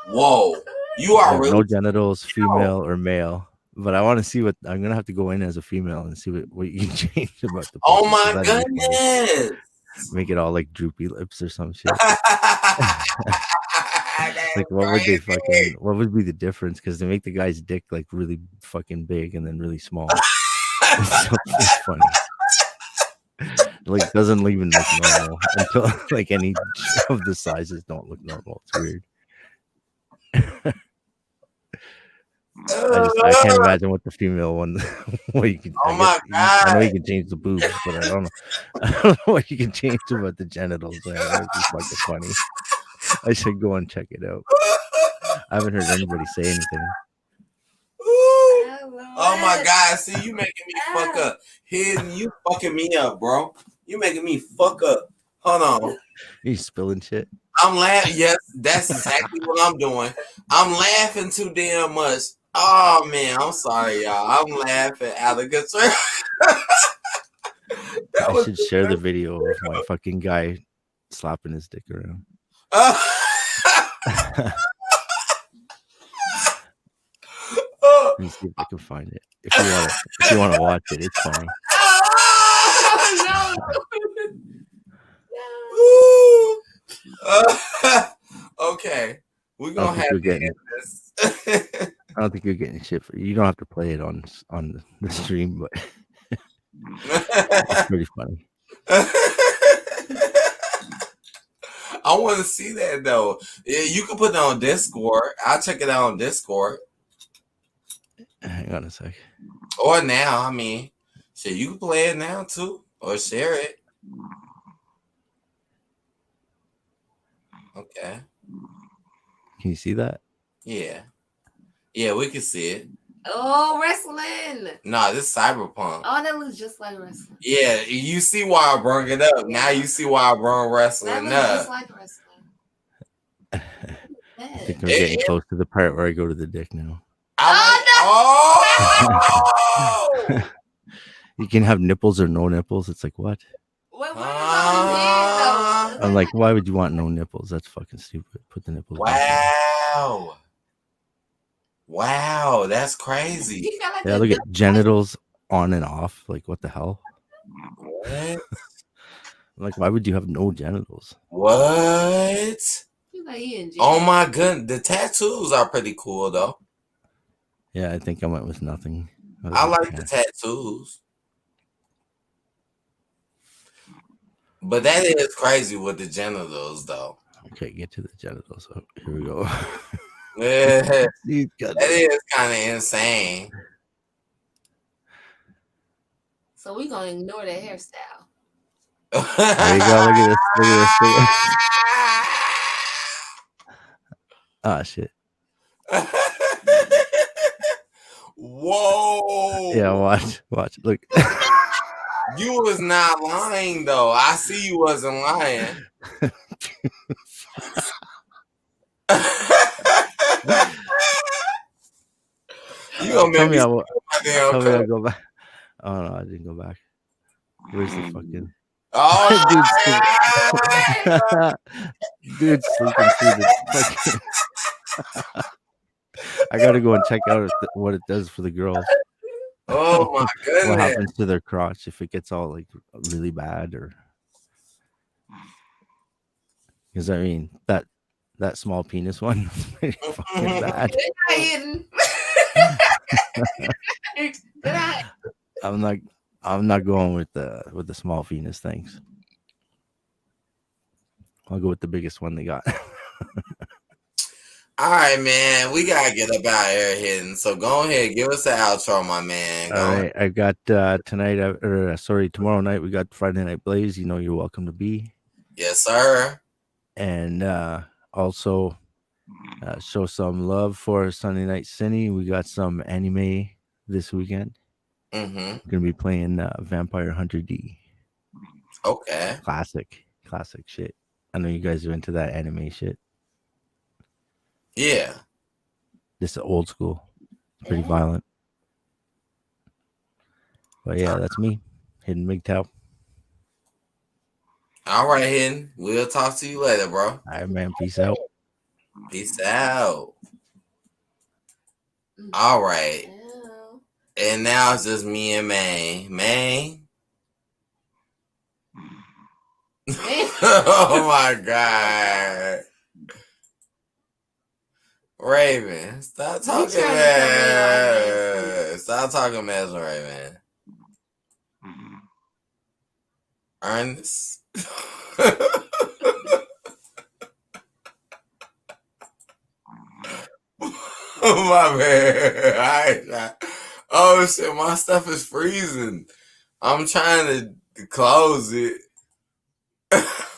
Whoa! You are really no genitals, female or male. But I want to see what I'm gonna have to go in as a female and see what you can change about the. Oh my goodness! Make it all like droopy lips or some shit. Like what would be the difference? Because they make the guy's dick like really fucking big and then really small. It's funny. Like doesn't even look normal until like any of the sizes don't look normal. It's weird. I can't imagine what the female one. What you can. God! I know you can change the boobs, but I don't know what you can change about the genitals. That would be fucking funny. I should go and check it out. I haven't heard anybody say anything. Oh my God! See, you making me fuck up. Hidden, you fucking me up, bro. You making me fuck up. Hold on. You spilling shit. I'm laughing. Yes, that's exactly what I'm doing. I'm laughing too damn much. Oh man, I'm sorry, y'all. I'm laughing out of control. I should share the video of my fucking guy slapping his dick around. Let me see if I can find it. If you want to watch it, it's funny. Okay, we're gonna have to get this. I don't think you're getting shit for you. Don't have to play it on the stream, but it's pretty funny. I want to see that though. Yeah, you can put it on Discord. I'll check it out on Discord. Hang on a sec. Or now, I mean, shit, you can play it now too, or share it. Okay. Can you see that? Yeah. Yeah, we can see it. Oh, wrestling. Nah, this is Cyberpunk. Oh, that looks just like wrestling. Yeah, you see why I brought it up. Now you see why I brought wrestling that looks up. just like wrestling. I think I'm getting close to the part where I go to the dick now. Oh! You can have nipples or no nipples. It's like, what? Wait, I'm like, why would you want no nipples? That's fucking stupid. Put the nipples Wow. Wow, that's crazy. Yeah, look at genitals on and off. Like, what the hell? What? Like, why would you have no genitals? What? Oh my goodness. The tattoos are pretty cool, though. Yeah, I think I went with nothing. I like the tattoos. But that is crazy with the genitals, though. Okay, get to the genitals. Oh, here we go. Yeah, that is kind of insane. So we're going to ignore that hairstyle. There you go. Look at this. Look at this. Oh, shit. Whoa. Yeah, watch. Look. You was not lying, though. I see you wasn't lying. You gonna make me I'll go back. Oh no, I didn't go back. Where's the fucking? Oh, dude's sleeping through the fucking. I gotta go and check out what it does for the girls. Oh my goodness! What happens to their crotch if it gets all like really bad, or because I mean that small penis one is pretty fucking bad. I'm not going with the small penis things. I'll go with the biggest one they got. All right, man. We gotta get up out here hitting. So go ahead, give us the outro, my man. All right, I got tomorrow night we got Friday Night Blaze. You know you're welcome to be. Yes, sir. And also show some love for Sunday Night Cine. We got some anime this weekend. Mm-hmm. We're gonna be playing Vampire Hunter D. Okay. Classic shit. I know you guys are into that anime shit. Yeah. This is old school. Pretty violent. But yeah, that's me. Hidden MGTOW. All right, Hidden. We'll talk to you later, bro. All right, man. Peace out. Peace out. All right. And now it's just me and May. May. Oh my God. Raven, stop talking, man. Stop talking, mess, Raven. Ernest. My bad. Oh shit, my stuff is freezing. I'm trying to close it.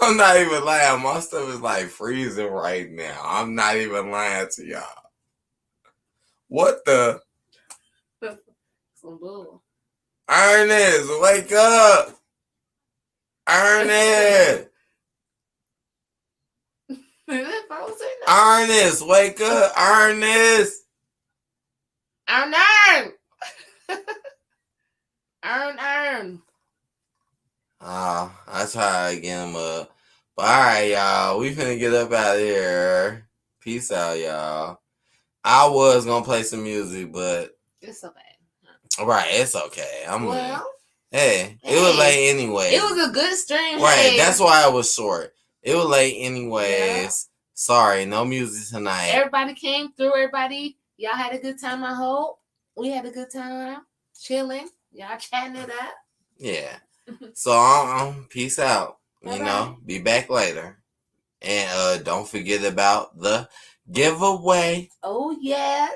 I'm not even lying. My stuff is like freezing right now. I'm not even lying to y'all. What the? Some bull. Ernest, wake up. Ernest. Ernest, wake up. Ernest. Earn. I try to get him up. But alright, y'all. We finna get up out of here. Peace out, y'all. I was gonna play some music, but it's okay. Right, it's okay. Hey, it was late anyway. It was a good stream. Right, that's why it was short. It was late anyways. Yeah. Sorry, no music tonight. Everybody came through. Y'all had a good time, I hope. We had a good time. Chilling. Y'all chatting it up. Yeah. So peace out. You know, be back later. And don't forget about the giveaway. Oh yeah.